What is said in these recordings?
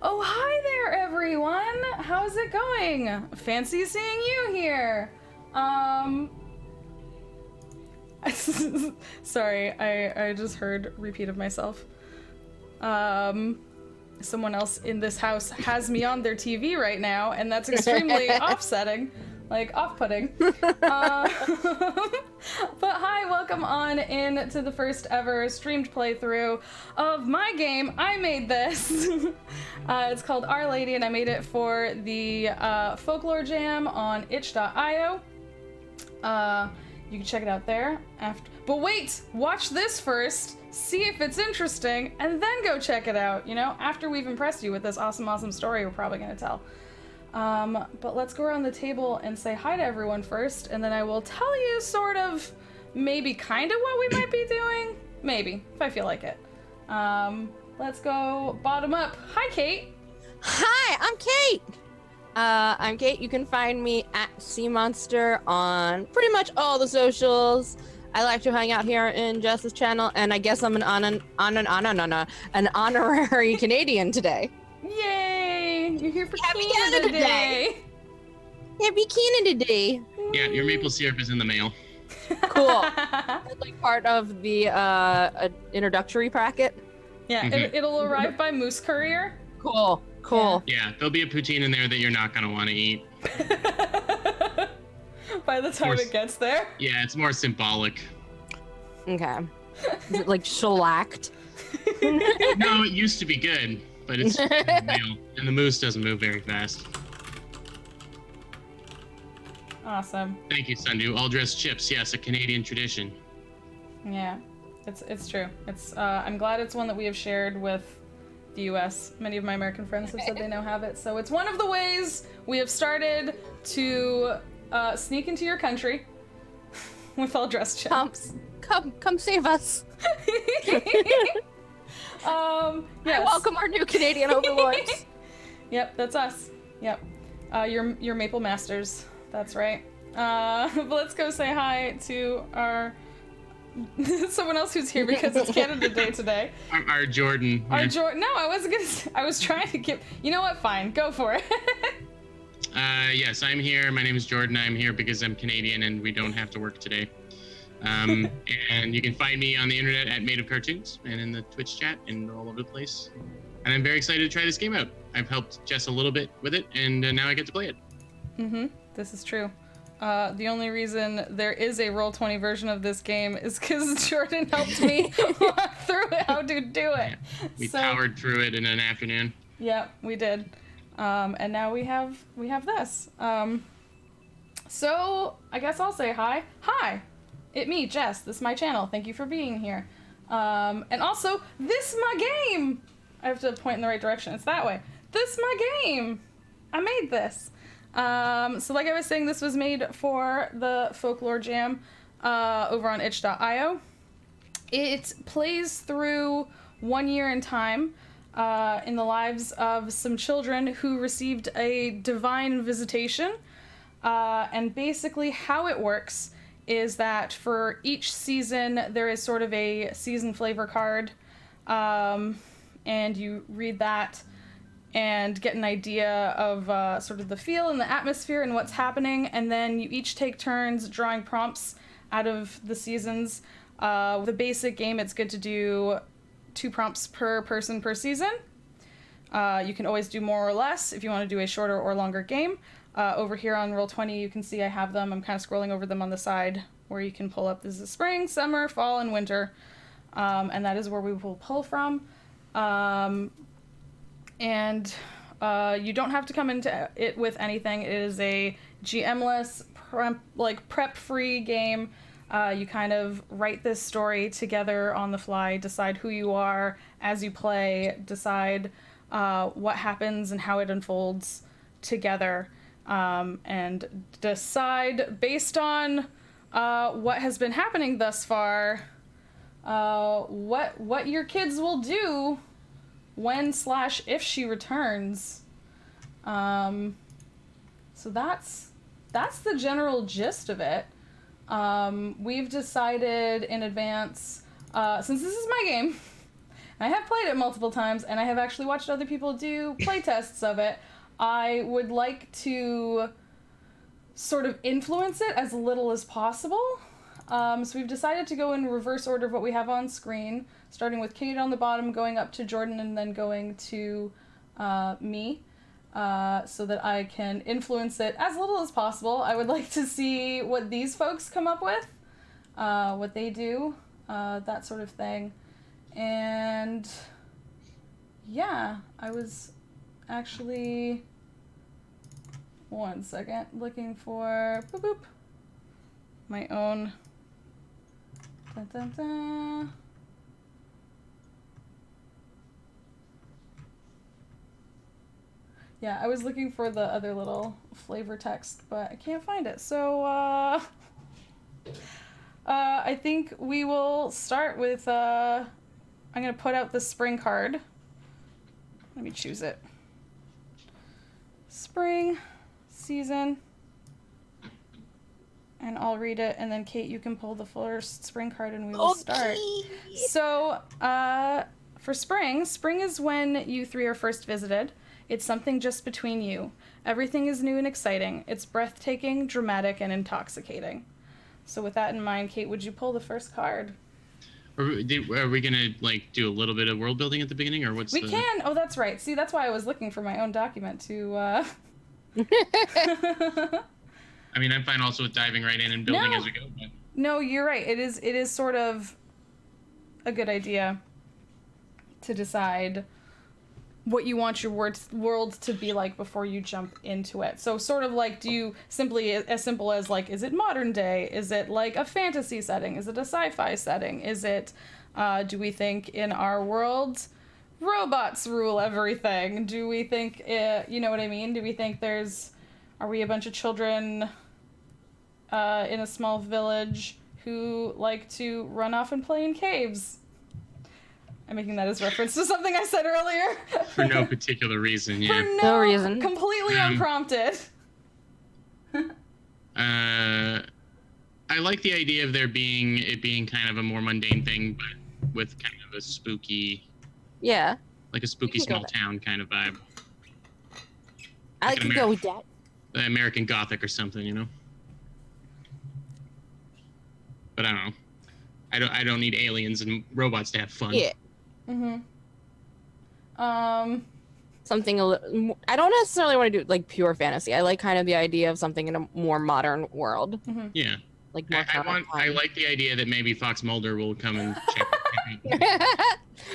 Oh, hi there, everyone! How's it going? Fancy seeing you here. Sorry, I just heard repeat of myself. Someone else in this house has me on their TV right now, and that's extremely offsetting. Like, off-putting. But hi, welcome on in to the first ever streamed playthrough of my game. I made this. It's called Our Lady, and I made it for the Folklore Jam on itch.io. You can check it out there after. But wait, watch this first, see if it's interesting, and then go check it out, you know, after we've impressed you with this awesome story we're probably going to tell. But let's go around the table and say hi to everyone first, and then I will tell you sort of, maybe kind of what we might be doing. Maybe, if I feel like it. Let's go bottom up. Hi, Cate. Hi, I'm Cate. I'm Cate. You can find me at Sea Monster on pretty much all the socials. I like to hang out here in Jess's channel, and I guess I'm an honorary Canadian today. Yay! You're here for Happy Canada Day. Happy Canada Day. Yeah, your maple syrup is in the mail. Cool. That's like part of the introductory packet. Yeah, it'll arrive by Moose Courier. Cool. Yeah, there'll be a poutine in there that you're not gonna want to eat. By the time it gets there. Yeah, it's more symbolic. Okay. Is it like shellacked? No, it used to be good, but it's in the mail, and the moose doesn't move very fast. Awesome. Thank you, Sundu. All dressed chips, yes, a Canadian tradition. Yeah, it's true. It's I'm glad it's one that we have shared with the U.S. Many of my American friends have said they now have it, so it's one of the ways we have started to sneak into your country with all dressed chips. Come save us. Yes. Welcome our new Canadian overlords. Yep, that's us. Yep. Your Maple Masters. That's right. But let's go say hi to our someone else who's here because it's Canada Day today. Our Jordan. Jordan. No, I wasn't gonna say, I was trying to give. You know what? Fine, go for it. Yes, I'm here. My name is Jordan. I'm here because I'm Canadian and we don't have to work today. And you can find me on the internet at Made of Cartoons and in the Twitch chat and all over the place. And I'm very excited to try this game out. I've helped Jess a little bit with it, and now I get to play it. This is true. The only reason there is a Roll20 version of this game is because Jordan helped me walk through how to do it. Yeah, we powered through it in an afternoon. Yeah, we did. And now we have this. So I guess I'll say hi. Hi, it's me, Jess. This is my channel. Thank you for being here. And also, this is my game. I have to point in the right direction. It's that way. This is my game. I made this. So like I was saying, this was made for the Folklore Jam over on itch.io. It plays through 1 year in time in the lives of some children who received a divine visitation. And basically how it works is that for each season there is sort of a season flavor card, and you read that and get an idea of sort of the feel and the atmosphere and what's happening, and then you each take turns drawing prompts out of the seasons. The basic game, it's good to do 2 prompts per person per season. You can always do more or less if you want to do a shorter or longer game. Over here on Roll20, you can see I have them. I'm kind of scrolling over them on the side where you can pull up. This is spring, summer, fall, and winter. And that is where we will pull from. And you don't have to come into it with anything. It is a GM-less, prep-free game. You kind of write this story together on the fly, decide who you are as you play, decide what happens and how it unfolds together, and decide based on what has been happening thus far, what your kids will do when/if she returns. So that's the general gist of it. We've decided in advance, since this is my game, and I have played it multiple times, and I have actually watched other people do playtests of it. I would like to sort of influence it as little as possible. So we've decided to go in reverse order of what we have on screen, starting with Cate on the bottom, going up to Jordan, and then going to me, so that I can influence it as little as possible. I would like to see what these folks come up with, what they do, that sort of thing. And yeah, I was actually, one second, looking for boop, boop, my own. Dun, dun, dun. Yeah, I was looking for the other little flavor text, but I can't find it. So, I think we will start with, I'm going to put out the spring card. Let me choose it. Spring, season, and I'll read it, and then Cate, you can pull the first spring card and we will start. So, for spring is when you three are first visited. It's something just between you. Everything is new and exciting. It's breathtaking, dramatic, and intoxicating. So with that in mind, Cate, would you pull the first card? Are we gonna like do a little bit of world building at the beginning, or what's we can. Oh, that's right. See, that's why I was looking for my own document to. I mean, I'm fine also with diving right in and building as we go. But... No, you're right. It is sort of a good idea to decide what you want your world to be like before you jump into it. So sort of like, do you simply, as simple as like, is it modern day? Is it like a fantasy setting? Is it a sci-fi setting? Is it, do we think in our world robots rule everything? Do we think, you know what I mean? Do we think are we a bunch of children in a small village who like to run off and play in caves? I'm making that as reference to something I said earlier. For no particular reason, yeah. For no reason. Completely unprompted. I like the idea of it being kind of a more mundane thing, but with kind of a spooky... Yeah. Like a spooky small town kind of vibe. I like to go with that. American Gothic or something, you know? But I don't know. I don't need aliens and robots to have fun. Yeah. Mm-hmm. Something a little. I don't necessarily want to do like pure fantasy. I like kind of the idea of something in a more modern world. Mm-hmm. Yeah. Like more I like the idea that maybe Fox Mulder will come and check.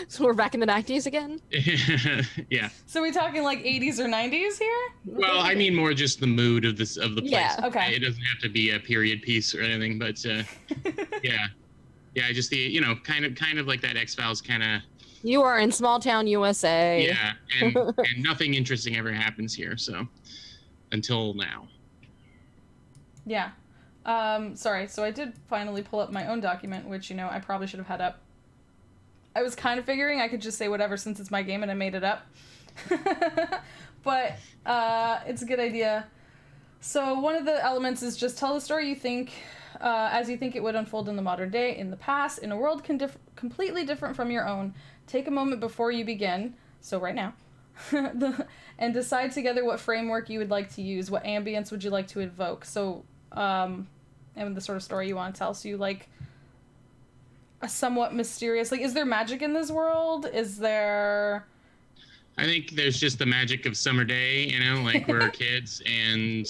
So we're back in the 90s again? Yeah. So we talking like 80s or 90s here? Well, I mean more just the mood of the place. Yeah. Okay. It doesn't have to be a period piece or anything, but yeah. Yeah, just the kind of like that X-Files kind of. You are in small town USA. Yeah, and nothing interesting ever happens here, so until now. Yeah. Sorry, so I did finally pull up my own document, which, I probably should have had up. I was kind of figuring I could just say whatever since it's my game and I made it up. But it's a good idea. So one of the elements is just tell the story you think, as you think it would unfold in the modern day, in the past, in a world completely different from your own. Take a moment before you begin, so right now, and decide together what framework you would like to use. What ambience would you like to evoke? So, and the sort of story you want to tell. So you like a somewhat mysterious, like, is there magic in this world? Is there... I think there's just the magic of summer day, like we're kids and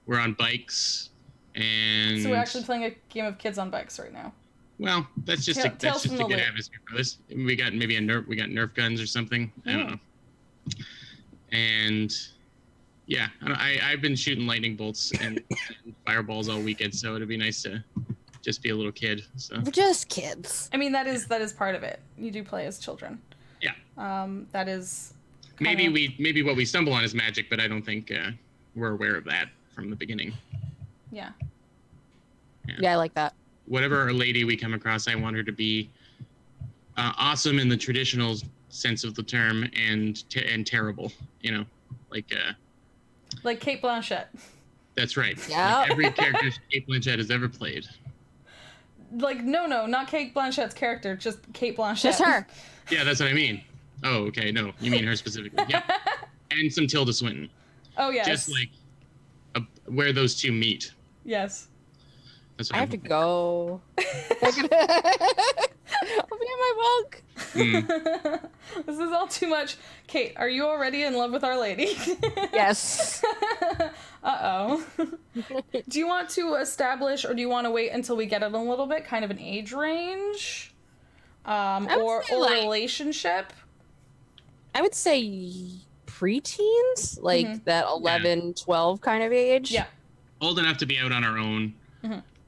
we're on bikes and... So we're actually playing a game of kids on bikes right now. Well, that's just a good atmosphere for this. We got maybe we got Nerf guns or something. I don't know. And yeah, I've been shooting lightning bolts and fireballs all weekend, so it'd be nice to just be a little kid. So we're just kids. I mean, that is part of it. You do play as children. Yeah. That is. Maybe what we stumble on is magic, but I don't think we're aware of that from the beginning. Yeah. Yeah, I like that. Whatever lady we come across, I want her to be awesome in the traditional sense of the term and terrible, like Cate Blanchett. That's right. Yeah. Like every character Cate Blanchett has ever played. like, no, not Kate Blanchett's character, just Kate Blanchett. Just her. Yeah, that's what I mean. Oh, okay. No, you mean her specifically. Yep. And some Tilda Swinton. Oh, yes. Just like where those two meet. Yes. That's what I have to go. I'll be in my bunk. This is all too much. Kate, are you already in love with Our Lady? Yes. Uh-oh. Do you want to establish, or do you want to wait until we get it a little bit, kind of an age range? Or like, relationship? I would say preteens, like that 11, 12 kind of age. Yeah. Old enough to be out on our own.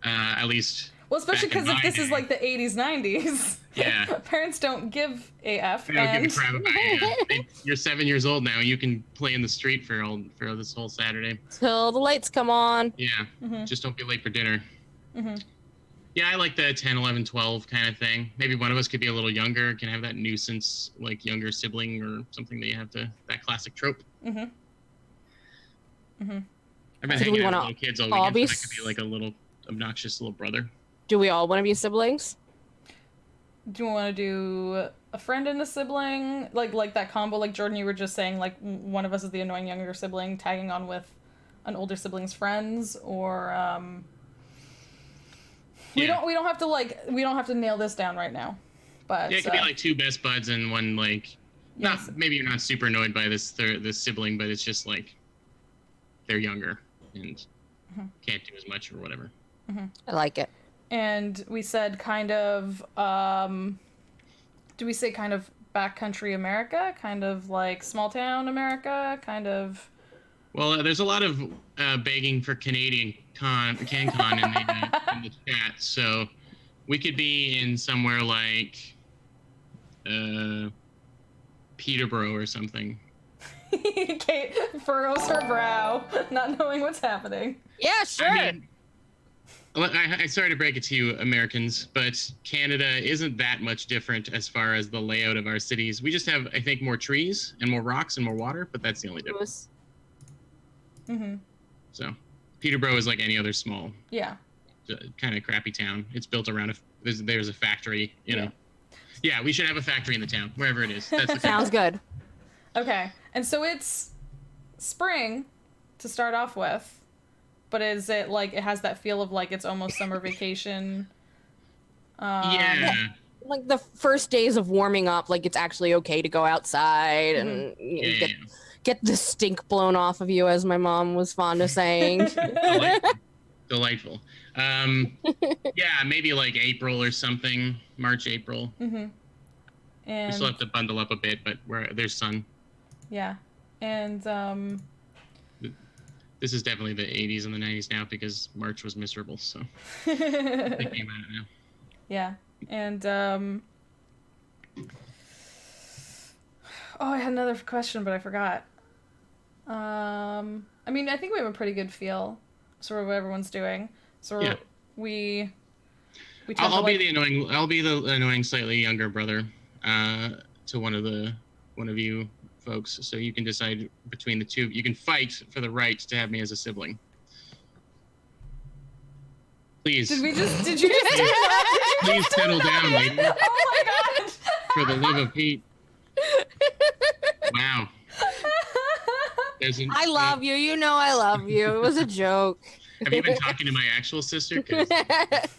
At least. Well, especially because if this is like the 80s, 90s. Yeah. Parents don't give a F. They don't give a crap about it. You're 7 years old now. You can play in the street for this whole Saturday. Till the lights come on. Yeah. Just don't be late for dinner. Yeah, I like the 10, 11, 12 kind of thing. Maybe one of us could be a little younger, can have that nuisance, like, younger sibling or something that you have to, that classic trope. I've been hanging out with little kids all weekend, so that could be like a little obnoxious little brother. Do we all want to be siblings? Do you want to do a friend and a sibling? Like that combo, like Jordan, you were just saying, like one of us is the annoying younger sibling tagging on with an older sibling's friends, or we don't have to nail this down right now. But yeah, it could be like two best buds and one like maybe you're not super annoyed by this sibling, but it's just like they're younger and can't do as much or whatever. I like it. And we said kind of, do we say kind of backcountry America? Kind of like small town America? Kind of... Well, there's a lot of begging for Canadian CanCon in the chat, so we could be in somewhere like Peterborough or something. Kate furrows her brow, not knowing what's happening. Yeah, sure. I mean, I sorry to break it to you, Americans, but Canada isn't that much different as far as the layout of our cities. We just have, I think, more trees and more rocks and more water, but that's the only difference. So, Peterborough is like any other small, kind of crappy town. It's built around there's a factory, you know. Yeah, we should have a factory in the town, wherever it is. That's Sounds good. Okay, and so it's spring to start off with. But is it like it has that feel of like it's almost summer vacation? Yeah. Like the first days of warming up, like it's actually okay to go outside and get the stink blown off of you, as my mom was fond of saying. Delightful. Yeah, maybe like April or something, March, April. And we still have to bundle up a bit, but there's sun. Yeah, and this is definitely the 80s and the 90s now because March was miserable, so thinking about it now. Yeah, and I had another question, but I forgot. I mean, I think we have a pretty good feel, sort of what everyone's doing. So we I'll be the annoying, slightly younger brother to one of you folks, so you can decide between the two. You can fight for the right to have me as a sibling. Please. Did you just do that? Please settle down, lady. Oh my god! For the love of Pete. Wow. I love you. You know I love you. It was a joke. Have you been talking to my actual sister? That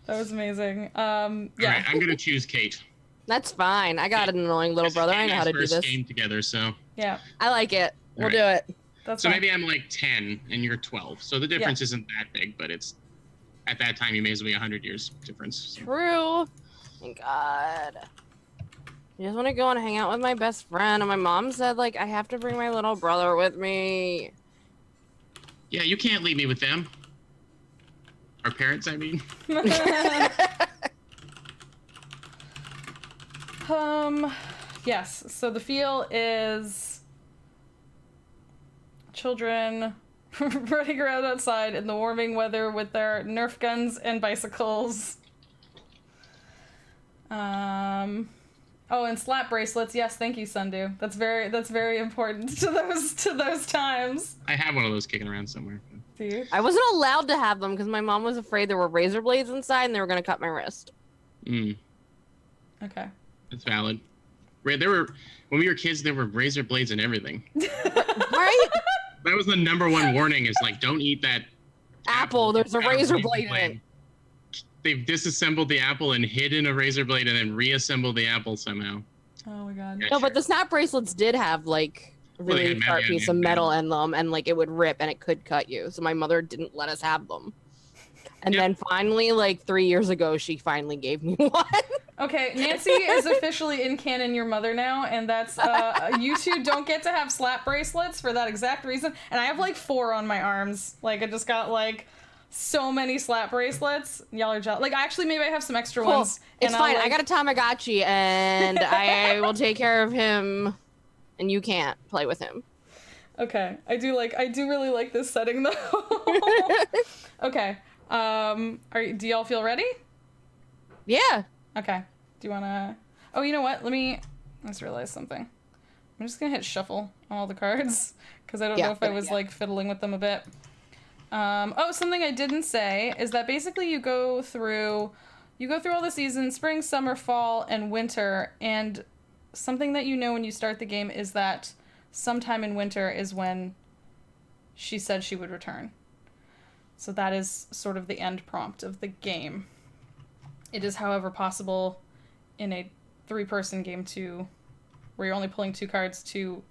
was amazing. Yeah. All right, I'm gonna choose Kate. That's fine. I got an annoying little brother. I know how to do this. First game together, so. Yeah. I like it. We'll do it. That's so fine. maybe I'm like 10 and you're 12. So the difference isn't that big, but it's at that time you may as well be 100 years difference. So. True. Oh my God. I just want to go and hang out with my best friend. And my mom said, like, I have to bring my little brother with me. Yeah, you can't leave me with them. Our parents, I mean. Yes. So the feel is children running around outside in the warming weather with their Nerf guns and bicycles. Oh, and slap bracelets. Yes, thank you, Sundu. That's very important to those times. I have one of those kicking around somewhere. teeth. I wasn't allowed to have them because my mom was afraid there were razor blades inside and they were gonna cut my wrist. Okay. That's valid. There were when we were kids, there were razor blades and everything. Right? That was the #1 warning: is like, don't eat that Apple. There's a Got razor blade in it. They've disassembled the apple and hidden a razor blade and then reassembled the apple somehow. Oh my god. Yeah, No, sure. but the snap bracelets did have like a Well, they really had sharp metal, piece yeah, of metal metal. in them, and like it would rip and it could cut you. So my mother didn't let us have them. And Yep. then finally, like 3 years ago, she finally gave me one. Okay, Nancy is officially in canon your mother now, and that's you two don't get to have slap bracelets for that exact reason. And I have like 4 on my arms. Like I just got like so many slap bracelets. Y'all are jealous. Like actually, maybe I have some extra Cool. ones. It's and fine. I'll, I got a Tamagotchi, and I will take care of him, and you can't play with him. Okay, I do really like this setting though. Okay, do y'all feel ready? Yeah. Okay. Do you wanna? Oh, you know what? I just realized something. I'm just gonna hit shuffle on all the cards because I don't know if I was like fiddling with them a bit. Something I didn't say is that basically you go through all the seasons, spring, summer, fall, and winter, and something that you know when you start the game is that sometime in winter is when she said she would return. So that is sort of the end prompt of the game. It is, however, possible in a 3-person game where you're only pulling 2 cards to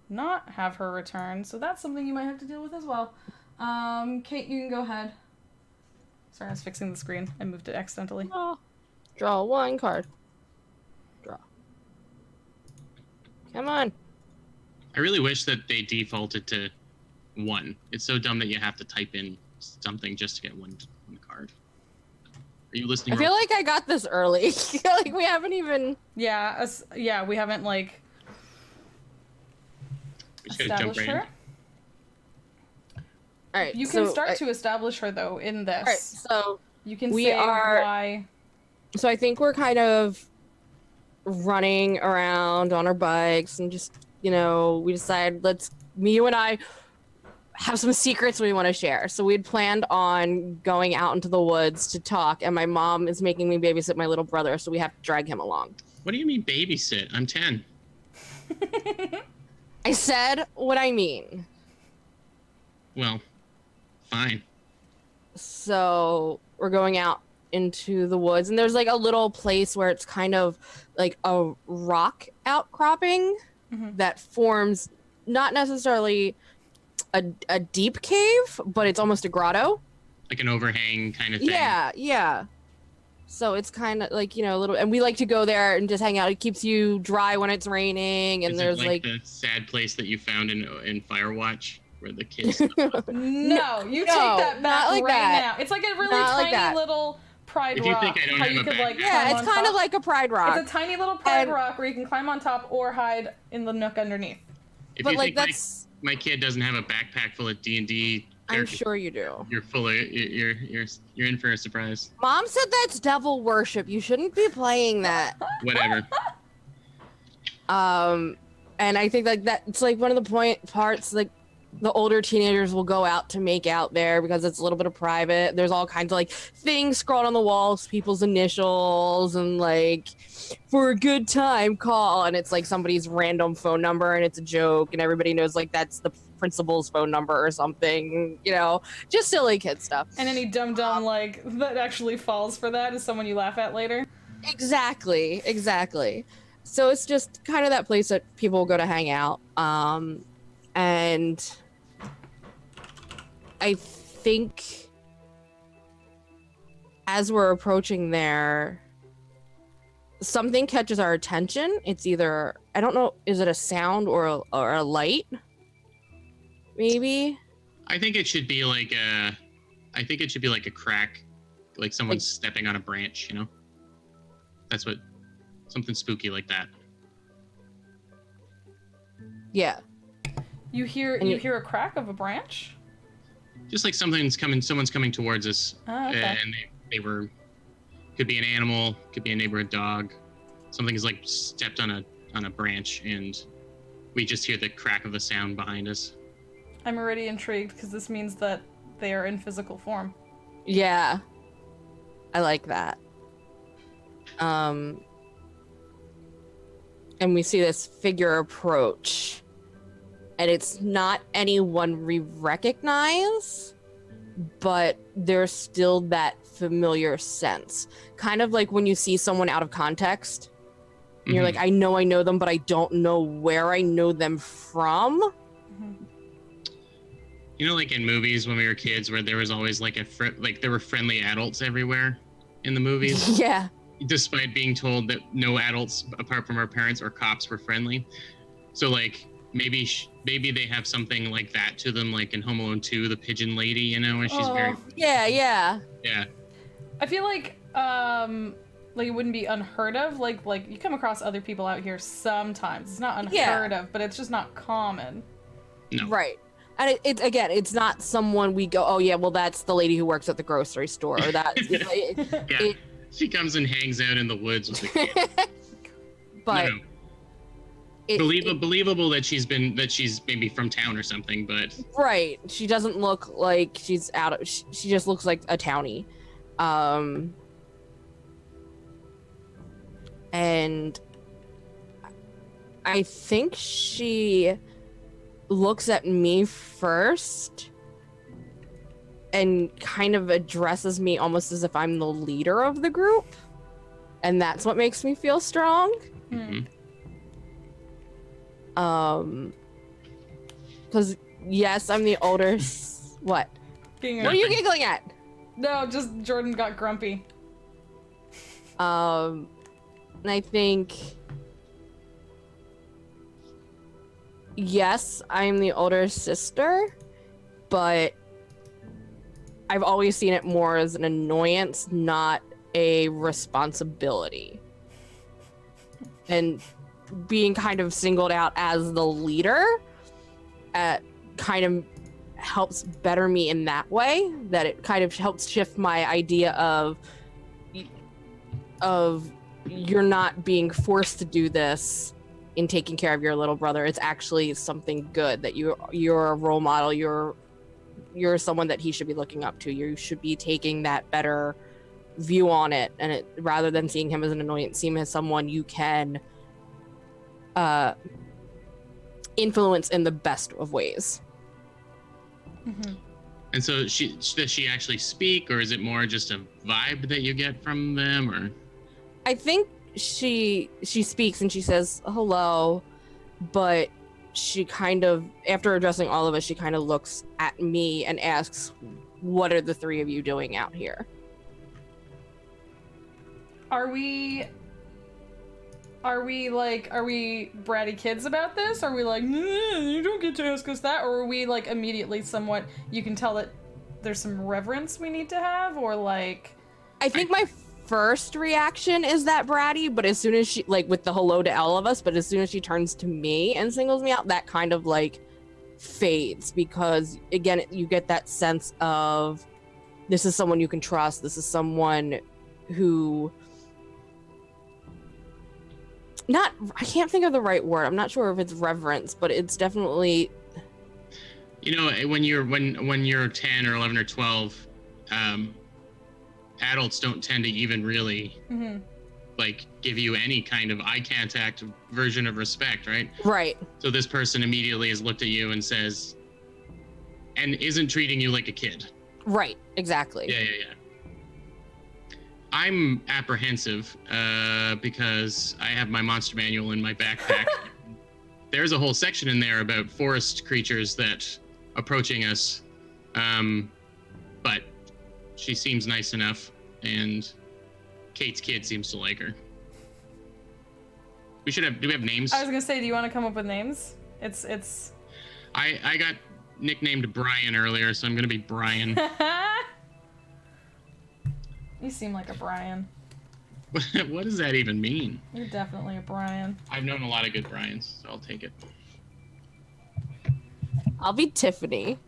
not have her return. So that's something you might have to deal with as well. Cate, you can go ahead. Sorry, I was fixing the screen. I moved it accidentally. Draw 1 card. Draw. Come on. I really wish that they defaulted to 1. It's so dumb that you have to type in something just to get one card. Are you listening? I feel like I got this early. Like we haven't even. Yeah, we haven't like We should jump established right her. in. All right. You can start to establish her though in this. All right. So you can we say are- why. So I think we're kind of running around on our bikes and just, we decide you and I have some secrets we want to share. So we'd planned on going out into the woods to talk, and my mom is making me babysit my little brother, so we have to drag him along. What do you mean babysit? I'm 10. I said what I mean. Well, fine. So we're going out into the woods, and there's like a little place where it's kind of like a rock outcropping that forms not necessarily a deep cave, but it's almost a grotto. Like an overhang kind of thing. Yeah. So it's kind of like, a little, and we like to go there and just hang out. It keeps you dry when it's raining, and Is there's it like the sad place that you found in Firewatch where the kids No, you take that back not like right that. now. It's like a really Not like tiny that. little pride If you rock. think I don't how have you a could like backpack. Yeah, climb it's on kind top. of like a pride rock. It's a tiny little pride And- rock where you can climb on top or hide in the nook underneath. If But you like think that's, my kid doesn't have a backpack full of D&D I'm characters, sure you do. you're full of you're in for a surprise. Mom said that's devil worship. You shouldn't be playing that. Whatever. And I think like that it's like one of the parts like the older teenagers will go out to make out there because it's a little bit of private. There's all kinds of like things scrawled on the walls, people's initials, and like for a good time call, and it's like somebody's random phone number and it's a joke and everybody knows like that's the principal's phone number or something, just silly kid stuff. And any dumb like that actually falls for that is someone you laugh at later. Exactly. So it's just kind of that place that people go to hang out. And I think as we're approaching there, something catches our attention. It's either, I don't know, is it a sound or a light? Maybe? I think it should be like a crack, like someone's stepping on a branch, That's something spooky like that. Yeah. You hear a crack of a branch? Just like someone's coming towards us. Oh, okay. And could be an animal, could be a neighborhood dog. Something is like stepped on a branch, and we just hear the crack of the sound behind us. I'm already intrigued because this means that they are in physical form. Yeah. I like that. And we see this figure approach. And it's not anyone we recognize, but there's still that familiar sense. Kind of like when you see someone out of context. And you're like, I know them, but I don't know where I know them from. You know, like in movies when we were kids, where there was always like there were friendly adults everywhere in the movies. Yeah. Despite being told that no adults apart from our parents or cops were friendly. So like maybe they have something like that to them, like in Home Alone 2, the pigeon lady, you know, where she's very Yeah. I feel like it wouldn't be unheard of. Like you come across other people out here sometimes. It's not unheard of, but it's just not common. No. Right. And it's not someone we go, oh yeah, well that's the lady who works at the grocery store, or that. She comes and hangs out in the woods with the kid. But believable that she's maybe from town or something, but right, she doesn't look like she's out of. She just looks like a townie, and I think she looks at me first and kind of addresses me almost as if I'm the leader of the group, and that's what makes me feel strong. Because yes, I'm the older. What? What are you giggling at? No, just Jordan got grumpy. And I think yes, I'm the older sister, but I've always seen it more as an annoyance, not a responsibility. And being kind of singled out as the leader kind of helps better me in that way, that it kind of helps shift my idea of you're not being forced to do this in taking care of your little brother. It's actually something good, that you're a role model, you're someone that he should be looking up to. You should be taking that better view on it, and rather than seeing him as an annoyance, see him as someone you can influence in the best of ways. And so does she actually speak, or is it more just a vibe that you get from them? Or I think she speaks and she says hello, but she kind of, after addressing all of us, she kind of looks at me and asks, what are the three of you doing out here? Are we bratty kids about this? Are we like, you don't get to ask us that? Or are we like immediately somewhat, you can tell that there's some reverence we need to have? Or like... I think my first reaction is that bratty, but as soon as she, like with the hello to all of us, but as soon as she turns to me and singles me out, that kind of like fades, because again, you get that sense of this is someone you can trust. This is someone who... I can't think of the right word. I'm not sure if it's reverence, but it's definitely... You know, when you're 10 or 11 or 12, adults don't tend to even really like give you any kind of eye contact version of respect, right? Right. So this person immediately has looked at you and says, and isn't treating you like a kid. Right, exactly. Yeah. I'm apprehensive because I have my monster manual in my backpack. There's a whole section in there about forest creatures that approaching us, but she seems nice enough, and Kate's kid seems to like her. Do we have names? I was gonna say, do you want to come up with names? It's. I got nicknamed Brian earlier, so I'm gonna be Brian. You seem like a Brian. What does that even mean? You're definitely a Brian. I've known a lot of good Brians, so I'll take it. I'll be Tiffany.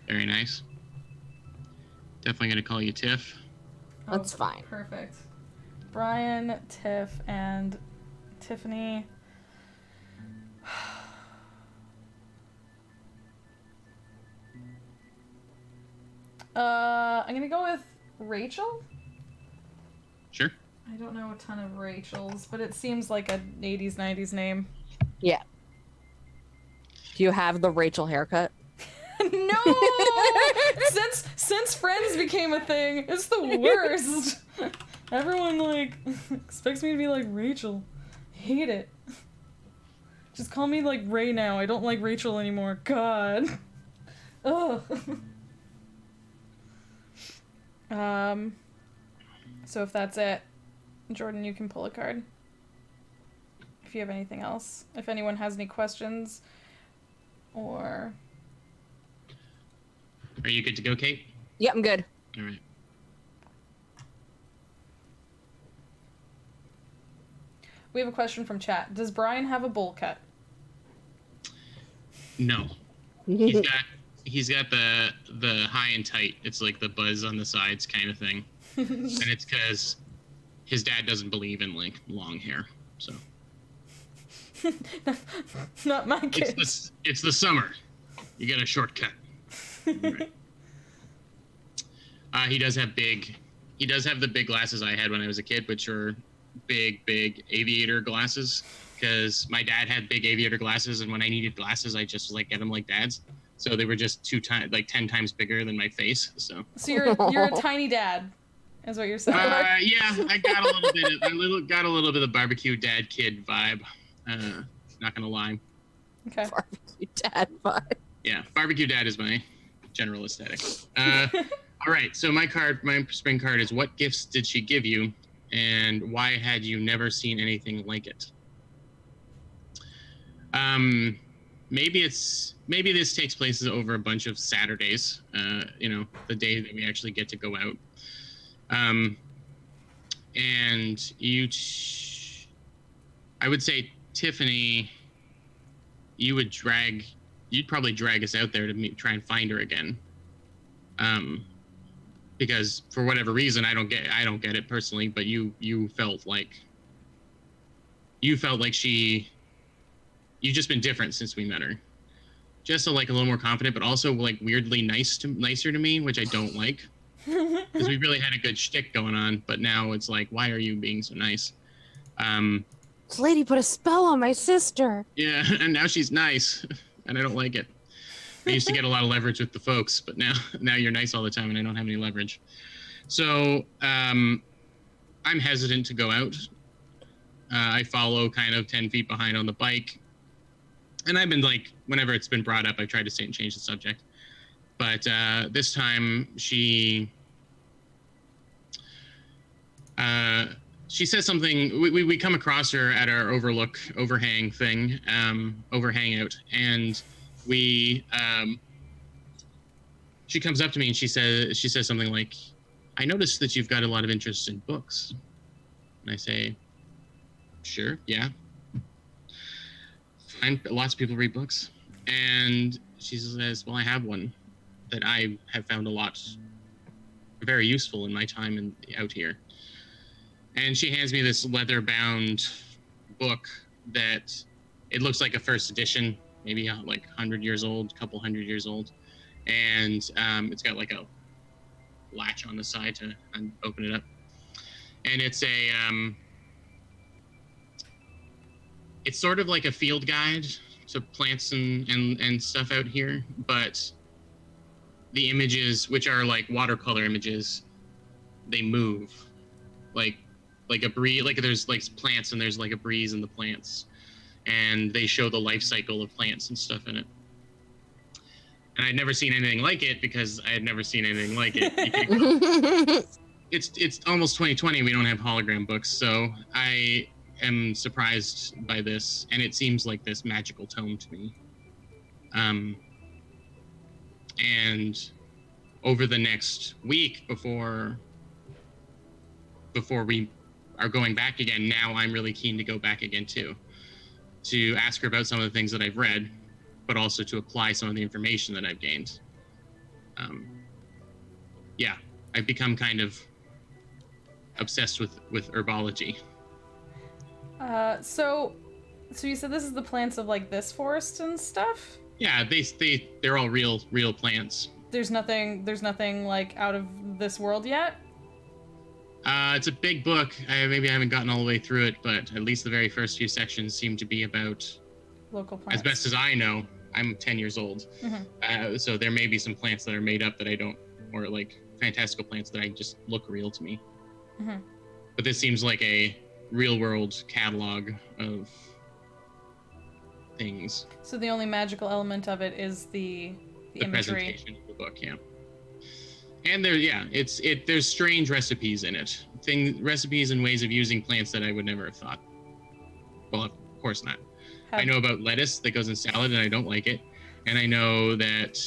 Very nice. Definitely gonna call you Tiff. That's fine. Perfect. Brian, Tiff, and Tiffany. I'm gonna go with Rachel. Sure. I don't know a ton of Rachels, but it seems like a 80s, 90s name. Yeah. Do you have the Rachel haircut? No! Since Friends became a thing, it's the worst. Everyone, like, expects me to be like Rachel. Hate it. Just call me, like, Ray now. I don't like Rachel anymore. God. Ugh. So if that's it, Jordan, you can pull a card. If you have anything else. If anyone has any questions, or... Are you good to go, Kate? Yeah, I'm good. All right. We have a question from chat. Does Brian have a bowl cut? No. He's got the high and tight. It's like the buzz on the sides kind of thing. And it's because his dad doesn't believe in like long hair. So Not my kid. It's the summer. You get a shortcut. Right. He does have the big glasses I had when I was a kid, which are big aviator glasses. Because my dad had big aviator glasses, and when I needed glasses, I just like get them like dad's. So they were just 10 times bigger than my face. So you're a tiny dad, is what you're saying. Yeah, I got a little bit of barbecue dad kid vibe. Not gonna lie. Okay. Barbecue dad vibe. Yeah, barbecue dad is my general aesthetic. All right, so my spring card is: what gifts did she give you, and why had you never seen anything like it? Maybe this takes place over a bunch of Saturdays. The day that we actually get to go out. And I would say, Tiffany, you'd probably drag us out there to try and find her again. Because for whatever reason, I don't get it personally, but you felt like you've just been different since we met her. Just like a little more confident, but also like weirdly nicer to me, which I don't like. Because we really had a good shtick going on, but now it's like, why are you being so nice? This lady put a spell on my sister. Yeah, and now she's nice, and I don't like it. I used to get a lot of leverage with the folks, but now you're nice all the time, and I don't have any leverage. So I'm hesitant to go out. I follow kind of 10 feet behind on the bike. And I've been like, whenever it's been brought up, I've tried to say and change the subject. But this time she says something. We come across her at our overhang thing, overhangout, and she comes up to me and she says something like, "I noticed that you've got a lot of interest in books." And I say, "Sure, yeah. And lots of people read books." And she says, "Well, I have one that I have found very useful in my time out here." And she hands me this leather-bound book that it looks like a first edition, maybe like 100 years old, couple hundred years old. And it's got like a latch on the side to open it up. And it's it's sort of like a field guide to plants and stuff out here, but the images, which are like watercolor images, they move like a breeze. Like there's like plants and there's like a breeze in the plants, and they show the life cycle of plants and stuff in it. And I'd never seen anything like it because I had never seen anything like it. It's almost 2020. We don't have hologram books, so I am surprised by this, and it seems like this magical tome to me. And over the next week before we are going back again, now I'm really keen to go back again too, to ask her about some of the things that I've read, but also to apply some of the information that I've gained. Yeah, I've become kind of obsessed with herbology. So you said this is the plants of like this forest and stuff? Yeah, they're all real plants. There's nothing like out of this world yet? It's a big book. Maybe I haven't gotten all the way through it, but at least the very first few sections seem to be about Local plants. As best as I know, I'm 10 years old. So there may be some plants that are made up that I don't, or like fantastical plants that I just look real to me. But this seems like a real world catalog of things. So the only magical element of it is the imagery. Presentation of the book, yeah. And there's strange recipes in it. Recipes and ways of using plants that I would never have thought. Well, of course not. I know about lettuce that goes in salad and I don't like it. And I know that,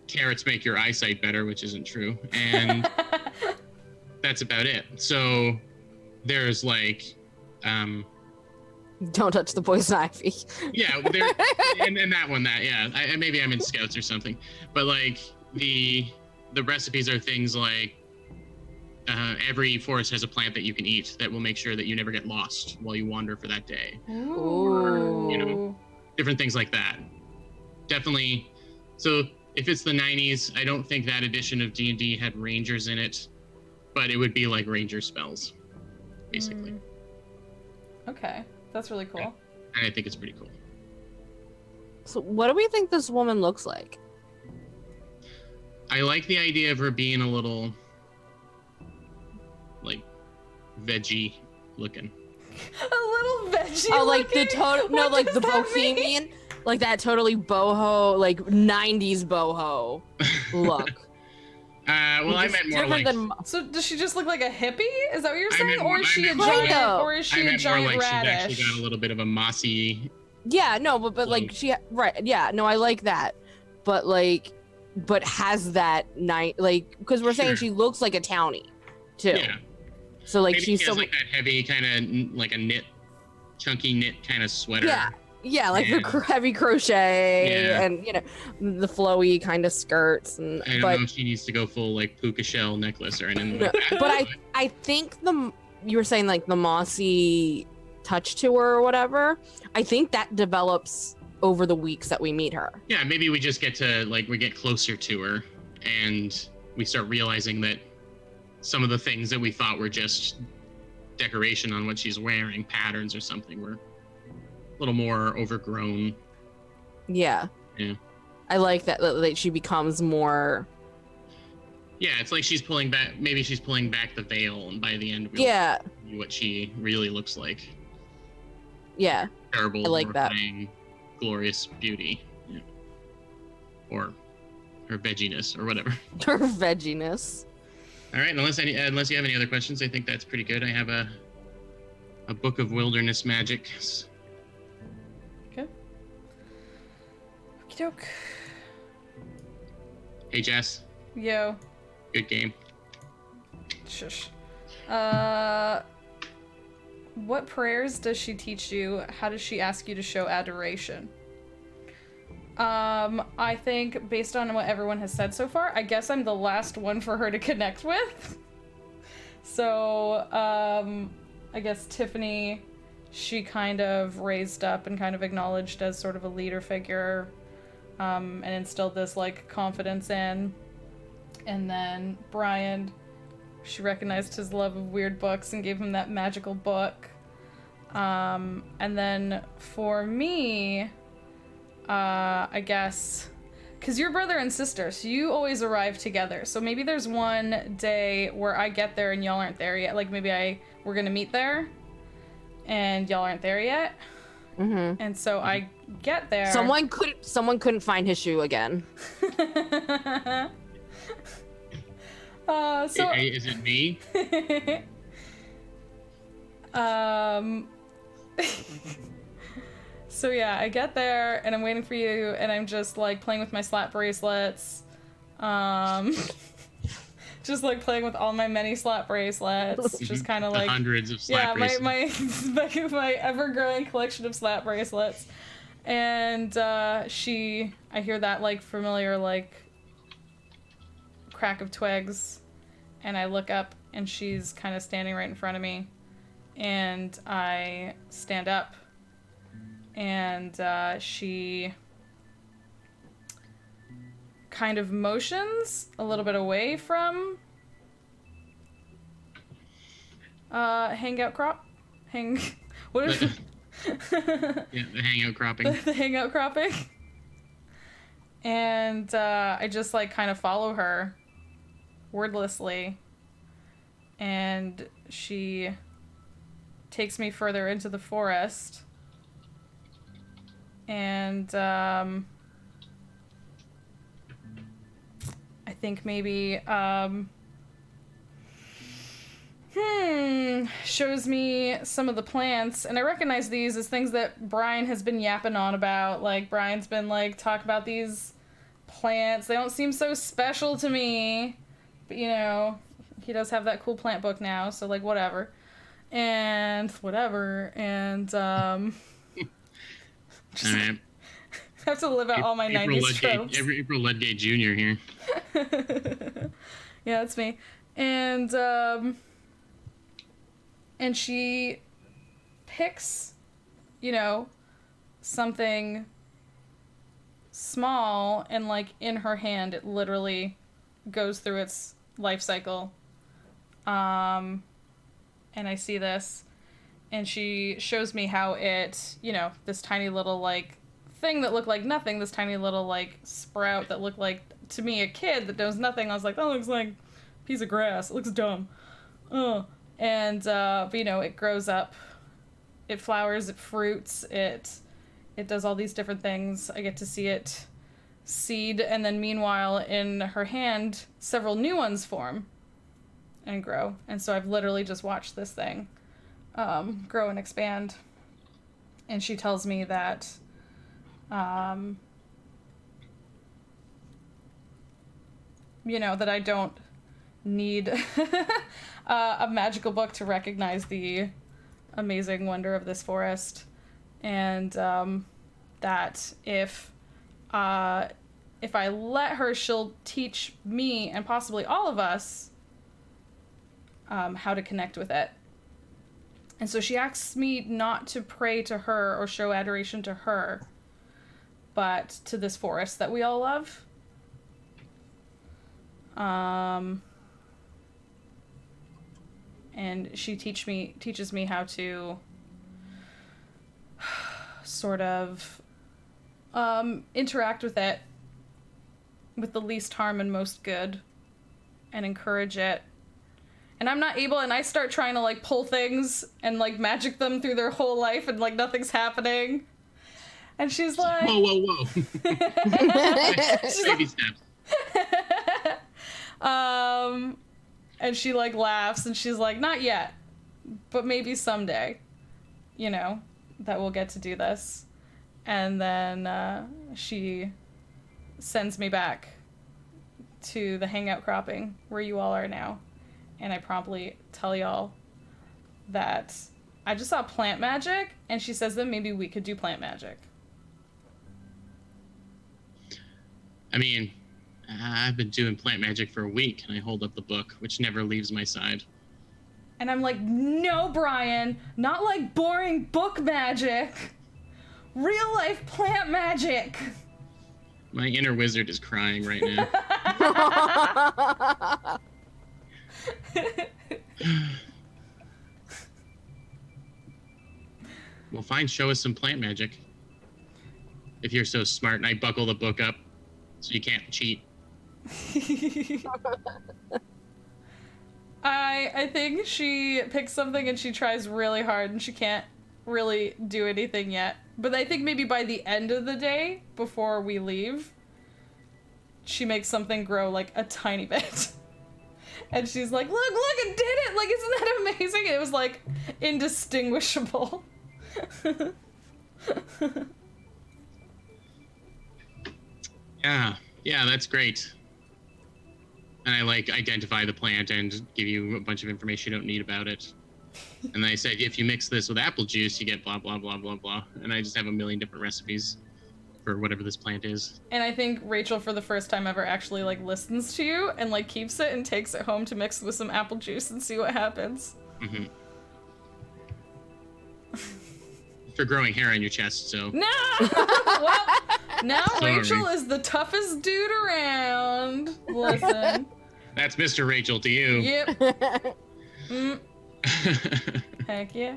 carrots make your eyesight better, which isn't true. And that's about it. So there's like, don't touch the poison ivy. Yeah, and that one, maybe I'm in scouts or something. But like the recipes are things like every forest has a plant that you can eat that will make sure that you never get lost while you wander for that day. Ooh. Different things like that. Definitely. So if it's the 90s, I don't think that edition of D&D had rangers in it, but it would be like ranger spells, basically. Okay, that's really cool. And I think it's pretty cool. So what do we think this woman looks like? I like the idea of her being a little, like, veggie looking. A little veggie. Oh, like looking? the total, no, like the bohemian, like that totally boho, like 90s boho look. Well, I meant more like. So does she just look like a hippie? Is that what you're I saying, meant or more- is I she a meant more giant? like- Or is she I a meant more giant like she's radish? actually got a little bit of a mossy. Yeah, no, but like she, right? Yeah, no, I like that, but has that night, like, because we're saying Sure. she looks like a townie, too. Yeah. So like Maybe she's she so has like that heavy kind of like a knit, chunky knit kind of sweater. yeah, like Yeah. the heavy crochet Yeah. and the flowy kind of skirts and I don't know if she needs to go full like puka shell necklace or anything like that. but I think you were saying like the mossy touch to her or whatever. I think that develops over the weeks that we meet her. Yeah, maybe we just get to we get closer to her and we start realizing that some of the things that we thought were just decoration on what she's wearing, patterns or something, were a little more overgrown. Yeah. I like that she becomes more. Yeah, it's like she's pulling back. Maybe she's pulling back the veil, and by the end, we'll see what she really looks like. Yeah. Terrible, I like that. horrifying, glorious beauty, or her vegginess, or whatever. Her vegginess. All right, unless you have any other questions, I think that's pretty good. I have a book of wilderness magic. Okay. Okie doke. Hey Jess, Yo. good game. Shush. What prayers does she teach you? How does she ask you to show adoration? I think based on what everyone has said so far, I guess I'm the last one for her to connect with. So, I guess Tiffany, she kind of raised up and kind of acknowledged as sort of a leader figure, and instilled this, like, confidence in. And then Brian, she recognized his love of weird books and gave him that magical book. And then for me, I guess, because you're brother and sister, so you always arrive together. So maybe there's one day where I get there and y'all aren't there yet. Like maybe we're gonna meet there, and y'all aren't there yet. Mm-hmm. And so I get there. Someone couldn't find his shoe again. So Hey, is it me? So yeah, I get there and I'm waiting for you and I'm just like playing with my slap bracelets. Just like playing with all my many slap bracelets. Just kind of The like hundreds of slap bracelets. my ever-growing collection of slap bracelets. And I hear that like familiar like crack of twigs, and I look up and she's kind of standing right in front of me, and I stand up, and she kind of motions a little bit away from what is it? Yeah, the hangout cropping. The hangout cropping. And I just like kind of follow her wordlessly, and she takes me further into the forest, and I think maybe shows me some of the plants, and I recognize these as things that Brian has been yapping on about. Like, Brian's been like, talk about these plants. They don't seem so special to me, but you know, he does have that cool plant book now, so like whatever. And just Alright. have to live out all my 90s tropes. April Ludgate Jr. here. Yeah, that's me. And she picks, you know, something small, and like in her hand it literally goes through its life cycle. And I see this, and she shows me how it, you know, this tiny little like thing that looked like nothing, this tiny little like sprout that looked like, to me, a kid that knows nothing, I was like, that looks like a piece of grass, it looks dumb. And but you know, it grows up, it flowers, it fruits, it does all these different things. I get to see it seed, and then meanwhile in her hand several new ones form and grow. And so I've literally just watched this thing grow and expand. And she tells me that you know, that I don't need a magical book to recognize the amazing wonder of this forest, and that if I let her, she'll teach me and possibly all of us how to connect with it. And so she asks me not to pray to her or show adoration to her, but to this forest that we all love. And she teaches me how to sort of interact with it with the least harm and most good, and encourage it. And I'm not able, and I start trying to like pull things and like magic them through their whole life, and like nothing's happening. And she's like, whoa. Baby steps. And she like laughs, and she's like, not yet, but maybe someday, you know, that we'll get to do this. And then she sends me back to the hangout cropping where you all are now. And I promptly tell y'all that I just saw plant magic, and she says that maybe we could do plant magic. I mean, I've been doing plant magic for a week, and I hold up the book, which never leaves my side. And I'm like, no, Brian, not like boring book magic. Real life plant magic. My inner wizard is crying right now. Well, fine, show us some plant magic. If you're so smart. And I buckle the book up so you can't cheat. I think she picks something and she tries really hard and she can't really do anything yet. But I think maybe by the end of the day, before we leave, she makes something grow like a tiny bit. And she's like, look, it did it! Like, isn't that amazing? And it was like indistinguishable. Yeah, that's great. And I like identify the plant and give you a bunch of information you don't need about it. And I said, if you mix this with apple juice, you get blah, blah, blah, blah, blah. And I just have a million different recipes for whatever this plant is. And I think Rachel, for the first time ever, actually like listens to you and like keeps it and takes it home to mix with some apple juice and see what happens. Mm-hmm. For growing hair on your chest, so. No! Well, Now Sorry. Rachel is the toughest dude around. Listen. That's Mr. Rachel to you. Yep. Mm. Heck yeah.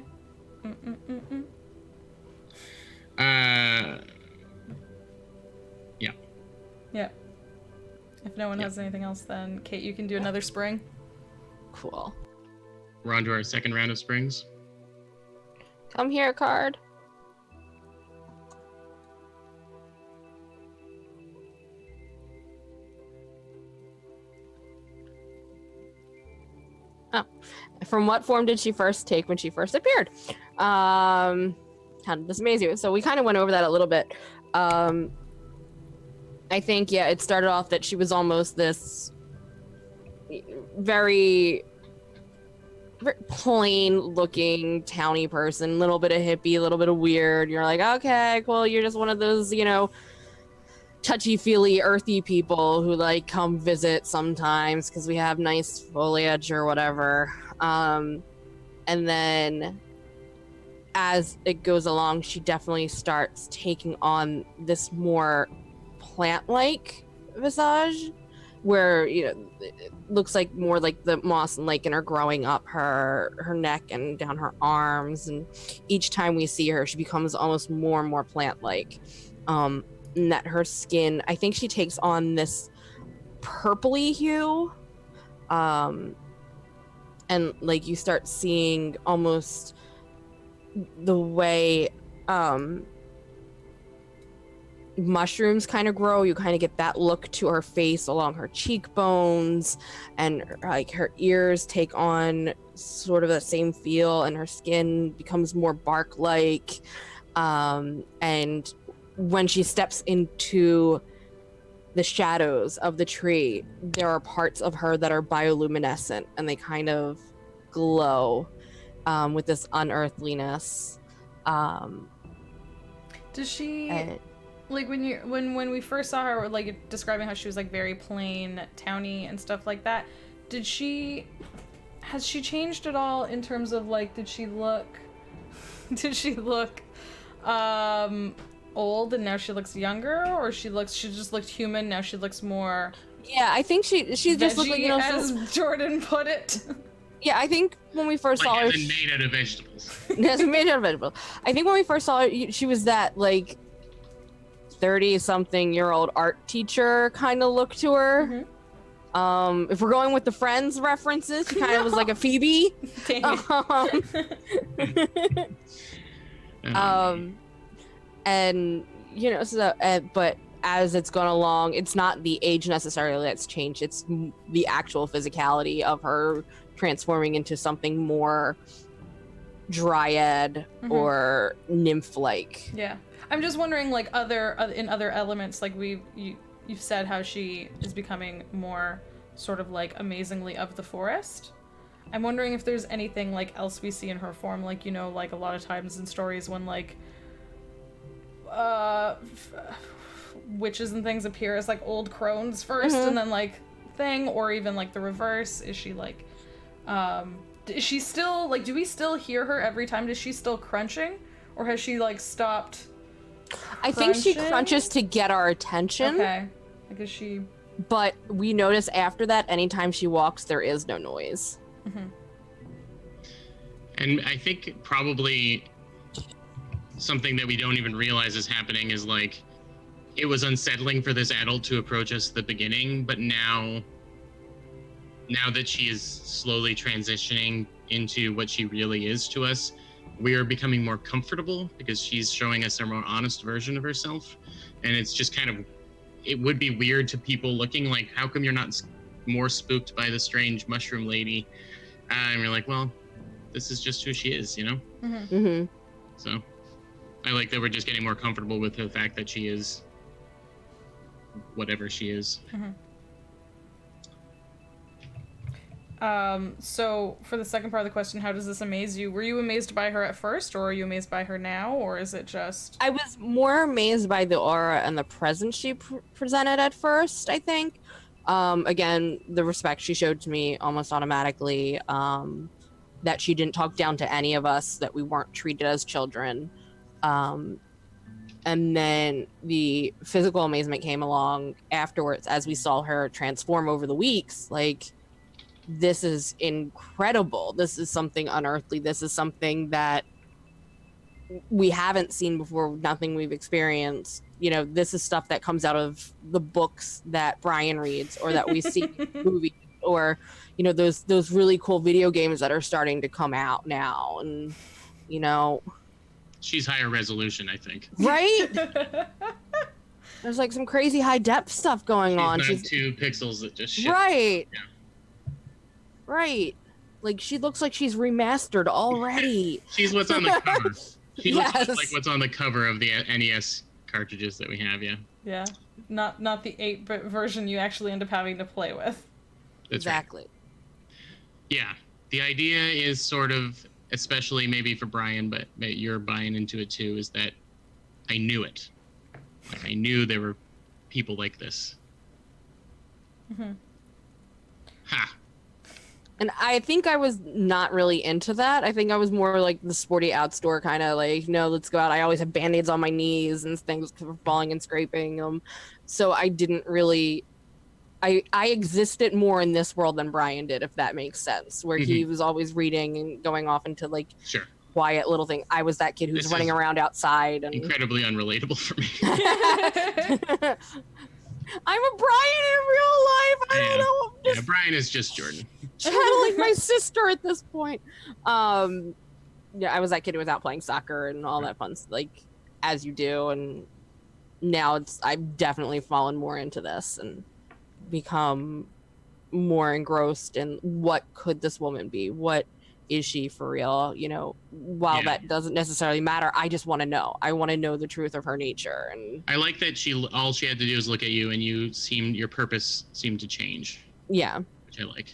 Mm-mm-mm-mm. Yeah. Yeah. If no one has anything else, then Kate, you can do another spring. Cool. We're on to our second round of springs. Come here, card. Oh. From what form did she first take when she first appeared? How did this amaze you? So we kind of went over that a little bit. I think, yeah, it started off that she was almost this very plain looking towny person, little bit of hippie, a little bit of weird. You're like, okay, cool, you're just one of those, touchy-feely earthy people who like come visit sometimes because we have nice foliage or whatever. And then as it goes along, she definitely starts taking on this more plant-like visage where it looks like more like the moss and lichen are growing up her neck and down her arms, and each time we see her she becomes almost more and more plant-like. And that her skin, I think she takes on this purpley hue, and like you start seeing almost the way mushrooms kind of grow. You kind of get that look to her face along her cheekbones, and like her ears take on sort of the same feel, and her skin becomes more bark-like. And when she steps into the shadows of the tree, there are parts of her that are bioluminescent, and they kind of glow with this unearthliness. Does she like when we first saw her, like describing how she was like very plain, towny and stuff like that? Has she changed at all in terms of like did she look old and now she looks younger, or she just looked human, now she looks more I think she just looked like, as Jordan put it. Yeah, I think when we first saw her, made out of vegetables. Yes, made out of vegetables. I think when we first saw her, she was that like 30-something-year-old art teacher kind of look to her. Mm-hmm. If we're going with the Friends references, she kind of was like a Phoebe. And but as it's gone along, it's not the age necessarily that's changed, it's the actual physicality of her transforming into something more dryad or nymph-like. Yeah, I'm just wondering, like in other elements, like you've said how she is becoming more sort of like amazingly of the forest. I'm wondering if there's anything like else we see in her form, like like a lot of times in stories when like witches and things appear as like old crones first and then like thing, or even like the reverse. Is she like is she still like, do we still hear her every time? Is she still crunching, or has she like stopped crunching? I think she crunches to get our attention. Okay, because she, but we notice after that anytime she walks there is no noise. And I think probably something that we don't even realize is happening is like, it was unsettling for this adult to approach us at the beginning, but now that she is slowly transitioning into what she really is to us, we are becoming more comfortable because she's showing us a more honest version of herself. And it's just kind of, it would be weird to people looking like, how come you're not more spooked by the strange mushroom lady? And you're like, well, this is just who she is, So I like that we're just getting more comfortable with the fact that she is whatever she is. So for the second part of the question, how does this amaze you? Were you amazed by her at first, or are you amazed by her now, or is it just... I was more amazed by the aura and the presence she presented at first, I think. Again, the respect she showed to me almost automatically, that she didn't talk down to any of us, that we weren't treated as children. And then the physical amazement came along afterwards as we saw her transform over the weeks. Like, this is incredible. This is something unearthly. This is something that we haven't seen before, nothing we've experienced. You know, this is stuff that comes out of the books that Brian reads or that we see in movies, or, you know, those really cool video games that are starting to come out now. And, you know, She's higher resolution, I think. right? There's like some crazy high depth stuff going on. She's not 2 pixels that just shift. Right. Yeah. Right. Like, she looks like she's remastered already. She's what's on the cover. She looks Yes. like what's on the cover of the NES cartridges that we have, yeah. Yeah. Not the 8-bit version you actually end up having to play with. That's exactly. Right. Yeah. The idea is sort of, especially maybe for Brian, but you're buying into it too, is that I knew it. Like, I knew there were people like this. Mm-hmm. Ha. And I think I was not really into that. I think I was more like the sporty outdoor kind of like, no, let's go out. I always have band-aids on my knees and things for falling and scraping them. So I didn't really... I existed more in this world than Brian did, if that makes sense, where he was always reading and going off into like Sure. quiet little thing. I was that kid who's running around outside. And... incredibly unrelatable for me. I'm a Brian in real life. I don't know. I'm just Brian is just Jordan. channeling my sister at this point. Yeah, I was that kid who was out playing soccer and all that fun, like, as you do. And now I've definitely fallen more into this and become more engrossed in what could this woman be? What is she for real? You know, while that doesn't necessarily matter, I just want to know. I want to know the truth of her nature. And I like that all she had to do is look at you, and your purpose seemed to change. Yeah, which I like.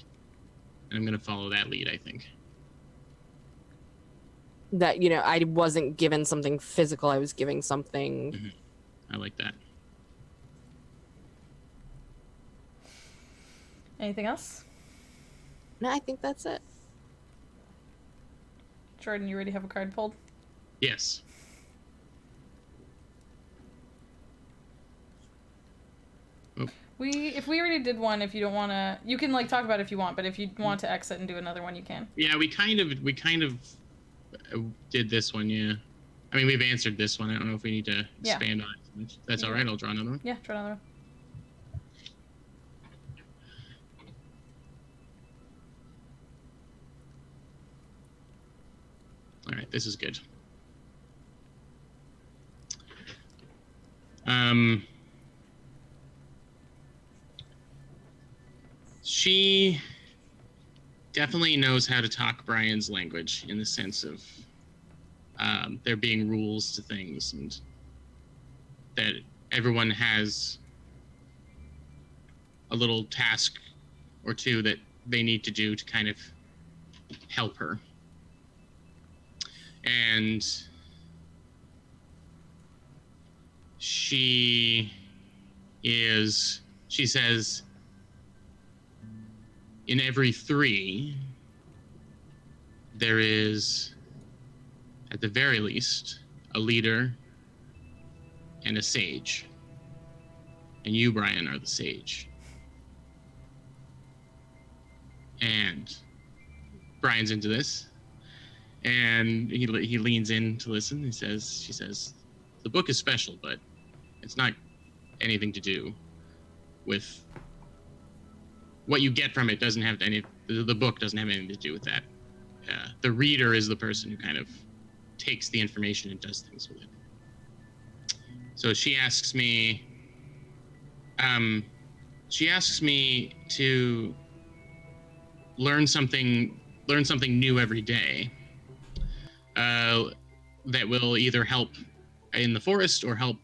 And I'm gonna follow that lead, I think. That, you know, I wasn't given something physical. I was giving something. Mm-hmm. I like that. Anything else? No, I think that's it. Jordan, you already have a card pulled? Yes. Oh. If we already did one, if you don't want to, you can like talk about it if you want, but if you want to exit and do another one, you can. Yeah, we kind of did this one, yeah. I mean, we've answered this one. I don't know if we need to expand on it. That's all right. I'll draw another one. Yeah, draw another one. All right, this is good. She definitely knows how to talk Brian's language in the sense of there being rules to things, and that everyone has a little task or two that they need to do to kind of help her. And she says, in every 3, there is, at the very least, a leader and a sage. And you, Brian, are the sage. And Brian's into this. And he leans in to listen. She says, the book is special, but it's not anything to do with what you get from it. Doesn't have any. The book doesn't have anything to do with that. The reader is the person who kind of takes the information and does things with it. So she asks me. She asks me to learn something new every day. That will either help in the forest or help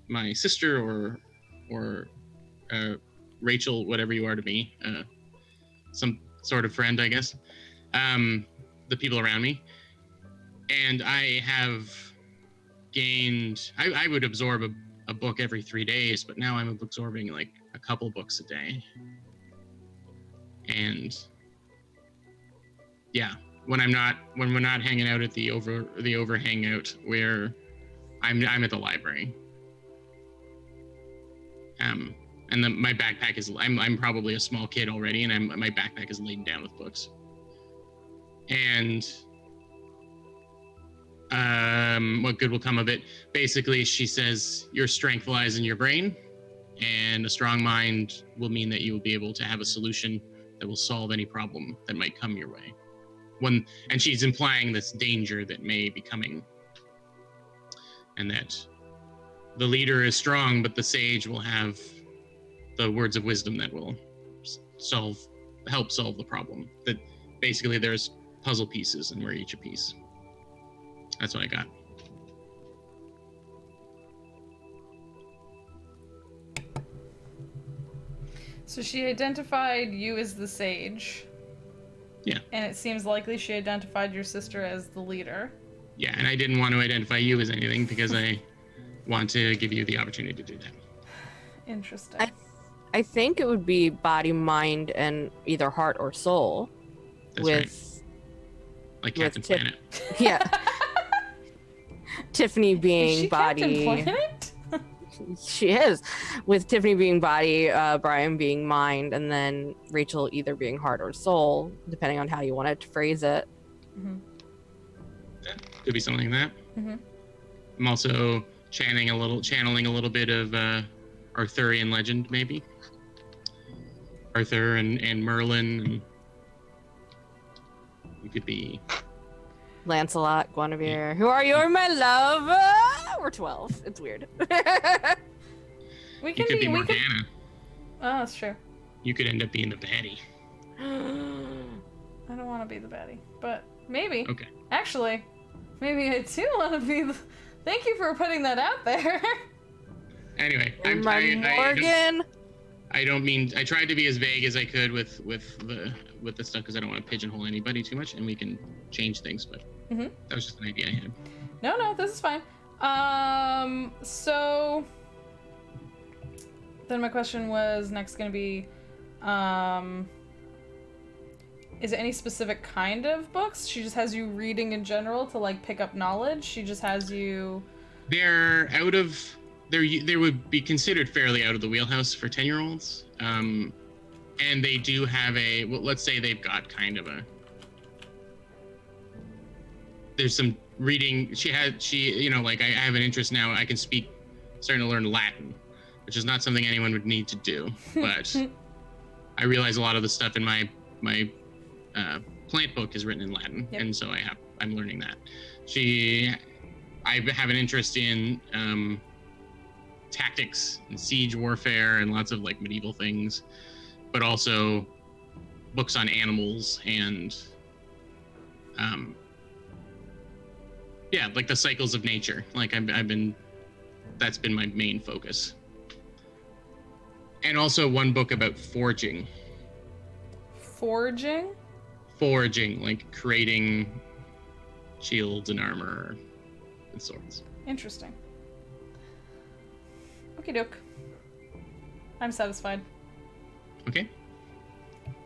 my sister or Rachel, whatever you are to me, some sort of friend, I guess, the people around me. And I have gained, I would absorb a book every 3 days, but now I'm absorbing like a couple books a day. And yeah, when we're not hanging out at the over hangout, we're I'm at the library. And my backpack is. I'm probably a small kid already, and my backpack is laden down with books. And what good will come of it? Basically, she says your strength lies in your brain, and a strong mind will mean that you will be able to have a solution that will solve any problem that might come your way. And she's implying this danger that may be coming, and that the leader is strong, but the sage will have the words of wisdom that will help solve the problem. That basically there's puzzle pieces, and we're each a piece. That's what I got. So she identified you as the sage. Yeah. And it seems likely she identified your sister as the leader. Yeah, and I didn't want to identify you as anything because I want to give you the opportunity to do that. Interesting. I think it would be body, mind, and either heart or soul. That's with right. Like Captain Planet. Yeah. Tiffany being Is she body. Captain Planet? She is. With Tiffany being body, Brian being mind, and then Rachel either being heart or soul, depending on how you wanted to phrase it. Mm-hmm. Yeah, could be something like that. Mm-hmm. I'm also channeling a little bit of Arthurian legend, maybe. Arthur and Merlin, and you could be Lancelot, Guinevere. Who are you, my love? We're 12. It's weird. We you can could be we Morgana. could... Oh, that's true. You could end up being the baddie. I don't want to be the baddie, but maybe. Okay. Actually, maybe I do want to be the... Thank you for putting that out there. Anyway, Morgan. I don't mean. I tried to be as vague as I could with the stuff because I don't want to pigeonhole anybody too much, and we can change things. But that was just an idea I had. No, this is fine. So then my question was next going to be, is it any specific kind of books? She just has you reading in general to like pick up knowledge. She just has you. They're out of. They would be considered fairly out of the wheelhouse for 10-year-olds. And they do have let's say they've got kind of a. There's some reading. I have an interest now. I can starting to learn Latin, which is not something anyone would need to do. But I realize a lot of the stuff in my plant book is written in Latin, and so I'm learning that. I have an interest in tactics and siege warfare and lots of like medieval things, but also books on animals and like the cycles of nature. Like that's been my main focus. And also one book about forging. Forging, like creating shields and armor and swords. Interesting. Okie doke. I'm satisfied. Okay.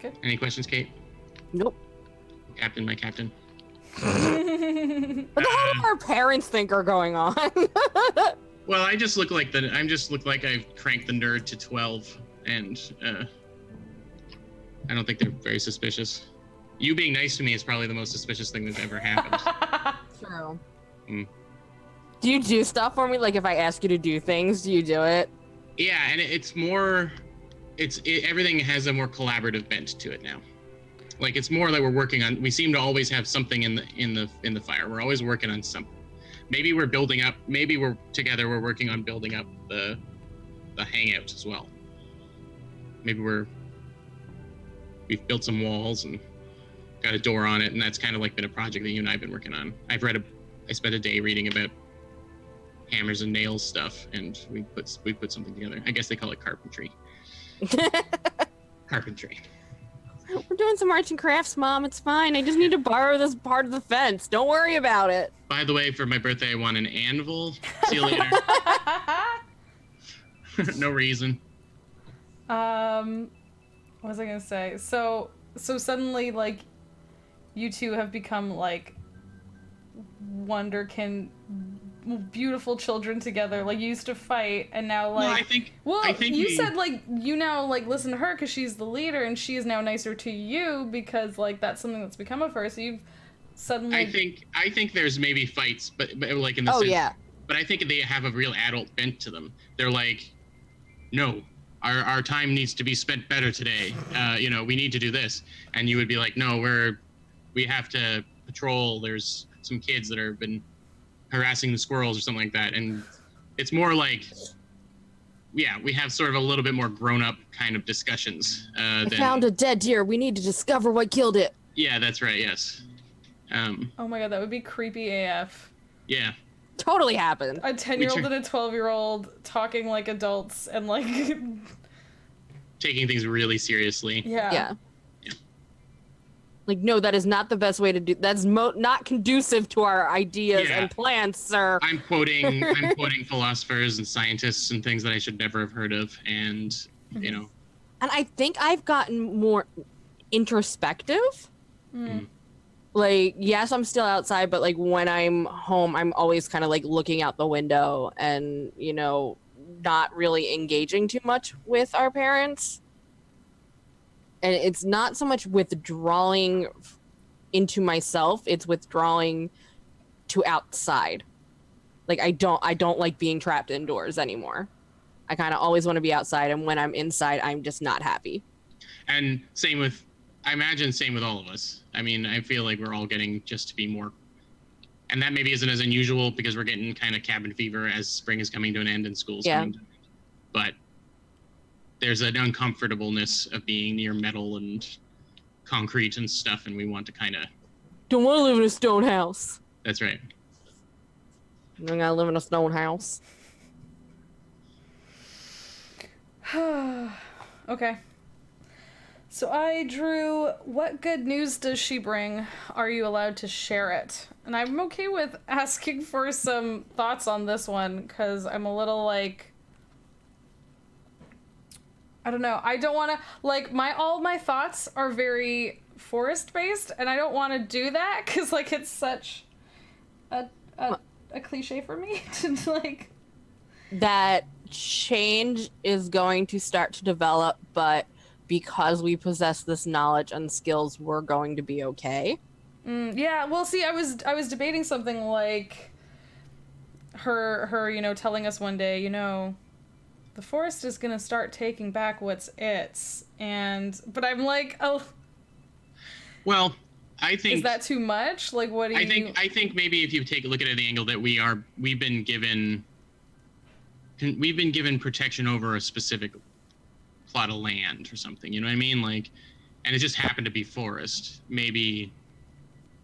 Good. Any questions, Kate? Nope. Captain, my captain. What the hell do our parents think are going on? Well, I just look like I've cranked the nerd to 12, and I don't think they're very suspicious. You being nice to me is probably the most suspicious thing that's ever happened. True. Mm. Do you do stuff for me? Like if I ask you to do things, do you do it? Yeah, and everything has a more collaborative bent to it now. Like it's more like we seem to always have something in the fire. We're always working on something. Maybe we're building up, maybe we're working on building up the hangouts as well. Maybe we've built some walls and got a door on it, and that's kind of like been a project that you and I have been working on. I spent a day reading about hammers and nails stuff, and we put something together. I guess they call it carpentry. Carpentry. We're doing some arts and crafts, Mom. It's fine. I just need to borrow this part of the fence. Don't worry about it. By the way, for my birthday, I won an anvil. See you later. No reason. What was I gonna say? So suddenly, like, you two have become like wonderkin beautiful children together. Like, you used to fight, and now, like... No, I think you said, like, you now, like, listen to her because she's the leader, and she is now nicer to you because, like, that's something that's become of her, so you've suddenly... I think there's maybe fights, but like, in the sense... yeah. But I think they have a real adult bent to them. They're like, no, our time needs to be spent better today. You know, we need to do this. And you would be like, no, we have to patrol. There's some kids that have been harassing the squirrels or something like that. And it's more like, yeah, we have sort of a little bit more grown-up kind of discussions. I found a dead deer. We need to discover what killed it. Yeah, that's right, yes. Oh my god, that would be creepy AF. Yeah. Totally happened. A 10-year-old and a 12-year-old talking like adults and, like... Taking things really seriously. Yeah. Like, no, that is not the best way to do. That's not conducive to our ideas and plans, sir. I'm quoting philosophers and scientists and things that I should never have heard of, and you know. And I think I've gotten more introspective. Like, yes, I'm still outside, but like when I'm home, I'm always kind of like looking out the window and, you know, not really engaging too much with our parents. And it's not so much withdrawing into myself, it's withdrawing to outside. Like, I don't like being trapped indoors anymore. I kind of always want to be outside, and when I'm inside, I'm just not happy. And I imagine same with all of us. I mean, I feel like we're all getting just to be more, and that maybe isn't as unusual because we're getting kind of cabin fever as spring is coming to an end and school's coming to an end. But there's an uncomfortableness of being near metal and concrete and stuff, and we want to kind of... Don't want to live in a stone house. That's right. I'm gonna live in a stone house. Okay. So I drew, what good news does she bring? Are you allowed to share it? And I'm okay with asking for some thoughts on this one, because I'm a little like... I don't know. I don't want to, like, all my thoughts are very forest-based, and I don't want to do that, because, like, it's such a cliche for me to, like... That change is going to start to develop, but because we possess this knowledge and skills, we're going to be okay. Yeah, well, see, I was debating something like her, you know, telling us one day, you know, the forest is gonna start taking back what's its, but I'm like, oh. Well, I think... Is that too much? Like, what do you... I think maybe if you take a look at it at the angle that we've been given protection over a specific plot of land or something, you know what I mean? Like, and it just happened to be forest. Maybe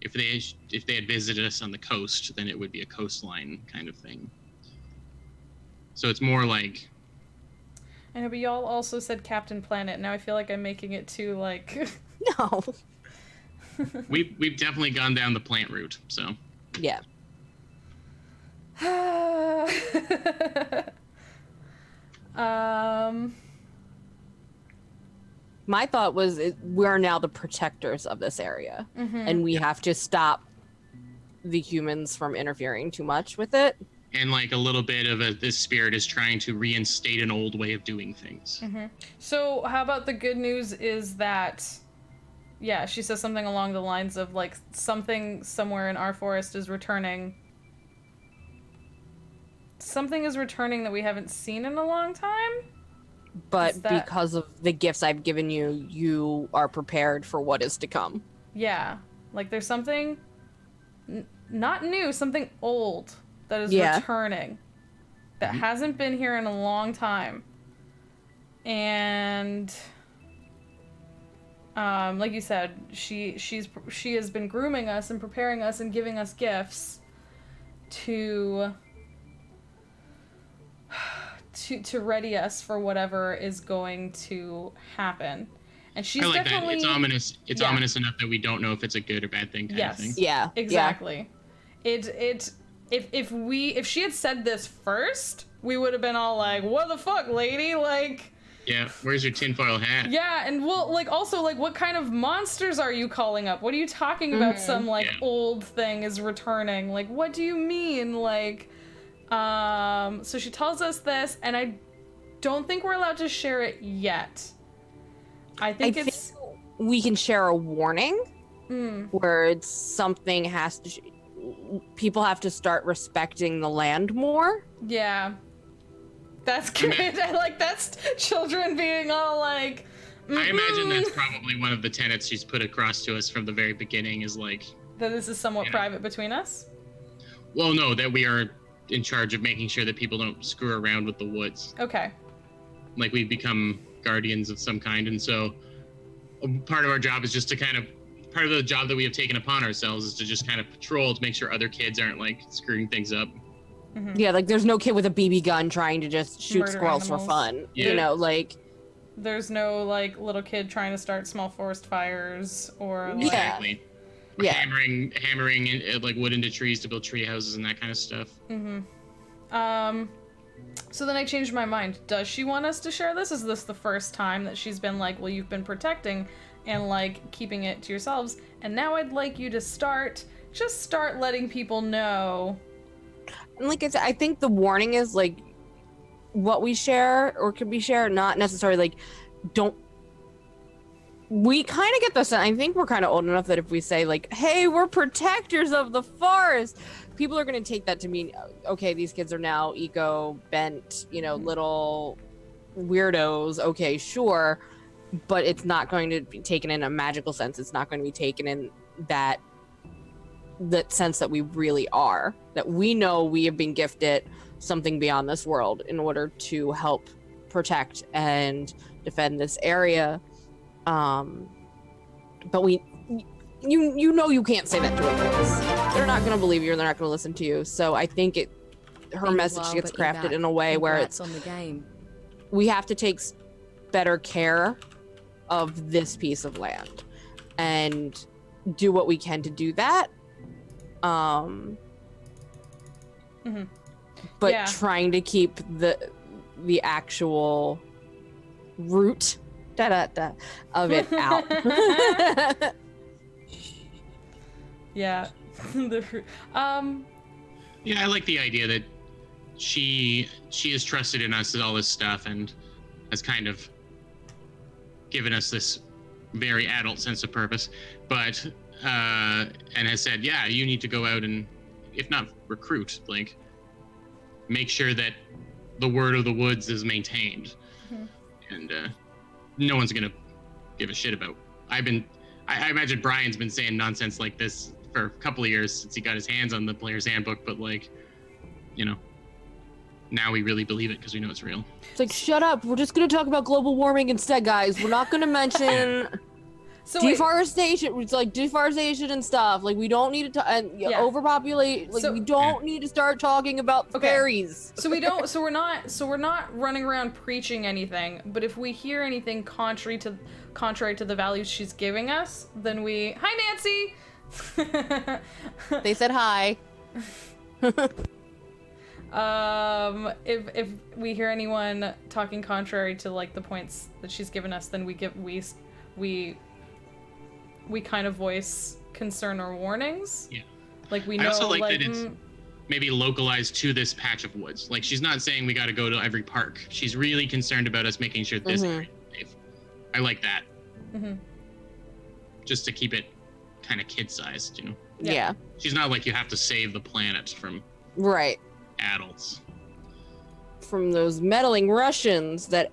if they had visited us on the coast, then it would be a coastline kind of thing. So it's more like... I know, but y'all also said Captain Planet. Now I feel like I'm making it too, like... No. We've definitely gone down the plant route, so... Yeah. My thought was we're now the protectors of this area, and we have to stop the humans from interfering too much with it. And like a little bit of this spirit is trying to reinstate an old way of doing things. So how about the good news is that, yeah, she says something along the lines of like something somewhere in our forest is returning. Something is returning that we haven't seen in a long time. But because of the gifts I've given you, you are prepared for what is to come. Yeah. Like there's something not new, something old that is returning that hasn't been here in a long time. And like you said, she has been grooming us and preparing us and giving us gifts to ready us for whatever is going to happen. And she's like definitely... that. It's ominous. It's ominous enough that we don't know if it's a good or bad thing kind of thing. Yeah. Exactly. Yeah. If she had said this first, we would have been all like, what the fuck, lady? Like... Yeah, where's your tinfoil hat? Yeah, and well, like, also, like, what kind of monsters are you calling up? What are you talking about? Some, like, old thing is returning. Like, what do you mean? Like, So she tells us this, and I don't think we're allowed to share it yet. I think we can share a warning where it's something has to. People have to start respecting the land more. Yeah. That's good. That's children being all like. I imagine that's probably one of the tenets she's put across to us from the very beginning is like. That this is somewhat private between us? Well, no, that we are in charge of making sure that people don't screw around with the woods. Okay. Like we become guardians of some kind, and so part of our job is just to part of the job that we have taken upon ourselves is to just kind of patrol to make sure other kids aren't like screwing things up. Mm-hmm. Yeah, like there's no kid with a BB gun trying to just shoot Murder squirrels animals. for fun. Yeah. You know, like there's no like little kid trying to start small forest fires or like, exactly. Or Yeah. hammering like wood into trees to build tree houses and that kind of stuff. So then I changed my mind. Does she want us to share this? Is this the first time that she's been like, well, you've been protecting and like keeping it to yourselves, and now I'd like you to start letting people know. And like I said, I think the warning is like what we share or could be shared, not necessarily like don't. We kind of get this. I think we're kind of old enough that if we say like, "Hey, we're protectors of the forest," people are going to take that to mean, okay, these kids are now eco bent, little weirdos. Okay, sure, but it's not going to be taken in a magical sense. It's not going to be taken in that sense that we really are. That we know we have been gifted something beyond this world in order to help protect and defend this area. But you can't say that to a kids. They're not going to believe you and they're not going to listen to you. So I think her message gets crafted in a way where it's on the game. We have to take better care of this piece of land and do what we can to do that. But Yeah. trying to keep the actual root of it out. Yeah. Yeah, I like the idea that she has trusted in us all this stuff and has kind of given us this very adult sense of purpose, but and has said, yeah, you need to go out and, if not recruit, like make sure that the word of the woods is maintained. And no one's gonna give a shit about. I imagine Brian's been saying nonsense like this for a couple of years since he got his hands on the player's handbook, but like, now we really believe it because we know it's real. It's like, shut up. We're just going to talk about global warming instead, guys. We're not going to mention deforestation. It's like deforestation and stuff. Like, we don't need to overpopulate. Like, we don't need to start talking about fairies. So we're not running around preaching anything, but if we hear anything contrary to the values she's giving us, then hi Nancy. They said hi. If we hear anyone talking contrary to like the points that she's given us, then we kind of voice concern or warnings. Yeah. Like we know. I also like that it's maybe localized to this patch of woods. Like she's not saying we got to go to every park. She's really concerned about us making sure this area is safe. I like that. Just to keep it kind of kid-sized, Yeah. She's not like you have to save the planet from adults. From those meddling Russians that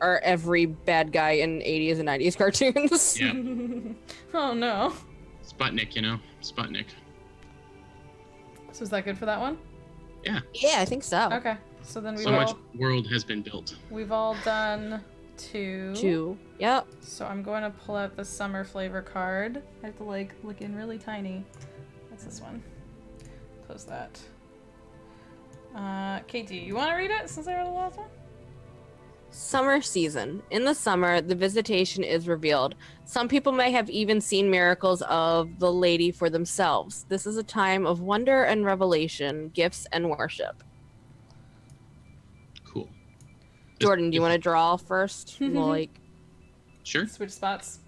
are every bad guy in 80s and 90s cartoons. Yeah. Oh no. Sputnik, Sputnik. So is that good for that one? Yeah. Yeah, I think so. Okay. So then So much world has been built. We've all done 2. 2. Yep. So I'm going to pull out the summer flavor card. I have to look in really tiny. That's this one. Close that. Cate, you want to read it since I read the last one? Summer season. In the summer, the visitation is revealed. Some people may have even seen miracles of the lady for themselves. This is a time of wonder and revelation, gifts and worship. Cool. Jordan, do you want to draw first? Sure. Switch spots.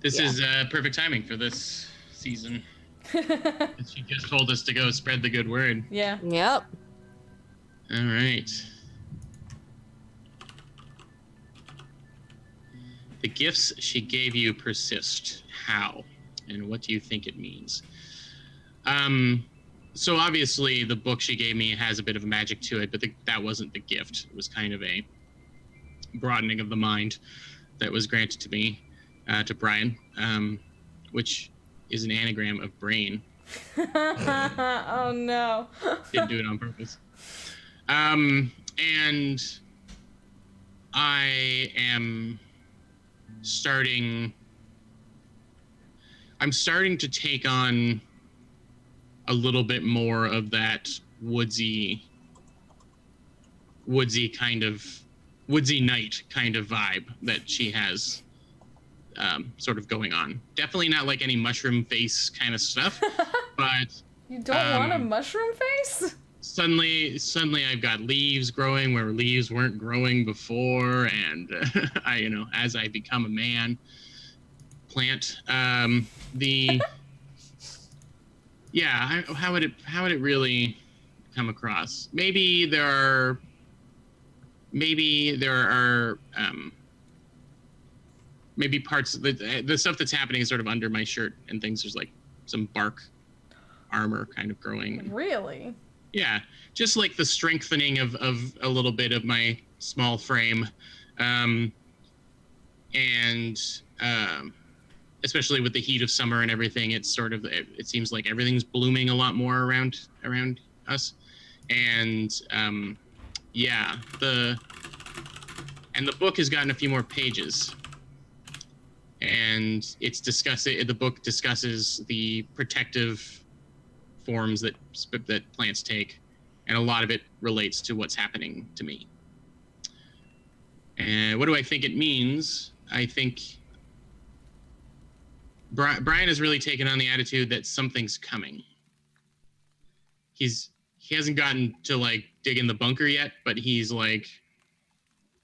This is perfect timing for this season. She just told us to go spread the good word. Yeah. Yep. All right. The gifts she gave you persist. How? And what do you think it means? So obviously the book she gave me has a bit of a magic to it, but that wasn't the gift. It was kind of a broadening of the mind that was granted to me, to Brian, which is an anagram of brain. Oh no. Didn't do it on purpose. And I am I'm starting to take on a little bit more of that woodsy night kind of vibe that she has sort of going on. Definitely not like any mushroom face kind of stuff, but You don't want a mushroom face? Suddenly I've got leaves growing where leaves weren't growing before, and as I become a man plant, how would it really come across? Maybe there are maybe parts of the stuff that's happening is sort of under my shirt and things. There's like some bark armor kind of growing. Really? Yeah, just like the strengthening of a little bit of my small frame, and especially with the heat of summer and everything, it seems like everything's blooming a lot more around us, and the book has gotten a few more pages, and the book discusses the protective forms that plants take, and a lot of it relates to what's happening to me. And what do I think it means? I think Brian has really taken on the attitude that something's coming. He hasn't gotten to like dig in the bunker yet, but he's like,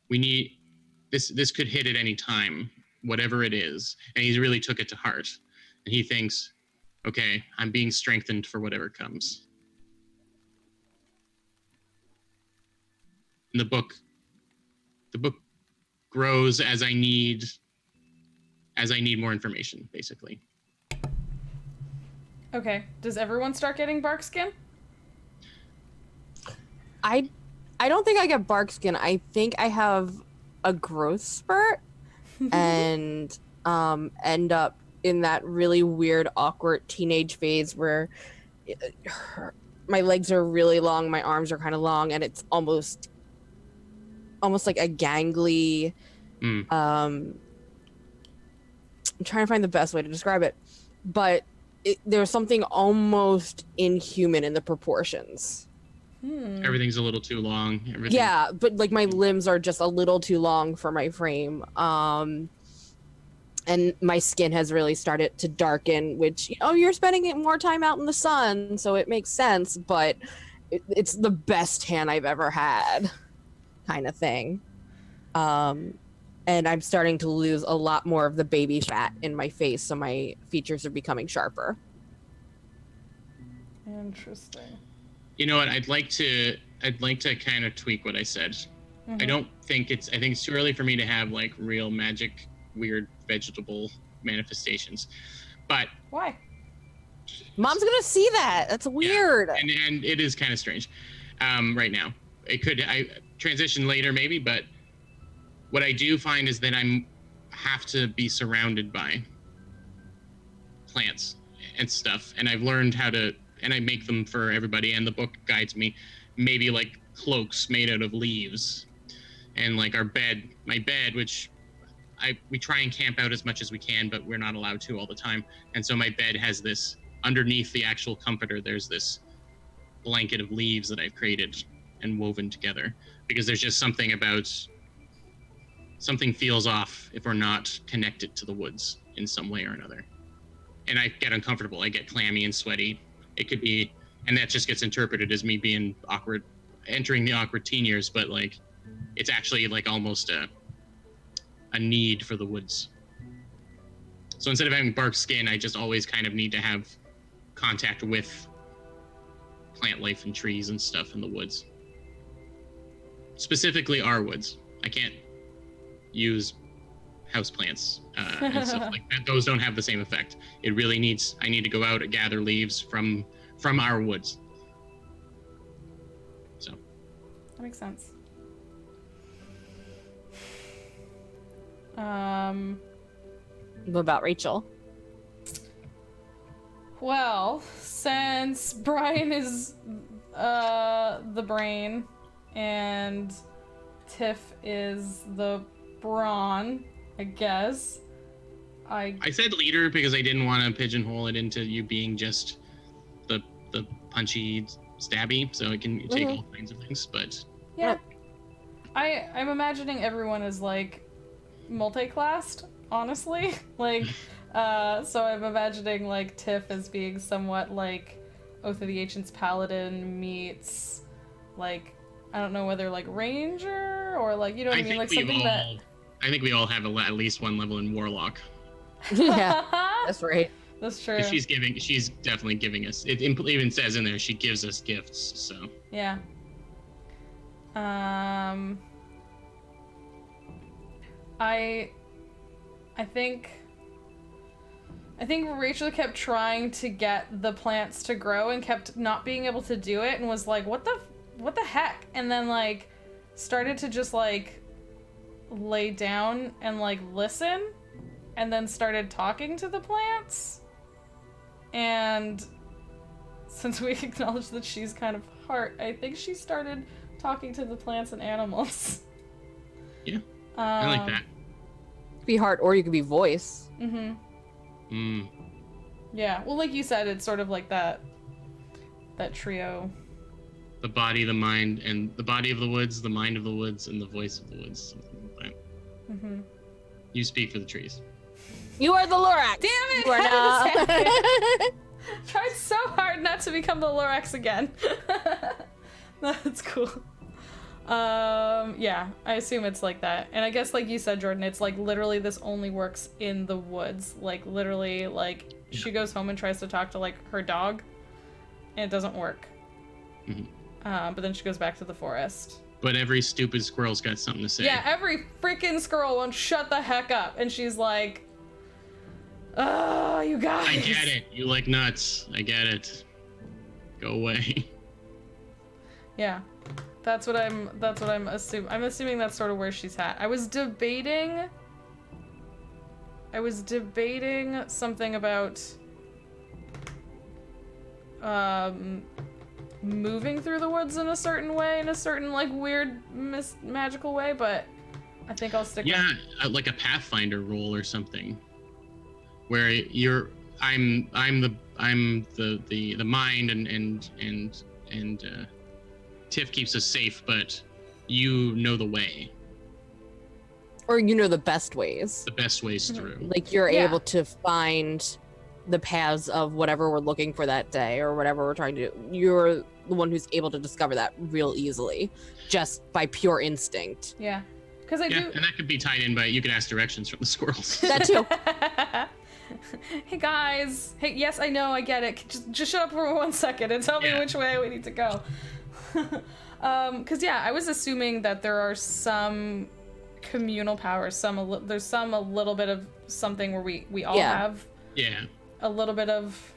we need this could hit at any time, whatever it is, and he's really took it to heart, and he thinks, okay, I'm being strengthened for whatever comes. And the book grows as I need more information, basically. Okay. Does everyone start getting bark skin? I don't think I get bark skin. I think I have a growth spurt and end up in that really weird, awkward teenage phase where my legs are really long, my arms are kind of long, and it's almost like a gangly. I'm trying to find the best way to describe it, but there's something almost inhuman in the proportions. Everything's a little too long. Yeah, but like my limbs are just a little too long for my frame. And my skin has really started to darken, which, you're spending more time out in the sun, so it makes sense, but it's the best tan I've ever had, kind of thing. And I'm starting to lose a lot more of the baby fat in my face, so my features are becoming sharper. Interesting. You know what? I'd like to kind of tweak what I said. I think it's too early for me to have like real magic, weird vegetable manifestations. But why? Mom's gonna see that. That's weird. Yeah. And it is kind of strange right now. I transition later maybe, but what I do find is that I have to be surrounded by plants and stuff, and I've learned how to, and I make them for everybody, and the book guides me, maybe like cloaks made out of leaves, and like my bed, which we try and camp out as much as we can, but we're not allowed to all the time, and so my bed has this, underneath the actual comforter, there's this blanket of leaves that I've created and woven together, because there's just something feels off if we're not connected to the woods in some way or another. And I get uncomfortable. I get clammy and sweaty. It could be, and that just gets interpreted as me being awkward, entering the awkward teen years, but like, it's actually like almost a need for the woods. So instead of having bark skin, I just always kind of need to have contact with plant life and trees and stuff in the woods. specifically our woods. I can't use houseplants and stuff like that. Those don't have the same effect. It really needs. I need to go out and gather leaves from our woods. So That makes sense. What about Rachel? Well, since Brian is the brain and Tiff is the brawn, I guess. I said leader because I didn't want to pigeonhole it into you being just the punchy stabby, so it can take all kinds of things. But yeah, I'm imagining everyone is like multi-classed, honestly. Like, so I'm imagining like Tiff as being somewhat like Oath of the Ancients paladin meets like, I don't know whether like ranger or like, you know what I mean, like something that. I think we all have at least one level in warlock. Yeah, that's right. That's true. She's definitely giving us. It even says in there she gives us gifts. So yeah. I think Rachel kept trying to get the plants to grow and kept not being able to do it and was like, what the heck? And then like started to just like lay down and like listen and then started talking to the plants. And since we acknowledged that she's kind of heart, I think she started talking to the plants and animals. Yeah, I like that. Could be heart, or you could be voice. Yeah, well, like you said, it's sort of like that trio. The body, the mind, and the body of the woods, the mind of the woods, and the voice of the woods. Something like that. You speak for the trees. You are the Lorax. Damn it! You are not. Tried so hard not to become the Lorax again. That's cool. Yeah, I assume it's like that. And I guess like you said, Jordan, it's like literally this only works in the woods. Like literally, like she goes home and tries to talk to like her dog, and it doesn't work. But then she goes back to the forest. But every stupid squirrel's got something to say. Yeah, every freaking squirrel won't shut the heck up. And she's like, oh, you guys. I get it. You like nuts. I get it. Go away. Yeah. That's what I'm assuming. I'm assuming that's sort of where she's at. I was debating something about moving through the woods in a certain way, in a certain like weird magical way, but I think I'll stick with like a Pathfinder role or something, where I'm the mind and Tiff keeps us safe, but you know the way. Or you know the best ways. The best ways through. Like you're able to find the paths of whatever we're looking for that day or whatever we're trying to do. You're the one who's able to discover that real easily, just by pure instinct. Yeah. Because I do. And that could be tied in by you could ask directions from the squirrels. That too. Hey guys. Hey, yes, I know, I get it. Just shut up for 1 second and tell me which way we need to go. Because I was assuming that there are some communal powers. There's some a little bit of something where we all have. Yeah. A little bit of.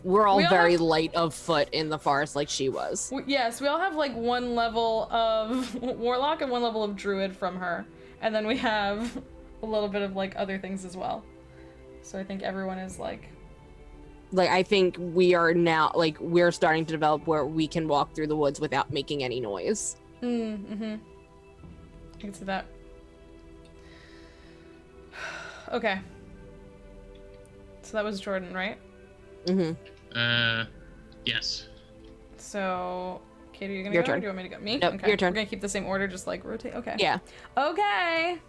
We're all very light of foot in the forest, like she was. Yes, we all have like one level of warlock and one level of druid from her, and then we have a little bit of like other things as well. So I think everyone is like I think we are now we're starting to develop where we can walk through the woods without making any noise. I can see that. Okay. So that was Jordan, right? Yes. So, Cate, are you gonna Your go turn. or do you want me to go? Me? Nope, Okay. your turn. We're gonna keep the same order, just like rotate. Okay. Yeah. Okay.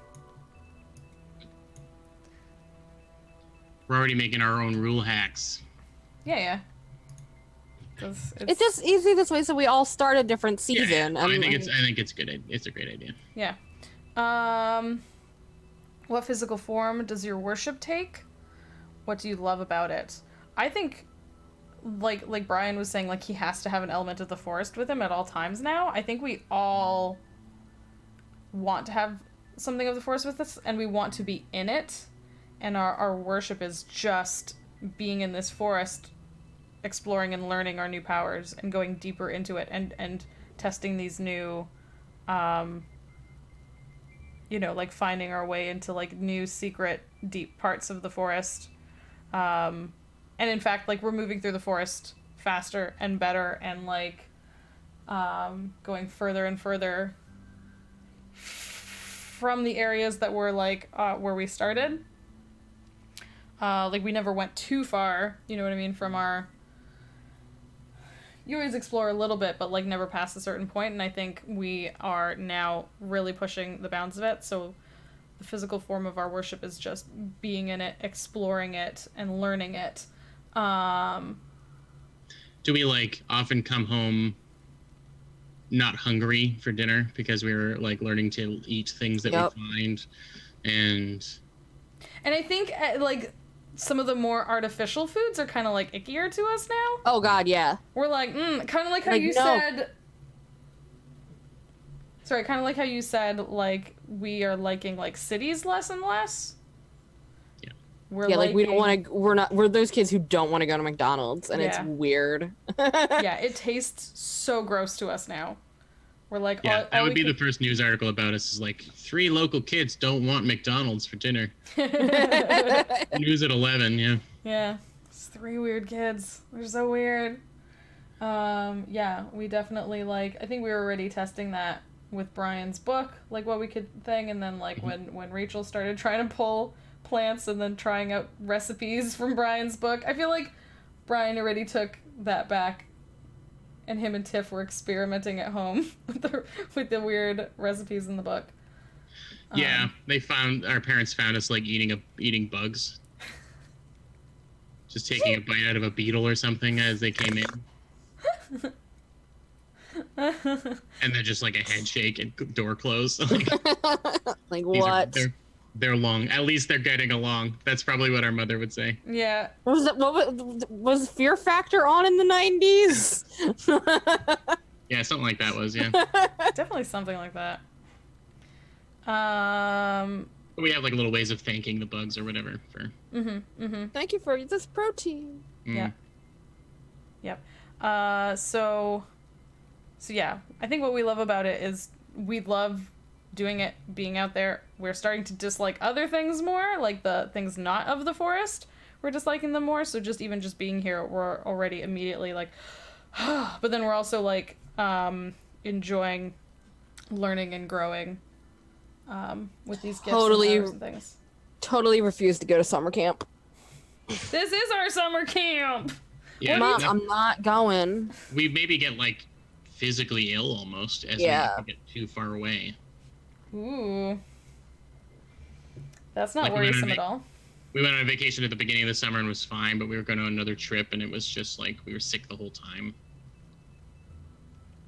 We're already making our own rule hacks. Yeah. It's just easy this way, so we all start a different season. Yeah. I think it's good. It's a great idea. Yeah. What physical form does your worship take? What do you love about it? I think like Brian was saying, like he has to have an element of the forest with him at all times now. I think we all want to have something of the forest with us, and we want to be in it, and our worship is just being in this forest, exploring and learning our new powers and going deeper into it, and testing these new like finding our way into like new secret deep parts of the forest. And in fact, like we're moving through the forest faster and better, and like going further and further from the areas that were like where we started. Like we never went too far, you know what I mean, from our... You always explore a little bit, but like never past a certain point, and I think we are now really pushing the bounds of it, so the physical form of our worship is just being in it, exploring it, and learning it. Do we like often come home not hungry for dinner because we were like learning to eat things that we find, and I think like some of the more artificial foods are kind of like ickier to us now. Oh God, yeah. We're like, kind of like how you said. Sorry, kind of like how you said, like we are liking like cities less and less. Yeah. Like we don't want to. We're those kids who don't want to go to McDonald's, and it's weird. Yeah, it tastes so gross to us now. We're like, yeah, that would be the first news article about us. Is like 3 local kids don't want McDonald's for dinner. News at 11. Yeah. Yeah, it's 3 weird kids. They're so weird. Yeah, we definitely like. I think we were already testing that with Brian's book, like what we could thing, and then like when Rachel started trying to pull plants and then trying out recipes from Brian's book. I feel like Brian already took that back, and him and Tiff were experimenting at home with the weird recipes in the book. Yeah, our parents found us like eating bugs. Just taking a bite out of a beetle or something as they came in. And then just like a head shake and door close. Like what? They're long. At least they're getting along. That's probably what our mother would say. Yeah. Was Fear Factor on in the 90s? Yeah, something like that was, yeah. Definitely something like that. We have like little ways of thanking the bugs or whatever for. Thank you for this protein. Yeah. Yep. So yeah, I think what we love about it is we love doing it, being out there. We're starting to dislike other things more, like the things not of the forest. We're disliking them more. So just being here, we're already immediately like, but then we're also like enjoying learning and growing with these gifts and powers and things. Totally refuse to go to summer camp. This is our summer camp. Yeah, Mom, I'm not going. We maybe get like physically ill almost as we get too far away. Ooh. That's not worrisome at all. We went on a vacation at the beginning of the summer and was fine, but we were going on another trip and it was just like we were sick the whole time.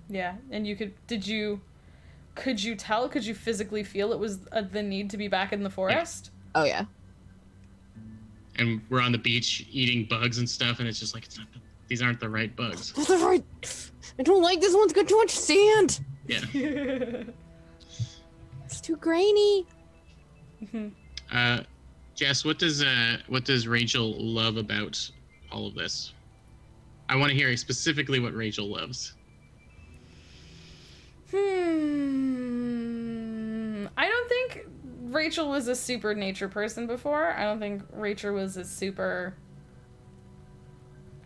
Yeah, and could you tell? Could you physically feel it was the need to be back in the forest? Yeah. Oh yeah. And we're on the beach eating bugs and stuff, and it's just like these aren't the right bugs. They're the right. I don't like this one's got too much sand. Yeah. It's too grainy. Jess, what does Rachel love about all of this? I want to hear specifically what Rachel loves. I don't think Rachel was a super nature person before. I don't think Rachel was a super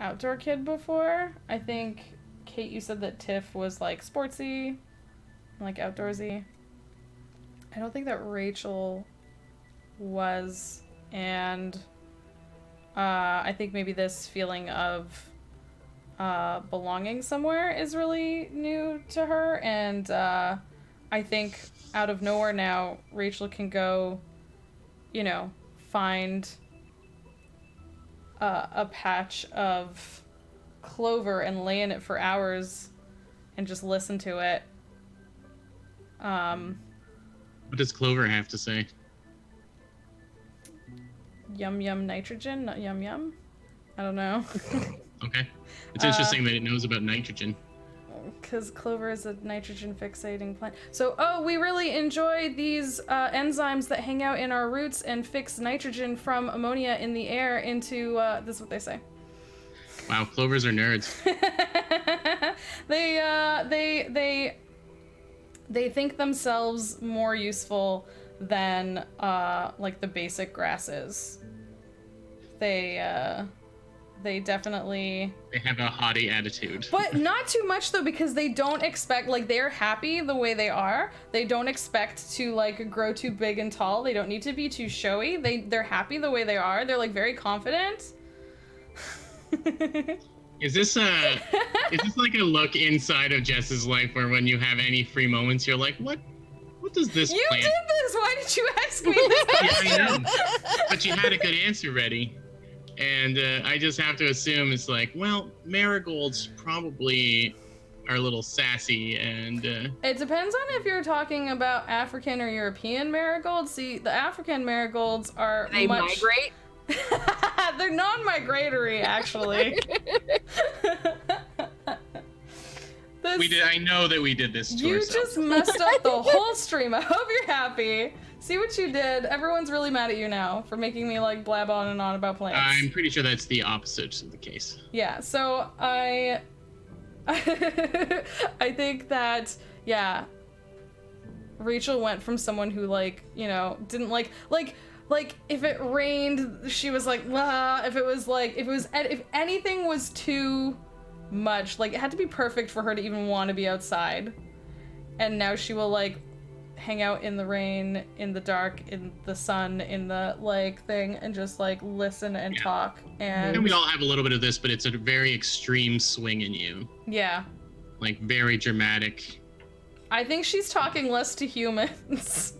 outdoor kid before. I think, Kate, you said that Tiff was like sportsy, like outdoorsy. I don't think that Rachel was, and I think maybe this feeling of belonging somewhere is really new to her, and I think out of nowhere now, Rachel can go, find a patch of clover and lay in it for hours and just listen to it. What does clover have to say? Yum yum nitrogen, not yum yum. I don't know. Okay. It's interesting that it knows about nitrogen. Because clover is a nitrogen fixating plant. So, we really enjoy these enzymes that hang out in our roots and fix nitrogen from ammonia in the air into, this is what they say. Wow, clovers are nerds. They think themselves more useful than, like, the basic grasses. They definitely... They have a haughty attitude. But not too much, though, because they don't expect... Like, they're happy the way they are. They don't expect to, like, grow too big and tall. They don't need to be too showy. They're happy the way they are. They're, like, very confident. Is this like a look inside of Jess's life where when you have any free moments, you're like, what does this You plant... did this! Why did you ask me this question? Yeah, I know. But you had a good answer ready. And I just have to assume it's like, well, marigolds probably are a little sassy, and... It depends on if you're talking about African or European marigolds. See, the African marigolds are They migrate? They're non-migratory, actually. I know that we did this to You ourselves. just messed up the whole stream. I hope you're happy. See what you did. Everyone's really mad at you now for making me, like, blab on and on about plants. I'm pretty sure that's the opposite of the case. Yeah, so I think that, yeah, Rachel went from someone who, like, you know, didn't like if it rained, she was like, "Wah." If anything was too much, like, it had to be perfect for her to even want to be outside. And now she will, like, hang out in the rain, in the dark, in the sun, in the, like, thing, and just, like, listen and talk. And we all have a little bit of this, but it's a very extreme swing in you. Yeah. Like, very dramatic. I think she's talking less to humans.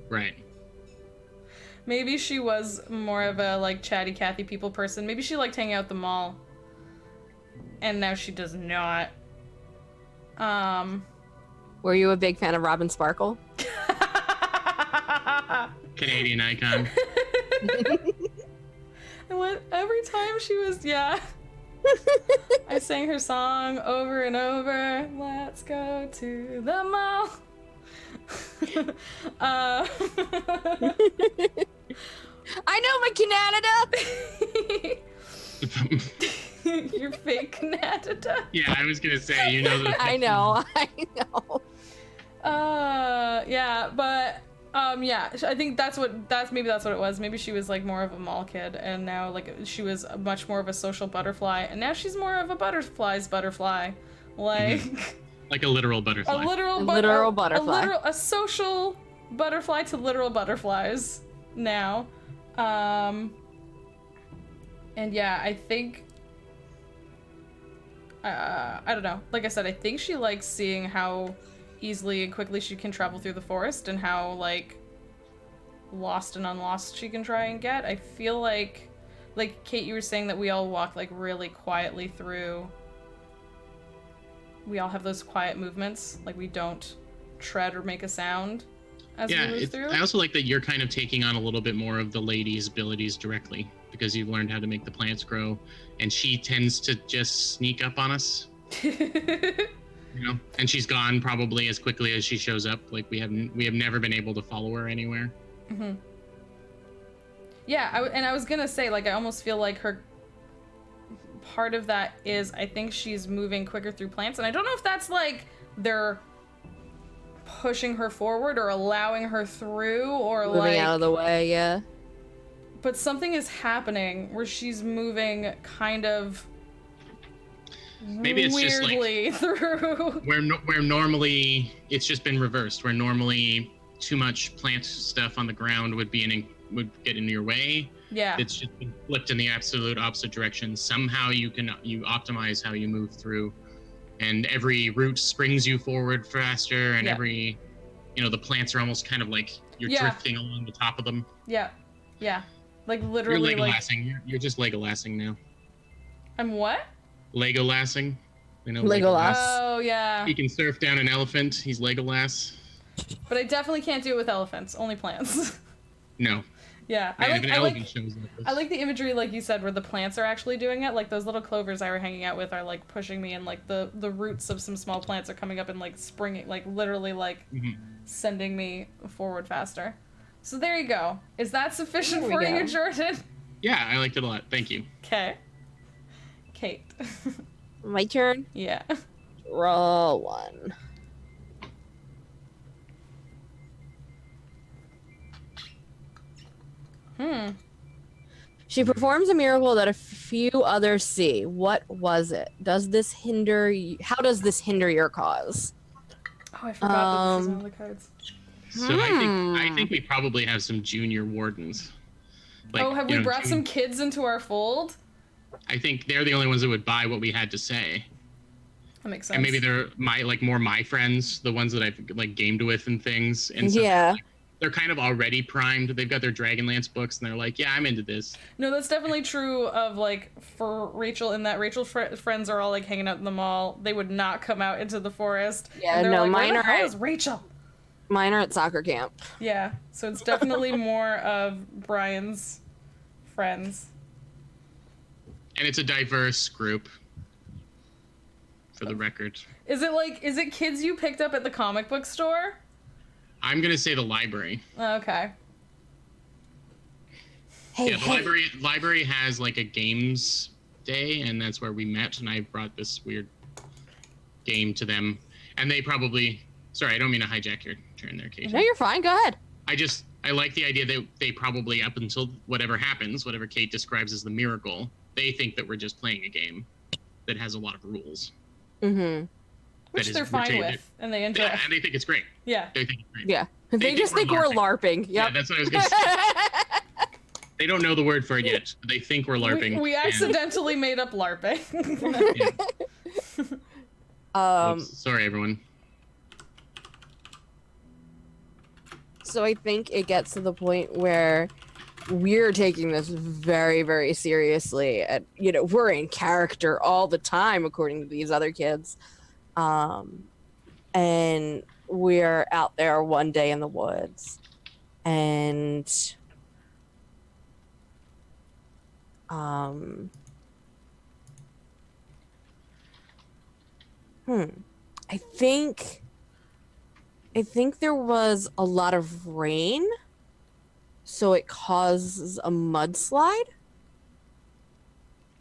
Right. Maybe she was more of a, like, chatty Cathy people person. Maybe she liked hanging out at the mall. And now she does not. Were you a big fan of Robin Sparkle? Canadian icon. And every time she was, I sang her song over and over. Let's go to the mall. I know my Canada. Your fake Canada. Yeah, I was gonna say, you know. I know. Yeah, but I think maybe that's what it was. Maybe she was, like, more of a mall kid, and now, like, she was much more of a social butterfly, and now she's more of a butterfly, like like a literal butterfly. a literal butterfly, a social butterfly to literal butterflies now. And yeah, I think I don't know. Like I said, I think she likes seeing how easily and quickly she can travel through the forest and how, like, lost and unlost she can try and get. I feel like Kate, you were saying that we all walk, like, really quietly through. We all have those quiet movements, like, we don't tread or make a sound as we move through. I also like that you're kind of taking on a little bit more of the lady's abilities directly, because you've learned how to make the plants grow, and she tends to just sneak up on us. You know, and she's gone probably as quickly as she shows up. Like, we have never been able to follow her anywhere. Mm-hmm. Yeah, I was gonna say, like, I almost feel like her part of that is, I think she's moving quicker through plants, and I don't know if that's, like, they're pushing her forward or allowing her through or moving like out of the way, yeah. But something is happening where she's moving kind of maybe it's weirdly just like through. Where normally it's just been reversed. Where normally too much plant stuff on the ground would get in your way. Yeah. It's just been flipped in the absolute opposite direction. Somehow you optimize how you move through, and every route springs you forward faster, and every, the plants are almost kind of like you're drifting along the top of them. Yeah. Yeah. Like literally. You're Legolasing. You're just Legolasing now. I'm what? Legolasing. Legolas. Oh yeah. He can surf down an elephant. He's Legolas. But I definitely can't do it with elephants. Only plants. No. Yeah, Man, if an elephant shows up, I like the imagery, like you said, where the plants are actually doing it. Like those little clovers I were hanging out with are like pushing me, and like the roots of some small plants are coming up and like springing, like literally like sending me forward faster. So there you go. Is that sufficient for you, Jordan? Yeah, I liked it a lot. Thank you. Okay. Cate. My turn. Yeah. Roll one. She performs a miracle that a few others see. What was it? Does this hinder you? How does this hinder your cause? Oh, I forgot that this is one of the cards. So I think we probably have some junior wardens. Like, oh, have we brought some kids into our fold? I think they're the only ones that would buy what we had to say. That makes sense. And maybe they're more my friends, the ones that I've like gamed with and things. And so yeah. They're kind of already primed. They've got their Dragonlance books, and they're like, "Yeah, I'm into this." No, that's definitely true of like for Rachel. In that Rachel's friends are all like hanging out in the mall. They would not come out into the forest. Yeah, no, like, mine where the are. hell is Rachel? Mine are at soccer camp. Yeah, so it's definitely more of Brian's friends. And it's a diverse group. For the record. Is it kids you picked up at the comic book store? I'm gonna say the library. Okay. Hey, yeah, the library has like a games day, and that's where we met. And I brought this weird game to them, and they probably. Sorry, I don't mean to hijack your turn there, Cate. No, you're fine. Go ahead. I like the idea that they probably, up until whatever happens, whatever Cate describes as the miracle, they think that we're just playing a game that has a lot of rules. Mm-hmm. Which they're fine with, and they enjoy. Yeah, and they think it's great. Yeah. They think it's great. Yeah. They just think we're LARPing. Yep. Yeah, that's what I was going to say. They don't know the word for it yet, but they think we're LARPing. We accidentally made up LARPing. Oops, sorry, everyone. So I think it gets to the point where we're taking this very, very seriously. And, we're in character all the time, according to these other kids. And we're out there one day in the woods. And I think there was a lot of rain, so it causes a mudslide.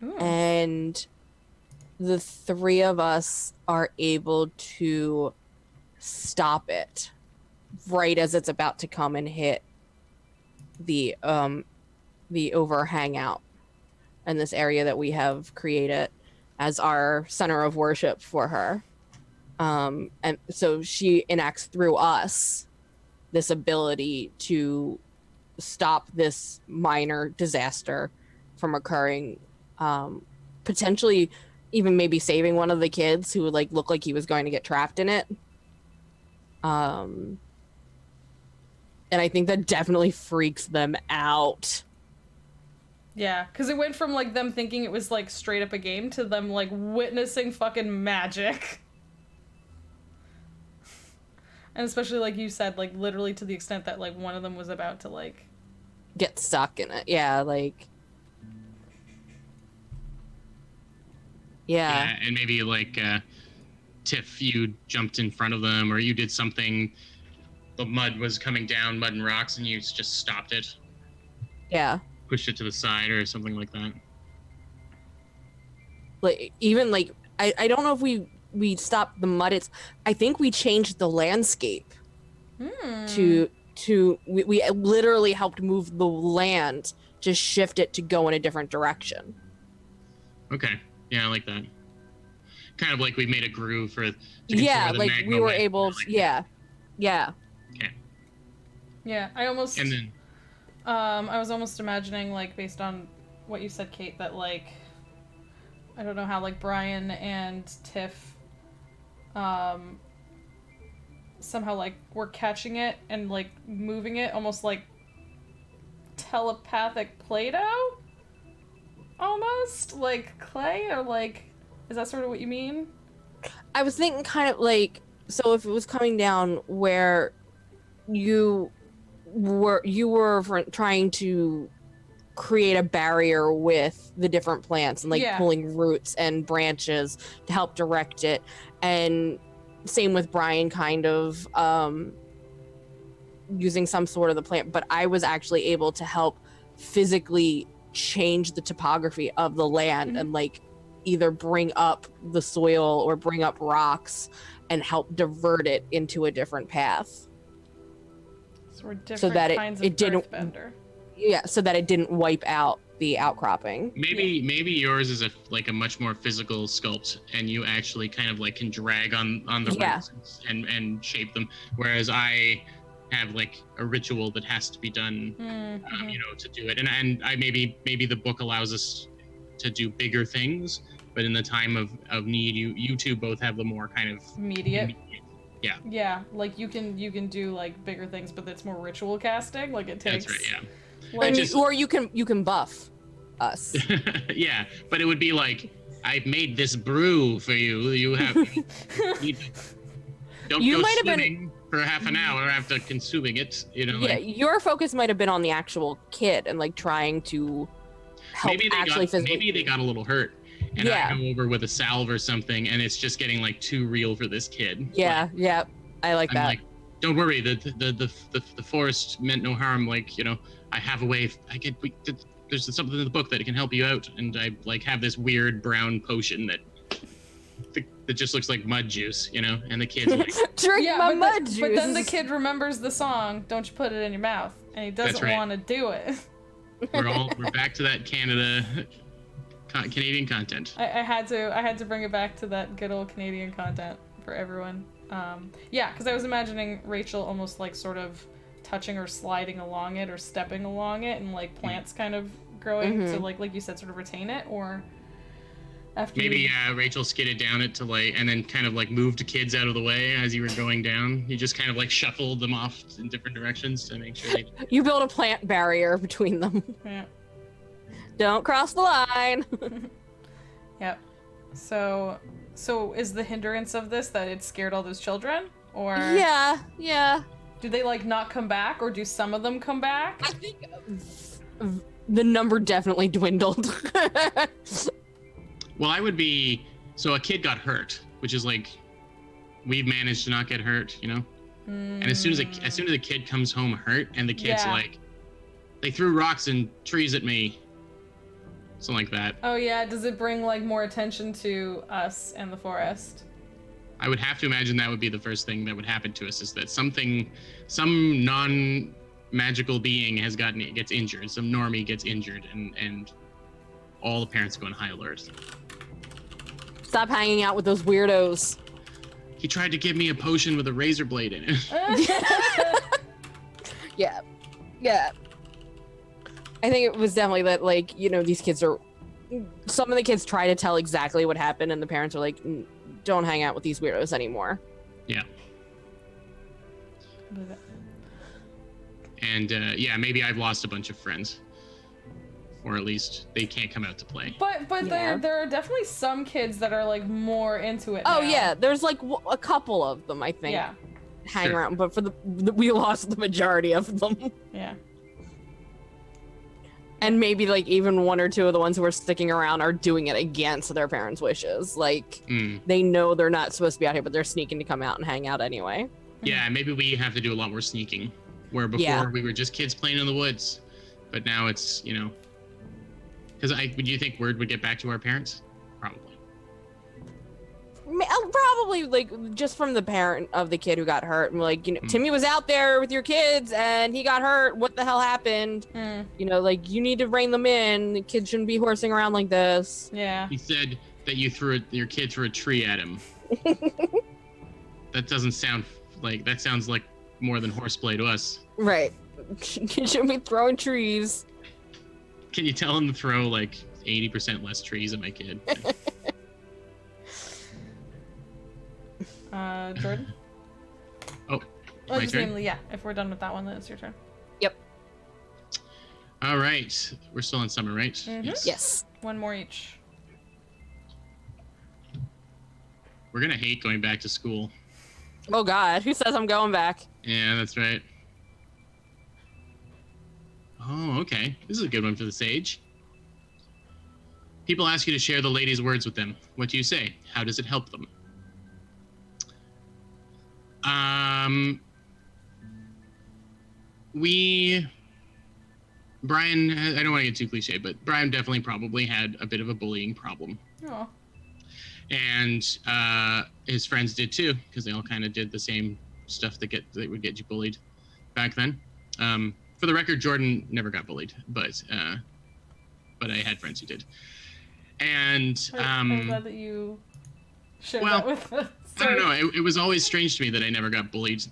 Ooh. And the three of us are able to stop it right as it's about to come and hit the overhang out in this area that we have created as our center of worship for her. And so she enacts through us this ability to stop this minor disaster from occurring, potentially even maybe saving one of the kids who looked like he was going to get trapped in it. And I think that definitely freaks them out. Yeah, because it went from them thinking it was straight up a game to them witnessing fucking magic. And especially like you said, literally to the extent that one of them was about to get stuck in it. Yeah, Yeah, and maybe Tiff, you jumped in front of them, or you did something. The mud was coming down, mud and rocks, and you just stopped it. Yeah. Pushed it to the side or something like that. I don't know if we stopped the mud. I think we changed the landscape. We literally helped move the land to shift it to go in a different direction. Okay. Yeah, I like that. Kind of like we made a groove for. Yeah, we were able. Yeah. Okay. Yeah, I almost. And then. I was almost imagining based on what you said, Cate, that I don't know how Brian and Tiff, somehow we're catching it and moving it almost like telepathic Play-Doh? Almost? Like clay? Or is that sort of what you mean? I was thinking kind of so if it was coming down where you were trying to create a barrier with the different plants and like pulling roots and branches to help direct it, and same with Brian, kind of using some sort of the plant, but I was actually able to help physically change the topography of the land and like either bring up the soil or bring up rocks and help divert it into a different path. So we're different kinds of earthbender. Yeah, so that it didn't wipe out the outcropping. Maybe yours is a much more physical sculpt, and you actually kind of like can drag on the roots and shape them, whereas I have like a ritual that has to be done, to do it. And I maybe the book allows us to do bigger things, but in the time of need, you two both have the more kind of immediate. Yeah. Yeah, like you can do like bigger things, but that's more ritual casting. Like it takes. That's right. Yeah. Or you can buff us. Yeah, but it would be like, I made this brew for you. You have don't go swimming for half an hour after consuming it. Your focus might have been on the actual kid and like trying to help maybe they got a little hurt. And I go over with a salve or something, and it's just getting like too real for this kid. Yeah, I like that. Like, don't worry, the forest meant no harm. Like, I have a way. There's something in the book that can help you out, and I like have this weird brown potion that just looks like mud juice, and the kid's like, drink my mud juice. But then the kid remembers the song, "Don't you put it in your mouth," and he doesn't want to do it. We're back to that Canadian content. I had to bring it back to that good old Canadian content for everyone. Because I was imagining Rachel almost like sort of touching or sliding along it or stepping along it, and like plants kind of growing to like you said, sort of retain it. Or after Rachel skidded down it to like, and then kind of like moved kids out of the way as you were going down. You just kind of like shuffled them off in different directions to make sure you build a plant barrier between them. Yeah. Don't cross the line. Yep. So is the hindrance of this that it scared all those children? Or Yeah. Do they like not come back, or do some of them come back? I think the number definitely dwindled. Well, so a kid got hurt, which is like, we've managed to not get hurt, And as soon as a kid comes home hurt, and the kid's like, they threw rocks and trees at me, something like that. Oh yeah, does it bring like more attention to us and the forest? I would have to imagine that would be the first thing that would happen to us, is that some non-magical being gets injured, some normie gets injured, and all the parents go on high alert. Stop hanging out with those weirdos. He tried to give me a potion with a razor blade in it. Yeah. I think it was definitely that, like, these kids some of the kids try to tell exactly what happened, and the parents are like, don't hang out with these weirdos anymore. Yeah. And maybe I've lost a bunch of friends, or at least they can't come out to play. But there are definitely some kids that are like more into it. Oh now. Yeah, there's like a couple of them, I think. Yeah. Hang around, but we lost the majority of them. Yeah. And maybe like even one or two of the ones who are sticking around are doing it against their parents' wishes. Like they know they're not supposed to be out here, but they're sneaking to come out and hang out anyway. Yeah, maybe we have to do a lot more sneaking. Where before we were just kids playing in the woods, but now it's because would you think word would get back to our parents? Probably. Probably like just from the parent of the kid who got hurt, and like Timmy was out there with your kids and he got hurt. What the hell happened? Like you need to rein them in. The kids shouldn't be horsing around like this. Yeah. He said that your kid threw a tree at him. That sounds like more than horseplay to us. Right. You shouldn't be throwing trees. Can you tell him to throw like 80% less trees at my kid? Jordan? My turn? If we're done with that one, then it's your turn. Yep. All right. We're still in summer, right? Mm-hmm. Yes. One more each. We're going to hate going back to school. Oh, God. Who says I'm going back? Yeah, that's right. Oh, okay. This is a good one for the sage. People ask you to share the lady's words with them. What do you say? How does it help them? Brian, I don't want to get too cliche, but Brian definitely probably had a bit of a bullying problem. Oh. And his friends did too, because they all kind of did the same stuff that would get you bullied back then. For the record, Jordan never got bullied, but I had friends who did. And I'm glad that you shared that with us. I don't know. It was always strange to me that I never got bullied,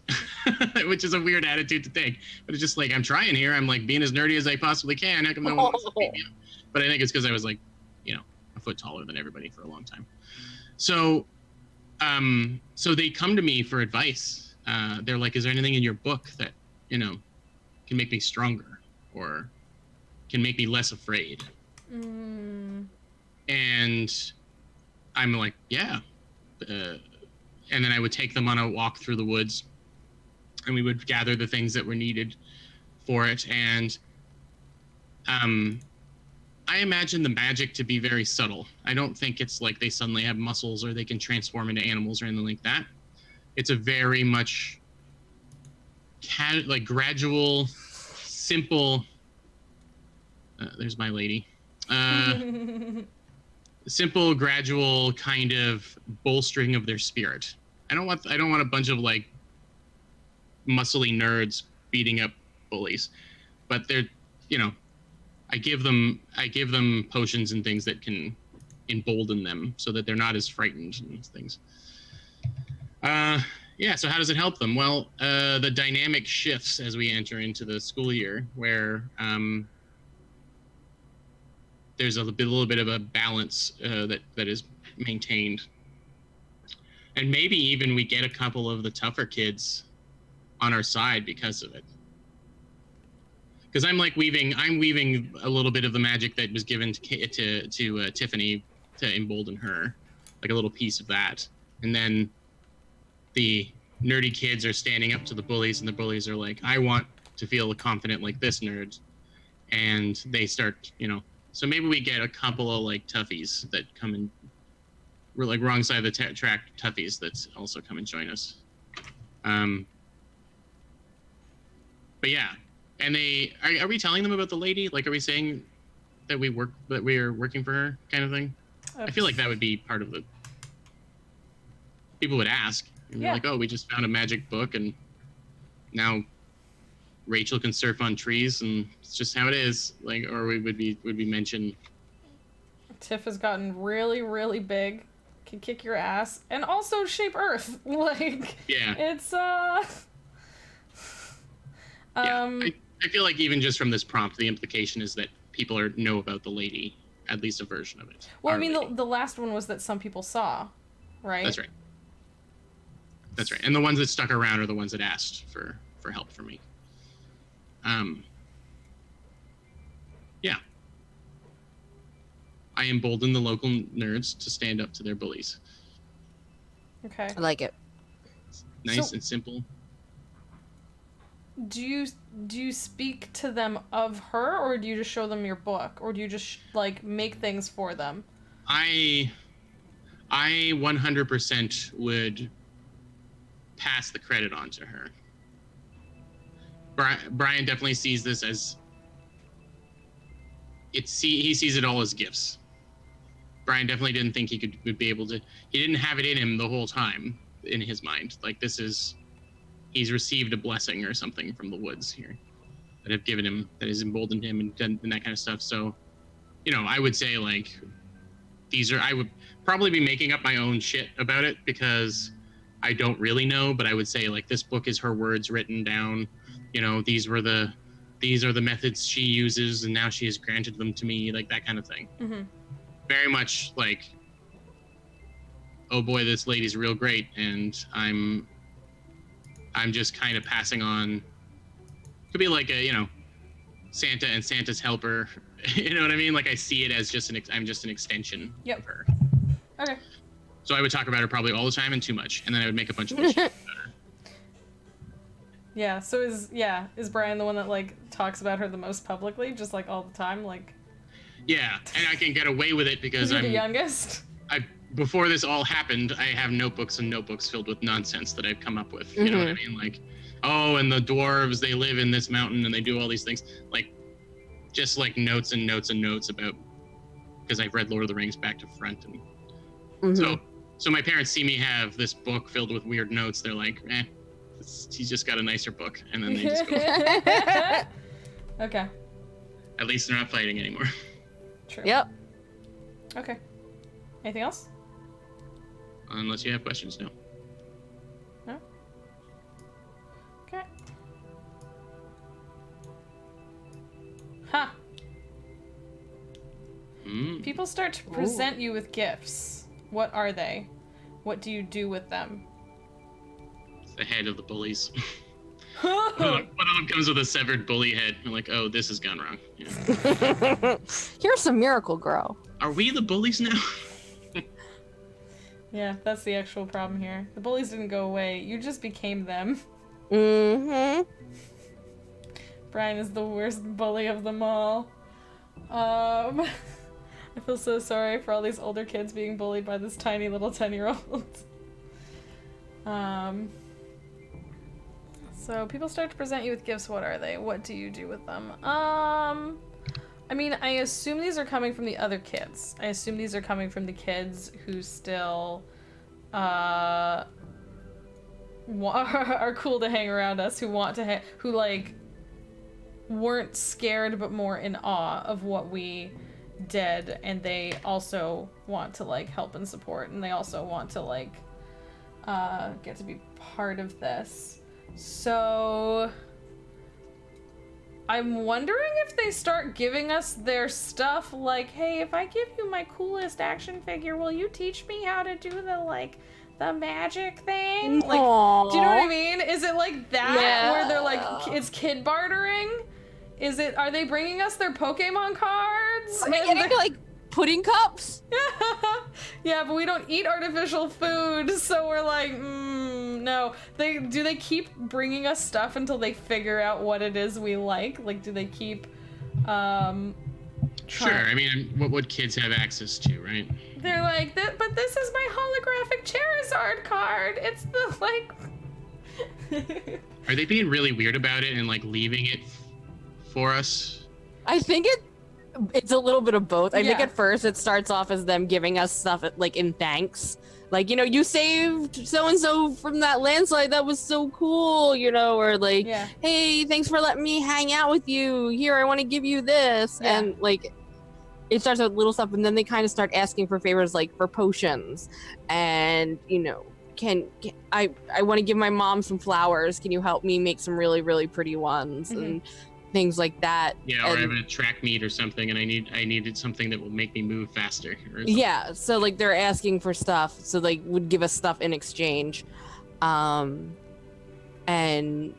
which is a weird attitude to take. But it's just like, I'm trying here. I'm like being as nerdy as I possibly can. How come no one wants to beat me up? But I think it's because I was like, a foot taller than everybody for a long time. So, so they come to me for advice. They're like, is there anything in your book that, can make me stronger or can make me less afraid? And I'm like, yeah. And then I would take them on a walk through the woods and we would gather the things that were needed for it. And I imagine the magic to be very subtle. I don't think it's like they suddenly have muscles or they can transform into animals or anything like that. It's a very much gradual, simple. There's my lady. Simple, gradual kind of bolstering of their spirit. I don't want a bunch of like muscly nerds beating up bullies, but they're, I give them potions and things that can embolden them so that they're not as frightened and things. So how does it help them? Well, the dynamic shifts as we enter into the school year, where there's a little bit of a balance that is maintained. And maybe even we get a couple of the tougher kids on our side because of it. Because I'm weaving a little bit of the magic that was given to Tiffany to embolden her, like a little piece of that. And then the nerdy kids are standing up to the bullies, and the bullies are like, I want to feel confident like this nerd. And they start, so maybe we get a couple of like toughies that come in. We're like wrong side of the track toughies that also come and join us. But yeah, and are we telling them about the lady? Like, are we saying that we are working for her kind of thing? I feel like that would be part of the. People would ask, and we're like, oh, we just found a magic book, and now Rachel can surf on trees, and it's just how it is. Like, or we would be mentioned. Tiff has gotten really, really big, can kick your ass, and also shape Earth. Like, it's I feel like even just from this prompt, the implication is that people know about the lady, at least a version of it. Well, I mean, the last one was that some people saw, right? That's right. That's right. And the ones that stuck around are the ones that asked for help from me. Yeah. I embolden the local nerds to stand up to their bullies. Okay. I like it. Nice and simple. Do you speak to them of her, or do you just show them your book, or do you just make things for them? I 100% would pass the credit on to her. Brian definitely sees this as he sees it all as gifts. Brian definitely didn't think he would be able to. He didn't have it in him the whole time in his mind. Like, he's received a blessing or something from the woods here that have given him, that has emboldened him and that kind of stuff. So, I would say I would probably be making up my own shit about it because I don't really know, but I would say this book is her words written down. These are the methods she uses and now she has granted them to me, like that kind of thing. Mm-hmm. Very much oh boy, this lady's real great, and I'm just kind of passing on. Could be like a Santa and Santa's helper. You know what I mean? I see it as I'm just an extension of her. Okay. So I would talk about her probably all the time and too much, and then I would make a bunch of bullshit about her. Yeah, so is Brian the one that, like, talks about her the most publicly, just, like, all the time, like... Yeah, and I can get away with it because You're I'm the youngest? Before this all happened, I have notebooks and notebooks filled with nonsense that I've come up with. You know what I mean? Like, oh, and the dwarves, they live in this mountain and they do all these things. Like, just like notes and notes and notes about, because I've read Lord of the Rings back to front. And so my parents see me have this book filled with weird notes. They're like, he's just got a nicer book. And then they just go, Okay. At least they're not fighting anymore. True. Yep. Okay. Anything else? Unless you have questions, no. No? Okay. Ha! People start to present you with gifts. What are they? What do you do with them? It's the head of the bullies. One of them comes with a severed bully head. You're like, oh, this has gone wrong. Yeah. Here's some Miracle Grow. Are we the bullies now? Yeah, that's the actual problem here. The bullies didn't go away. You just became them. Brian is the worst bully of them all. I feel so sorry for all these older kids being bullied by this tiny little 10-year-old. So people start to present you with gifts. What are they? What do you do with them? I mean, I assume these are coming from the other kids. I assume these are coming from the kids who still are cool to hang around us, who want to who like weren't scared but more in awe of what we did, and they also want to like help and support, and they also want to like get to be part of this. So I'm wondering if they start giving us their stuff, like, hey, if I give you my coolest action figure, will you teach me how to do the magic thing? Like, Aww. do you know what I mean? Is it like that, Yeah. where they're like, it's kid bartering? Are they bringing us their Pokemon cards? Are we getting, like, pudding cups? Yeah, but we don't eat artificial food, so we're like, no. Do they keep bringing us stuff until they figure out what it is we like? Like, do they keep, Sure, I mean, what would kids have access to, right? They're like, but this is my holographic Charizard card. It's the, like... Are they being really weird about it and, like, leaving it for us? I think it's a little bit of both. I think Yeah. at first it starts off as them giving us stuff like in thanks. Like, you know, you saved so-and-so from that landslide. That was so cool, you know, or like, Yeah. hey, thanks for letting me hang out with you. Here, I want to give you this. Yeah. And like, it starts with little stuff, and then they kind of start asking for favors, like for potions. And, you know, I want to give my mom some flowers. Can you help me make some really, really pretty ones? Mm-hmm. And things like that. Yeah, or I have a track meet or something, and I needed something that will make me move faster. Or something. Yeah, so like they're asking for stuff, so they would give us stuff in exchange. And then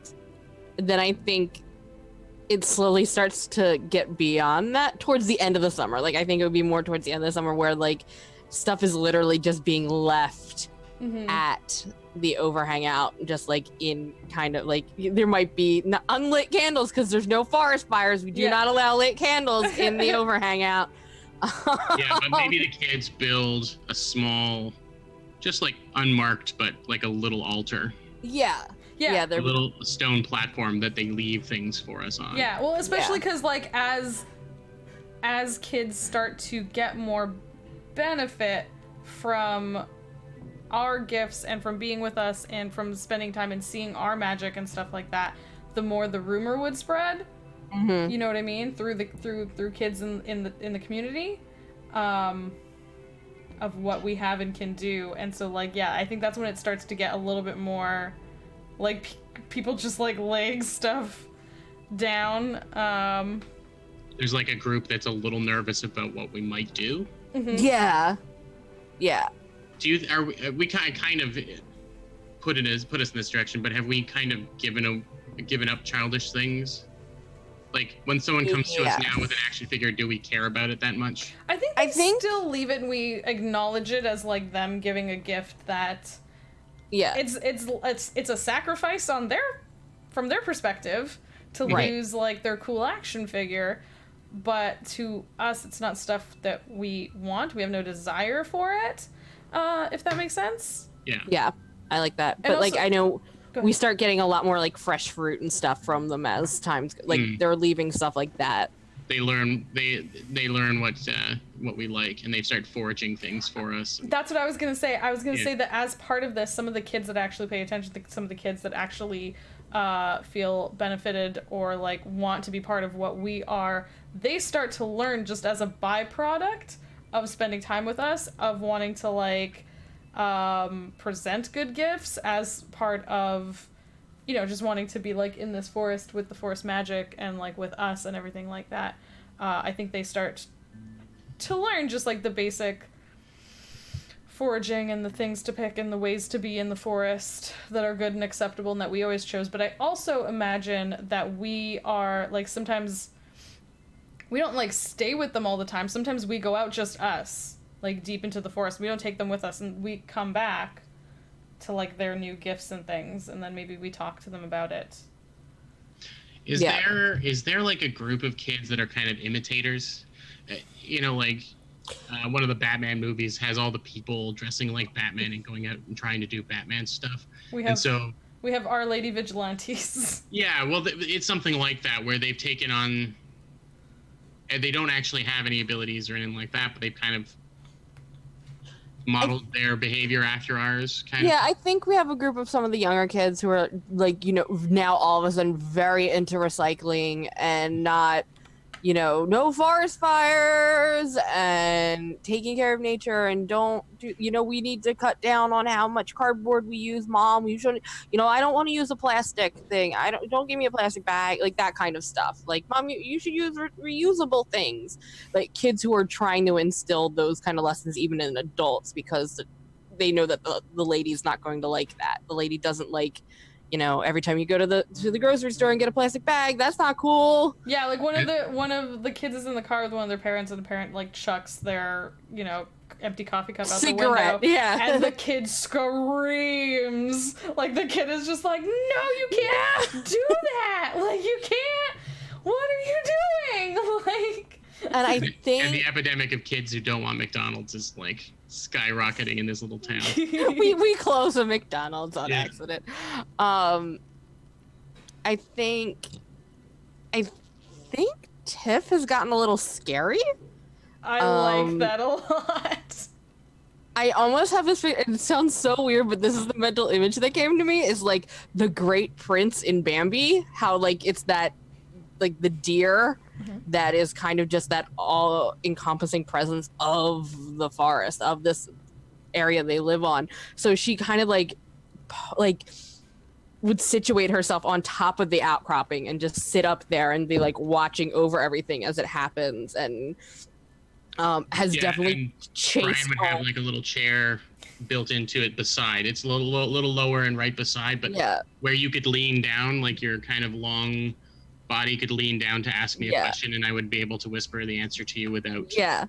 I think it slowly starts to get beyond that towards the end of the summer. Like, I think it would be more towards the end of the summer where like stuff is literally just being left at the over hangout, just like in kind of like there might be unlit candles because there's no forest fires. We do not allow lit candles in the over hangout. Yeah, but maybe the kids build a small, just like unmarked, but like a little altar. Yeah, A little stone platform that they leave things for us on. Yeah, well, especially because like as kids start to get more benefit from our gifts and from being with us and from spending time and seeing our magic and stuff like that, the more the rumor would spread. You know what I mean? Through kids in the community, of what we have and can do. And so like, yeah, I think that's when it starts to get a little bit more like people just like laying stuff down. There's like a group that's a little nervous about what we might do. Yeah. Are we kind of put us in this direction? But have we kind of given up childish things? Like when someone comes to us now with an action figure, do we care about it that much? I think they still leave it and we acknowledge it as like them giving a gift that it's a sacrifice on their from their perspective to lose like their cool action figure, but to us it's not stuff that we want. We have no desire for it, if that makes sense. Yeah, I like that. But also, like I know go we ahead. start getting a lot more like fresh fruit and stuff from them as times like they're leaving stuff like that. They learn what we like, and they start foraging things for us. That's what I was gonna say. I was gonna say that as part of this, some of the kids that actually pay attention, some of the kids that actually feel benefited or like want to be part of what we are, they start to learn just as a byproduct of spending time with us, of wanting to like present good gifts as part of, you know, just wanting to be like in this forest with the forest magic and like with us and everything like that. I think they start to learn just like the basic foraging and the things to pick and the ways to be in the forest that are good and acceptable and that we always chose. But I also imagine that we are like, sometimes we don't like stay with them all the time. Sometimes we go out just us, like deep into the forest. We don't take them with us, and we come back to like their new gifts and things, and then maybe we talk to them about it. Is there like a group of kids that are kind of imitators? You know, like one of the Batman movies has all the people dressing like Batman and going out and trying to do Batman stuff. We have Our Lady Vigilantes. Yeah, well, it's something like that where they've taken on. They don't actually have any abilities or anything like that, but they've kind of modeled their behavior after ours, kind of. Yeah, I think we have a group of some of the younger kids who are like, you know, now all of a sudden very into recycling and not, you know, no forest fires and taking care of nature and don't do, you know, we need to cut down on how much cardboard we use, Mom. We shouldn't, you know, I don't want to use a plastic thing. Don't give me a plastic bag, like that kind of stuff. Like, Mom, you should use reusable things. Like kids who are trying to instill those kind of lessons even in adults, because they know that the lady's not going to like that. The lady doesn't like, you know, every time you go to the grocery store and get a plastic bag, that's not cool. Yeah, like one of the kids is in the car with one of their parents, and the parent like chucks their, you know, empty coffee cup out the window. Yeah. And the kid screams. Like the kid is just like, no, you can't do that. Like you can't. What are you doing? Like. And I think. And the epidemic of kids who don't want McDonald's is like skyrocketing in this little town. we close a McDonald's on accident. I think Tiff has gotten a little scary. I like that a lot. I almost have this. It sounds so weird, but this is the mental image that came to me. Is like the Great Prince in Bambi. How like it's that, like the deer. Mm-hmm. That is kind of just that all-encompassing presence of the forest, of this area they live on. So she kind of like would situate herself on top of the outcropping and just sit up there and be like watching over everything as it happens, and has definitely chased. Brian would have like a little chair built into it beside. It's a little lower and right beside, but where you could lean down, like your kind of long body could lean down to ask me a question, and I would be able to whisper the answer to you without. Yeah.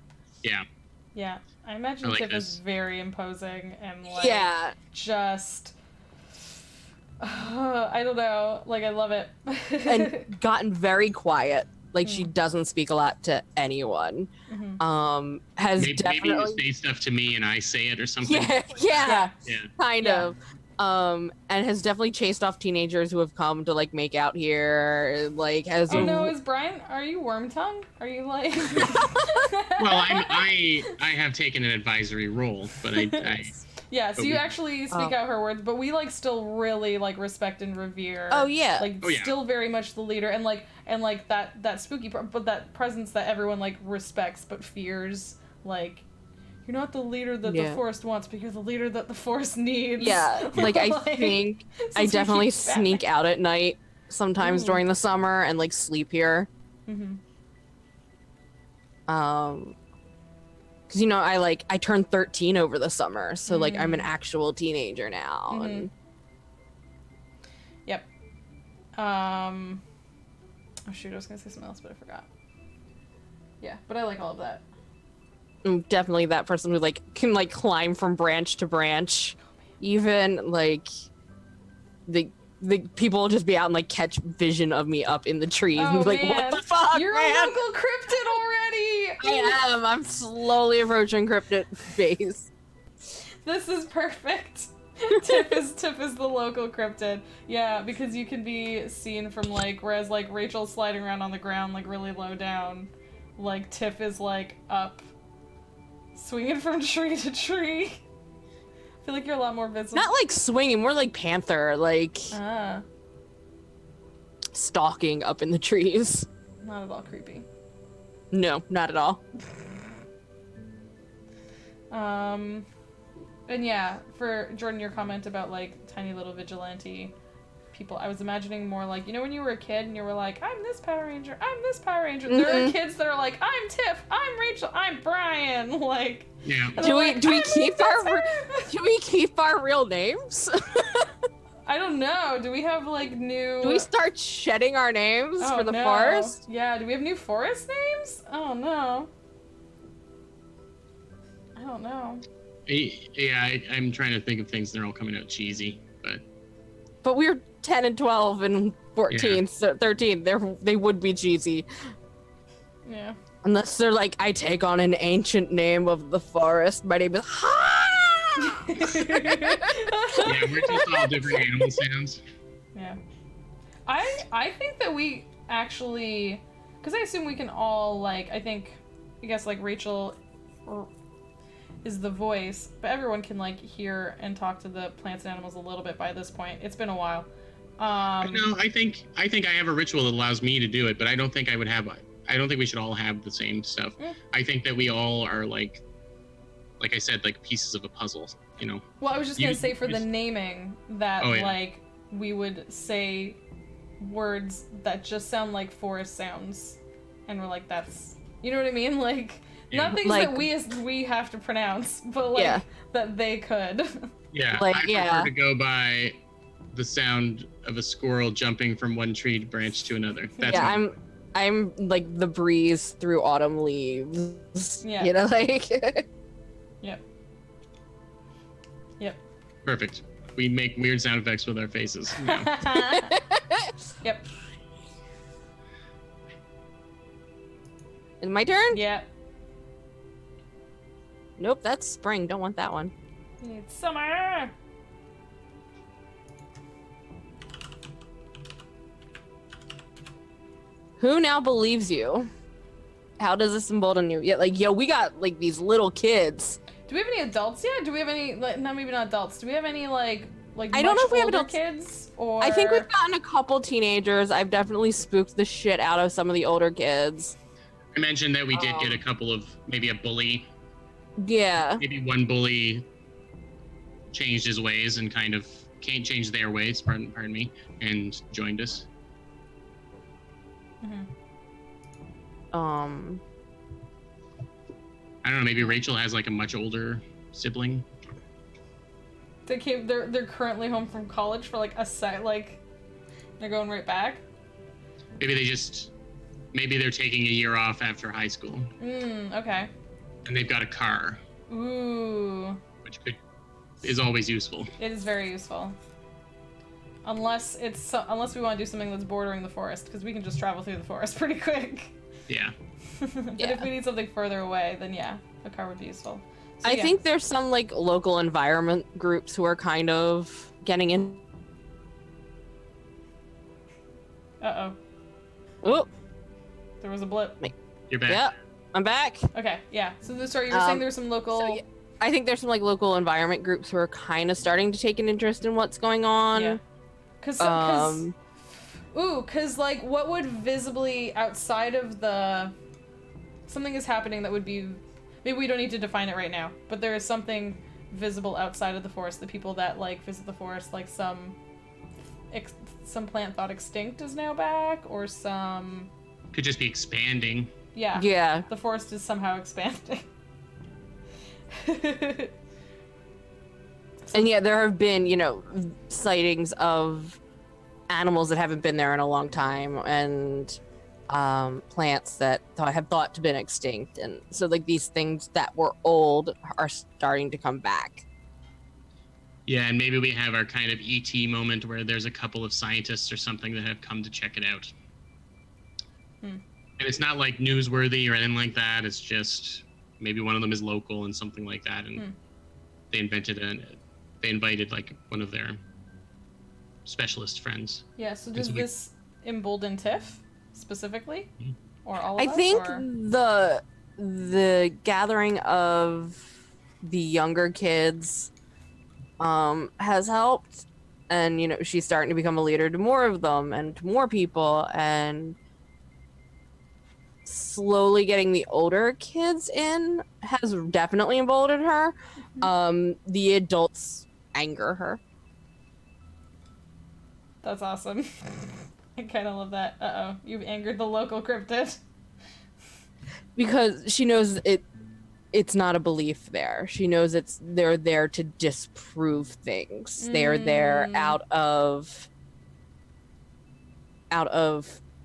I imagine Tiff is very imposing and like just. I don't know. Like I love it. And gotten very quiet. Like she doesn't speak a lot to anyone. Mm-hmm. Has maybe you say stuff to me and I say it or something. Kind of. And has definitely chased off teenagers who have come to like make out here. Like has. Oh no, is Brian? Are you worm tongue? Are you like? Well, I have taken an advisory role, but I Yeah, so you actually speak out her words, but we like still really like respect and revere. Oh yeah, still very much the leader, and that spooky, but that presence that everyone like respects but fears. Like, you're not the leader that the forest wants, but you're the leader that the forest needs. Yeah, like I think I definitely sneak out at night sometimes during the summer and like sleep here. Mm-hmm. Because, you know, I turned 13 over the summer, so like I'm an actual teenager now. Mm-hmm. And yep. Oh shoot, I was gonna say something else, but I forgot. Yeah, but I like all of that. I'm definitely that person who like can like climb from branch to branch, even like the people will just be out and like catch vision of me up in the trees and Oh, be like, man. what the fuck, You're man? a local cryptid already! I'm slowly approaching cryptid base. This is perfect. Tiff is the local cryptid. Yeah, because you can be seen from like, whereas like Rachel's sliding around on the ground like really low down, like Tiff is like up, swinging from tree to tree. I feel like you're a lot more visible. Not like swinging, more like panther, like stalking up in the trees. Not at all creepy. No, not at all. And yeah, for Jordan, your comment about like tiny little vigilante people, I was imagining more like, you know when you were a kid and you were like, I'm this Power Ranger, I'm this Power Ranger. Mm-hmm. There are kids that are like, I'm Tiff, I'm Rachel, I'm Brian. Like, Yeah. Do we do we keep our real names? I don't know. Do we have like new? Do we start shedding our names Oh, for the no. forest? Yeah. Do we have new forest names? Oh no. I don't know. Yeah, I'm trying to think of things that are all coming out cheesy, but But we're 10 and 12 and 14, so 13. They would be cheesy. Yeah. Unless they're like, I take on an ancient name of the forest. My name is Ha! yeah, we're just all different animal sounds. Yeah. I think that we actually, because I assume we can all like, I guess like Rachel is the voice, but everyone can like hear and talk to the plants and animals a little bit by this point. It's been a while. No, I think I have a ritual that allows me to do it, but I don't think I don't think we should all have the same stuff. I think that we all are like I said, like pieces of a puzzle, you know. Well, I was just gonna say for the naming that like we would say words that just sound like forest sounds, and we're like, that's, you know what I mean, like not things like, that we have to pronounce, but like that they could. Yeah, like, I prefer to go by the sound of a squirrel jumping from one tree branch to another. That's I'm like the breeze through autumn leaves. Yeah. You know, like. Yep. perfect. We make weird sound effects with our faces. No. Yep. Is my turn? Yep. Nope, that's spring. Don't want that one. We need summer. Who now believes you? How does this embolden you? Yeah, like, yo, we got like these little kids. Do we have any adults yet? Do we have any, like, no, maybe not adults. Do we have any like I don't know if we have older adults. kids? Or I think we've gotten a couple teenagers. I've definitely spooked the shit out of some of the older kids. I mentioned that we did get a couple of, maybe a bully. Yeah. Maybe one bully changed his ways and kind of can't change their ways, pardon me, and joined us. Um. I don't know, maybe Rachel has like a much older sibling. They're currently home from college for like a set, like they're going right back. Maybe they're taking a year off after high school. Okay. And they've got a car. Ooh. Which is always useful. It is very useful. Unless we want to do something that's bordering the forest, because we can just travel through the forest pretty quick. Yeah. But if we need something further away, then yeah, a car would be useful. So, I think there's some like local environment groups who are kind of getting in. Uh-oh. Oh, There was a blip. You're back. yeah, I'm back. Okay, yeah. So you were saying there's some local... So, yeah, I think there's some like local environment groups who are kind of starting to take an interest in what's going on. Yeah. Because like what would visibly outside of the... Something is happening that would be... Maybe we don't need to define it right now, but there is something visible outside of the forest. The people that like visit the forest, like some plant thought extinct is now back, or some... Could just be expanding. Yeah. Yeah. The forest is somehow expanding. And yeah, there have been, sightings of animals that haven't been there in a long time, and plants that have thought to been extinct, and so like these things that were old are starting to come back. Yeah, and maybe we have our kind of ET moment where there's a couple of scientists or something that have come to check it out. And it's not like newsworthy or anything like that. It's just maybe one of them is local and something like that, and they invited like one of their specialist friends. Yeah. So does this embolden Tiff specifically, or all of I us? think or... the gathering of the younger kids has helped, and you know, she's starting to become a leader to more of them and to more people, and slowly getting the older kids in has definitely emboldened her. The adults anger her. That's awesome. I kind of love that. Uh-oh, you've angered the local cryptid. Because she knows it's not a belief there. She knows they're there to disprove things. They're there out of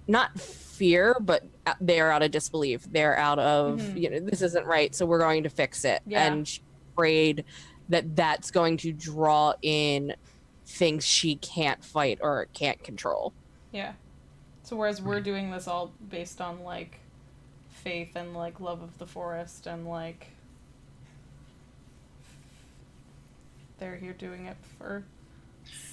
not fear, but they're out of disbelief. They're out of, you know, this isn't right, so we're going to fix it. Yeah. And she's afraid that that's going to draw in things she can't fight or can't control. Yeah. So whereas we're doing this all based on like faith and like love of the forest and like they're here doing it for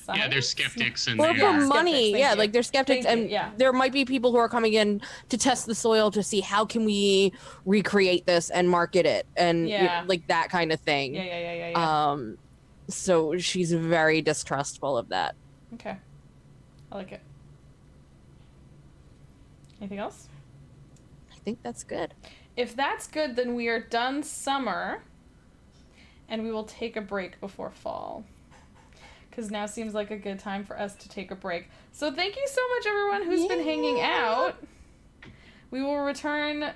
science? Yeah, they're skeptics and Or they're for money. Yeah, like they're skeptics, and there might be people who are coming in to test the soil to see how can we recreate this and market it, and you know, like that kind of thing. Yeah. So she's very distrustful of that. Okay. I like it. Anything else? I think that's good. If that's good, then we are done summer, and we will take a break before fall. Because now seems like a good time for us to take a break. So thank you so much, everyone who's been hanging out. We will return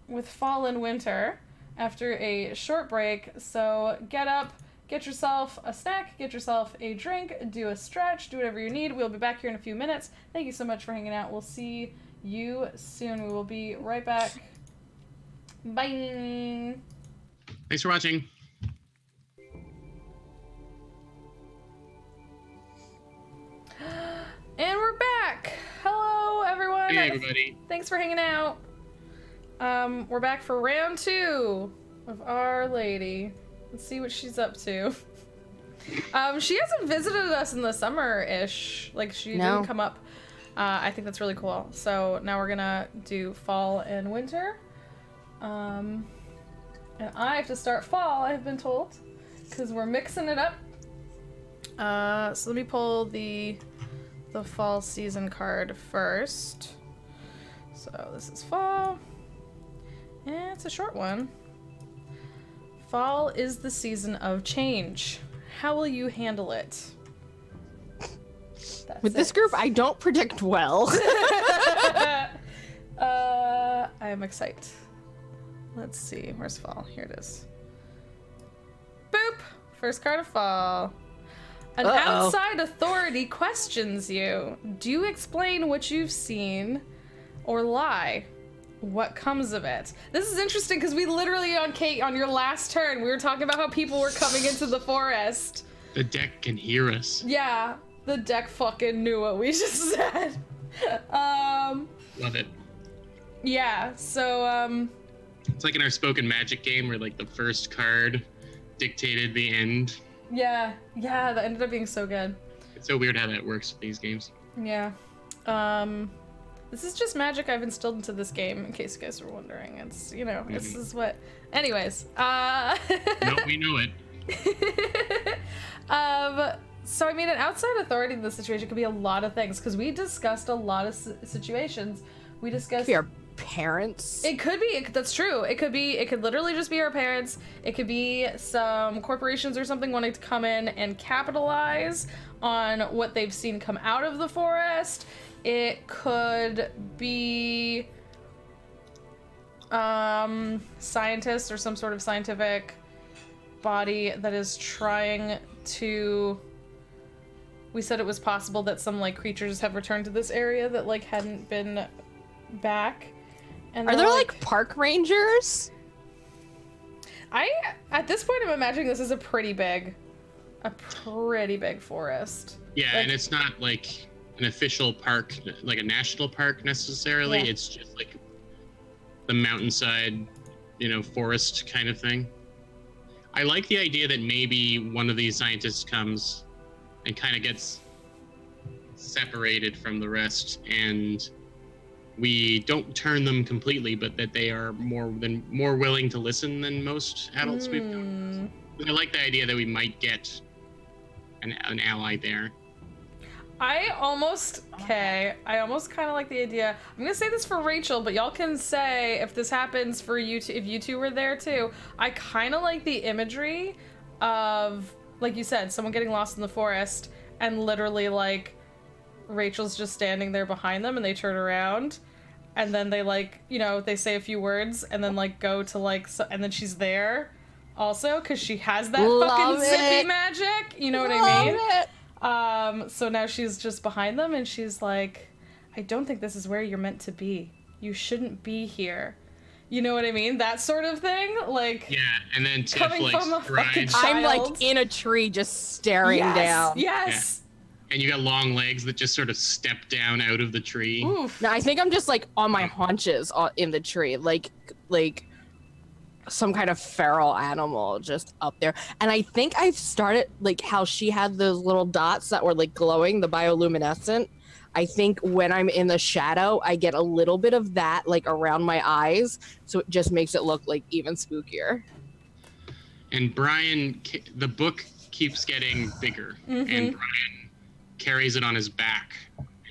with fall and winter after a short break. So get up, get yourself a snack, get yourself a drink, do a stretch, do whatever you need. We'll be back here in a few minutes. Thank you so much for hanging out. We'll see you soon. We will be right back. Bye. Thanks for watching. And we're back. Hello, everyone. Hey, everybody. Thanks for hanging out. We're back for round 2 of Our Lady. Let's see what she's up to. She hasn't visited us in the summer-ish. Like, she didn't come up. I think that's really cool. So now we're gonna do fall and winter. And I have to start fall, I've been told, because we're mixing it up. So let me pull the fall season card first. So this is fall. And it's a short one. Fall is the season of change. How will you handle it? With this group, I don't predict well. I am excited. Let's see. Where's fall? Here it is. Boop! First card of fall. An outside authority questions you. Do you explain what you've seen or lie? What comes of it? This is interesting because we literally, on Cate, on your last turn, we were talking about how people were coming into the forest. The deck can hear us. Yeah, the deck fucking knew what we just said. Love it. Yeah, so, It's like in our spoken magic game where like the first card dictated the end. Yeah, that ended up being so good. It's so weird how that works with these games. Yeah. This is just magic I've instilled into this game, in case you guys were wondering. It's, you know, this is what... Anyways, No, we know it. So, I mean, an outside authority in this situation could be a lot of things, because we discussed a lot of situations. We discussed... Your parents. It could be. That's true. It could literally just be our parents. It could be some corporations or something wanting to come in and capitalize on what they've seen come out of the forest. It could be scientists or some sort of scientific body that is trying to... We said it was possible that some like creatures have returned to this area that like hadn't been back. And are there like park rangers? At this point I'm imagining this is a pretty big a pretty big forest. Yeah, Like- and it's not like an official park, like a national park necessarily. Yeah. It's just like the mountainside, forest kind of thing. I like the idea that maybe one of these scientists comes and kind of gets separated from the rest, and we don't turn them completely, but that they are more willing to listen than most adults we've done. I like the idea that we might get an ally there. I almost kind of like the idea. I'm gonna say this for Rachel, but y'all can say if this happens for you two, if you two were there too. I kind of like the imagery of, like you said, someone getting lost in the forest and literally like Rachel's just standing there behind them and they turn around and then they they say a few words and then go to and then she's there also because she has that fucking zippy magic. You know what I mean? So now she's just behind them and she's like, I don't think this is where you're meant to be. You shouldn't be here. You know what I mean? That sort of thing. Yeah, and then Tiff coming from a fucking I'm child. in a tree just staring down. Yes. Yeah. And you got long legs that just sort of step down out of the tree. Oof. No, I think I'm just on my haunches in the tree, like some kind of feral animal just up there. And I think I've started how she had those little dots that were glowing, the bioluminescent. I think when I'm in the shadow, I get a little bit of that around my eyes, so it just makes it look even spookier. And Brian, the book keeps getting bigger, and Brian carries it on his back,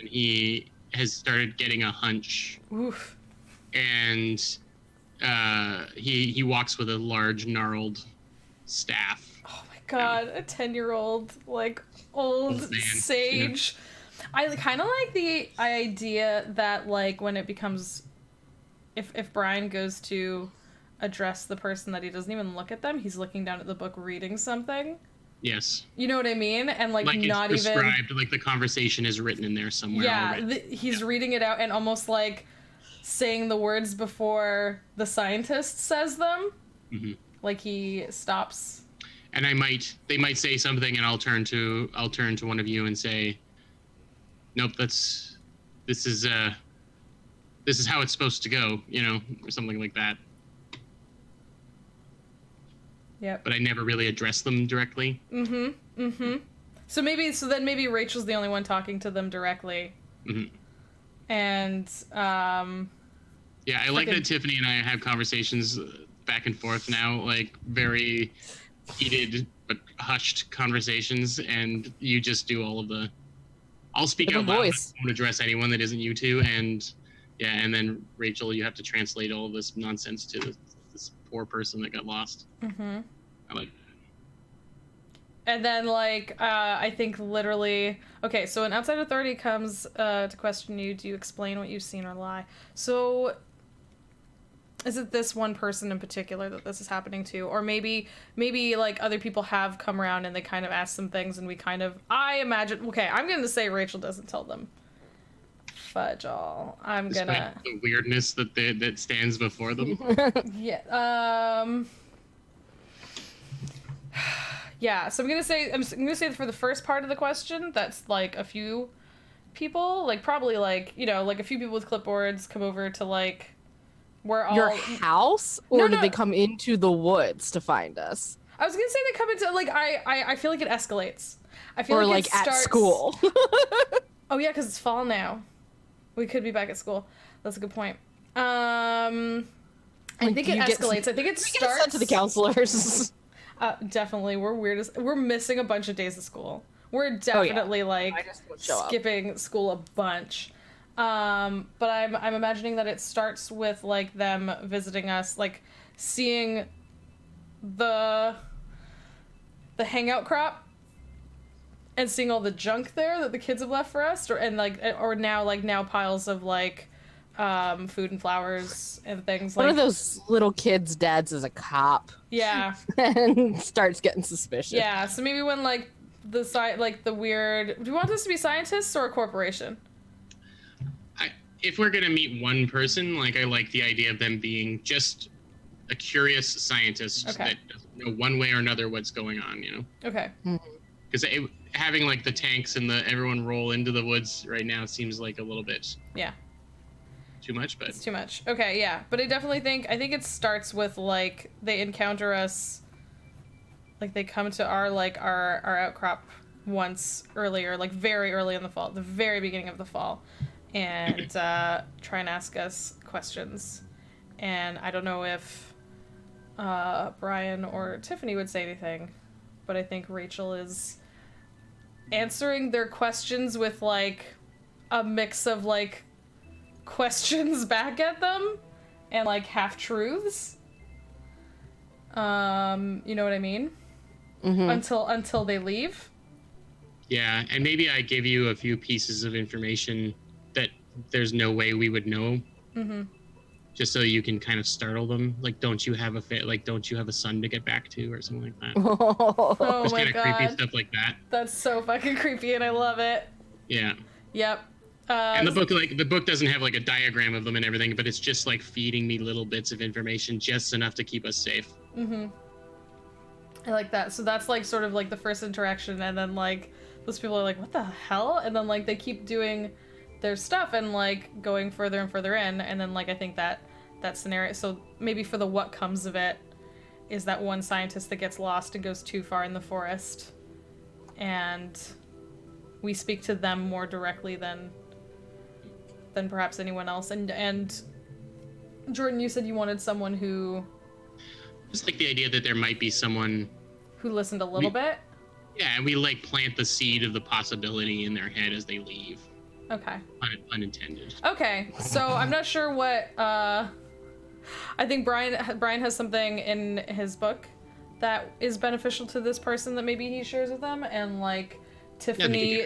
and he has started getting a hunch. Oof. And he walks with a large gnarled staff. Oh my god, a 10-year-old old man, sage. I kind of like the idea that when it becomes, if Brian goes to address the person, that he doesn't even look at them, he's looking down at the book reading something. Yes. You know what I mean? And not it's prescribed, even the conversation is written in there somewhere. Yeah, he's reading it out and almost saying the words before the scientist says them. Mm-hmm. He stops. And they might say something, and I'll turn to one of you and say, nope, this is how it's supposed to go, or something like that. Yep. But I never really address them directly. So then maybe Rachel's the only one talking to them directly. And yeah, I like that Tiffany and I have conversations back and forth now, very heated but hushed conversations, and you just do all of the. I'll speak out loud. I won't address anyone that isn't you two, and then Rachel, you have to translate all of this nonsense to this poor person that got lost. I like. And then I think literally, okay, so an outside authority comes to question you. Do you explain what you've seen or lie? So is it this one person in particular that this is happening to? Or maybe other people have come around and they kind of ask some things and we I imagine, okay, I'm going to say Rachel doesn't tell them. Fudge all. I'm going to... The weirdness that stands before them. Yeah. Yeah, so I'm gonna say for the first part of the question, that's a few people, probably a few people with clipboards come over to we're all your house, or did they come into the woods to find us? I was gonna say they come into I feel like it escalates. I feel like it starts... at school. Oh yeah, because it's fall now. We could be back at school. That's a good point. I think it escalates. I think it starts sent to the counselors. Definitely, we're missing a bunch of days of school. We're definitely skipping school a bunch. But I'm imagining that it starts with them visiting us, seeing the hangout crop and seeing all the junk there that the kids have left for us, or now piles of food and flowers and things. One of those little kids' dads is a cop. Yeah. And starts getting suspicious. Yeah, so maybe when the weird... Do you want this to be scientists or a corporation? If we're gonna meet one person, I like the idea of them being just a curious scientist that doesn't know one way or another what's going on, Okay. because having like the tanks and the everyone roll into the woods right now seems like a little bit too much, but it's too much. Okay, yeah, but I think it starts with like they encounter us, like they come to our outcrop once earlier, like very early in the fall, the very beginning of the fall, and try and ask us questions. And I don't know if Brian or Tiffany would say anything, but I think Rachel is answering their questions with like a mix of like questions back at them and like half truths. You know what I mean? Until they leave. Yeah, and maybe I give you a few pieces of information that there's no way we would know. Just so you can kind of startle them. Like, don't you have a son to get back to, or something like that. Oh Just my kind of god. creepy stuff like that. That's so fucking creepy, and I love it. Yeah. Yep. And the book doesn't have like a diagram of them and everything, but it's just like feeding me little bits of information, just enough to keep us safe. I like that. So that's like sort of like the first interaction, and then like those people are like, what the hell? And then like they keep doing their stuff and like going further and further in, and then like I think that scenario, so maybe for the what comes of it is that one scientist that gets lost and goes too far in the forest, and we speak to them more directly than perhaps anyone else. And Jordan, you said you wanted someone who Just like the idea that there might be someone who listened a little bit. Yeah, and we like plant the seed of the possibility in their head as they leave. Okay. Unintended. Okay, so I'm not sure what I think Brian has something in his book that is beneficial to this person that maybe he shares with them, and like Tiffany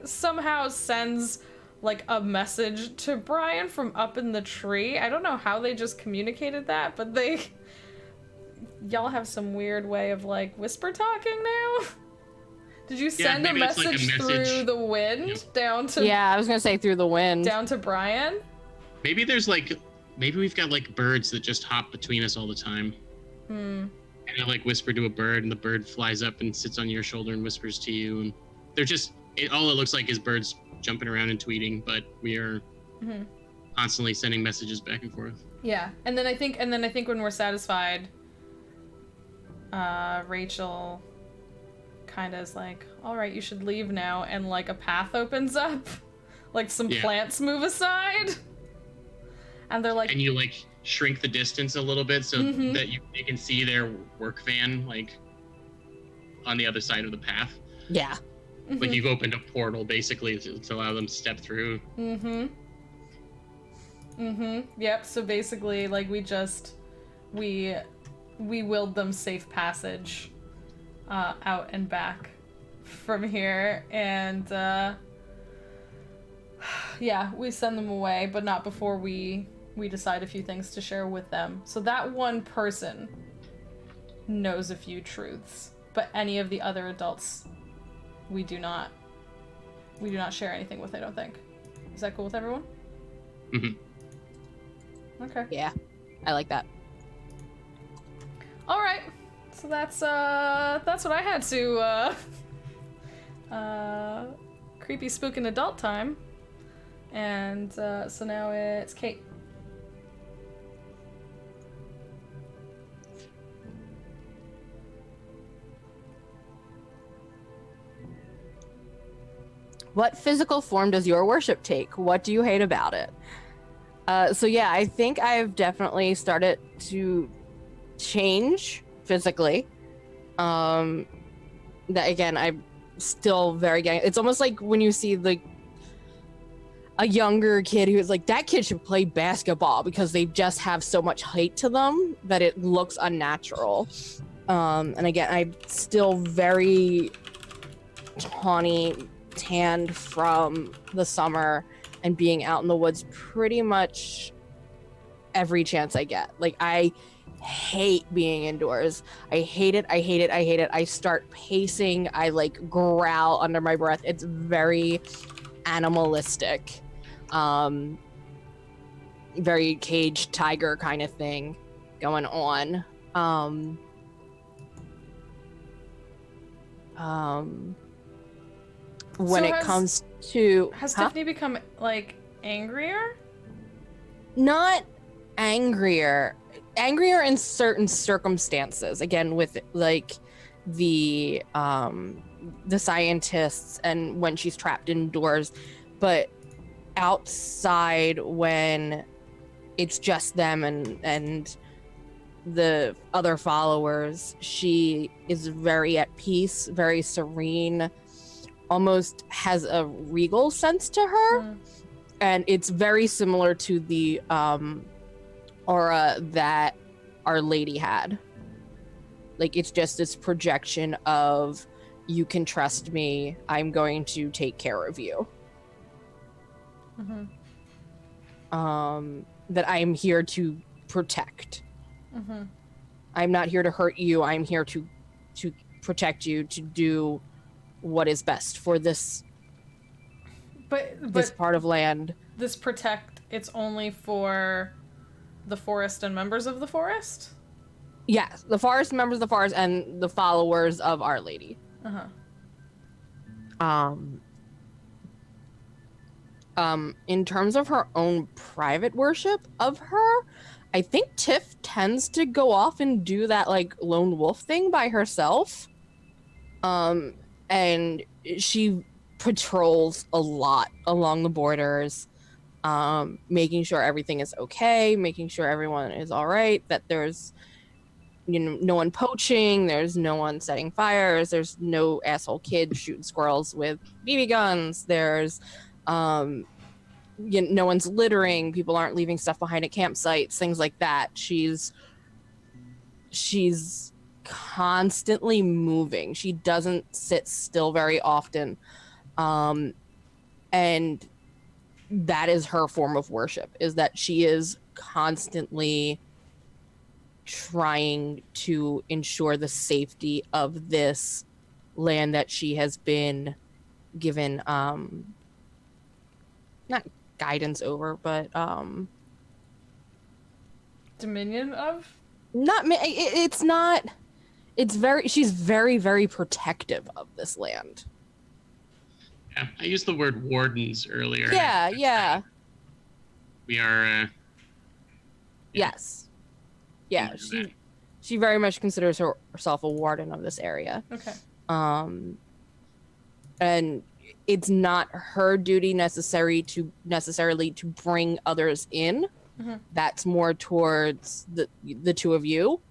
somehow sends like a message to Brian from up in the tree. I don't know how they just communicated that, but y'all have some weird way of like whisper talking now. Did you send a message through the wind down to? Yeah, I was gonna say through the wind down to Brian. Maybe we've got like birds that just hop between us all the time. And I like whisper to a bird, and the bird flies up and sits on your shoulder and whispers to you, and they're just all it looks like is birds jumping around and tweeting, but we are constantly sending messages back and forth. Yeah, and then I think when we're satisfied, Rachel kind of is like, all right, you should leave now, and like a path opens up, like some plants move aside, and they're like, and you like shrink the distance a little bit so that they can see their work van like on the other side of the path. Yeah. Like you've opened a portal basically to allow them to step through. Yep, so basically like we willed them safe passage out and back from here, and yeah, we send them away, but not before we decide a few things to share with them. So that one person knows a few truths, but any of the other adults we do not share anything with, I don't think. Is that cool with everyone? Okay. Yeah, I like that. All right, so that's what I had to creepy spookin' adult time, and so now it's Cate. What physical form does your worship take? What do you hate about it? So yeah, I think I've definitely started to change physically. That again, I'm still very young. It's almost like when you see like a younger kid who's like, that kid should play basketball because they just have so much height to them that it looks unnatural. And again, I'm still very tanned from the summer and being out in the woods pretty much every chance I get. Like, I hate being indoors. I hate it. I start pacing. I like growl under my breath. It's very animalistic. Very caged tiger kind of thing going on. when So it comes to has Tiffany become like angrier? not angrier in certain circumstances, again with like the scientists and when she's trapped indoors, but outside when it's just them and the other followers, she is very at peace, very serene, almost has a regal sense to her. And it's very similar to the aura that Our Lady had. Like, it's just this projection of, you can trust me, I'm going to take care of you. That I am here to protect. I'm not here to hurt you, I'm here to protect you, to do what is best for this this part of land. This protect, it's only for the forest and members of the forest? Yes, the forest, members of the forest, and the followers of Our Lady. In terms of her own private worship of her, I think Tiff tends to go off and do that like lone wolf thing by herself. And she patrols a lot along the borders, making sure everything is okay, making sure everyone is all right, that there's no one poaching, there's no one setting fires, there's no asshole kids shooting squirrels with BB guns, there's no one's littering, people aren't leaving stuff behind at campsites, things like that. She's constantly moving. She doesn't sit still very often. And that is her form of worship, is that she is constantly trying to ensure the safety of this land that she has been given not guidance over, but dominion of? She's very, very protective of this land. Yeah, I used the word wardens earlier. Yeah. We are Yes. Yeah, she very much considers herself a warden of this area. Okay. And it's not her duty necessarily to bring others in. That's more towards the two of you.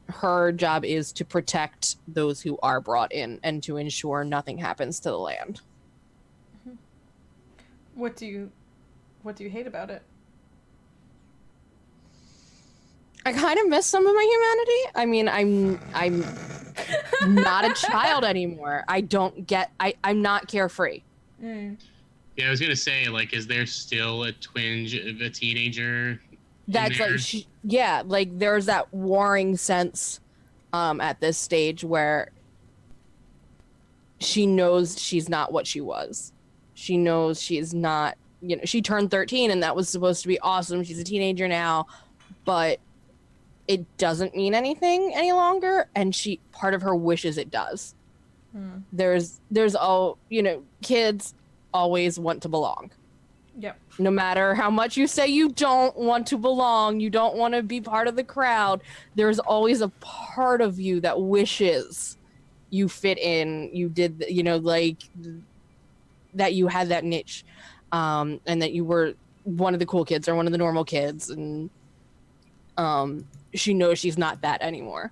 Her job is to protect those who are brought in and to ensure nothing happens to the land. What do you hate about it? I kind of miss some of my humanity. I mean, I'm not a child anymore. I'm not carefree. Yeah, I was gonna say, like, is there still a twinge of a teenager? That's like, like there's that warring sense at this stage where she knows she's not what she was. She knows she's not, she turned 13 and that was supposed to be awesome. She's a teenager now, but it doesn't mean anything any longer, and part of her wishes it does. There's all, kids always want to belong. Yep. No matter how much you say you don't want to belong, you don't want to be part of the crowd, there's always a part of you that wishes you fit in, you did, like that you had that niche, and that you were one of the cool kids or one of the normal kids, and she knows she's not that anymore.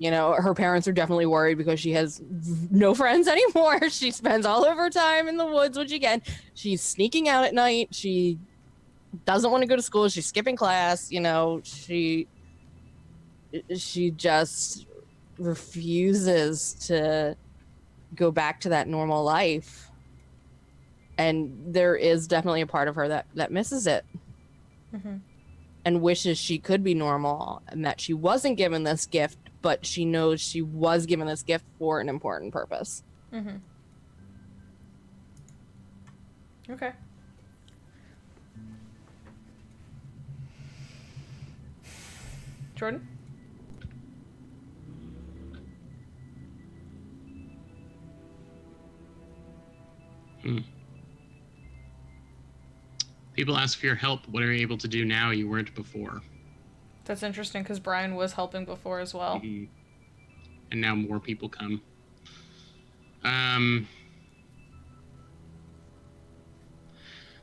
Her parents are definitely worried because she has no friends anymore. She spends all of her time in the woods when she can. She's sneaking out at night. She doesn't want to go to school. She's skipping class. She just refuses to go back to that normal life. And there is definitely a part of her that misses it. And wishes she could be normal and that she wasn't given this gift, but she knows she was given this gift for an important purpose. Okay. Jordan? Hmm. People ask for your help. What are you able to do now you weren't before? That's interesting because Brian was helping before as well. Mm-hmm. And now more people come.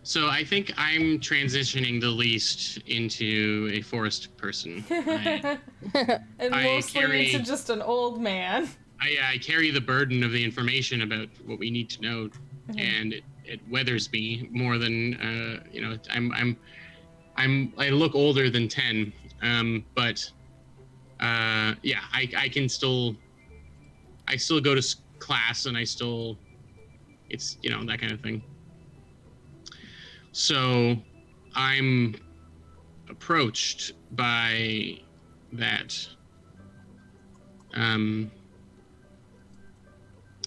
So I think I'm transitioning the least into a forest person. And mostly into just an old man. I carry the burden of the information about what we need to know, and it weathers me more than I look older than 10, but yeah, I still go to class, and it's that kind of thing. So I'm approached by that. I'm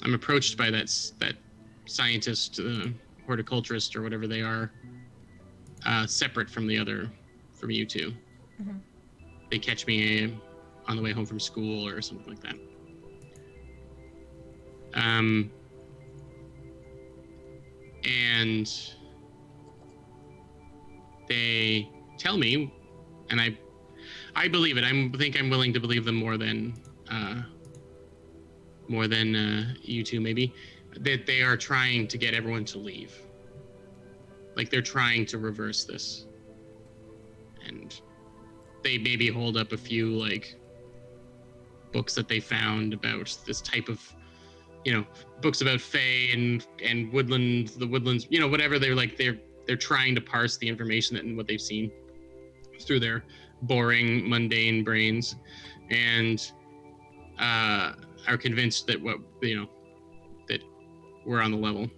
approached by that scientist, horticulturist, or whatever they are, separate from you two. Mm-hmm. They catch me on the way home from school or something like that. And they tell me, and I believe it. I think I'm willing to believe them more than you two, maybe, that they are trying to get everyone to leave. Like, they're trying to reverse this. And they maybe hold up a few, like, books that they found about this type of, books about Fae and woodland, the woodlands, whatever. They're trying to parse the information and what they've seen through their boring, mundane brains, and are convinced that that we're on the level.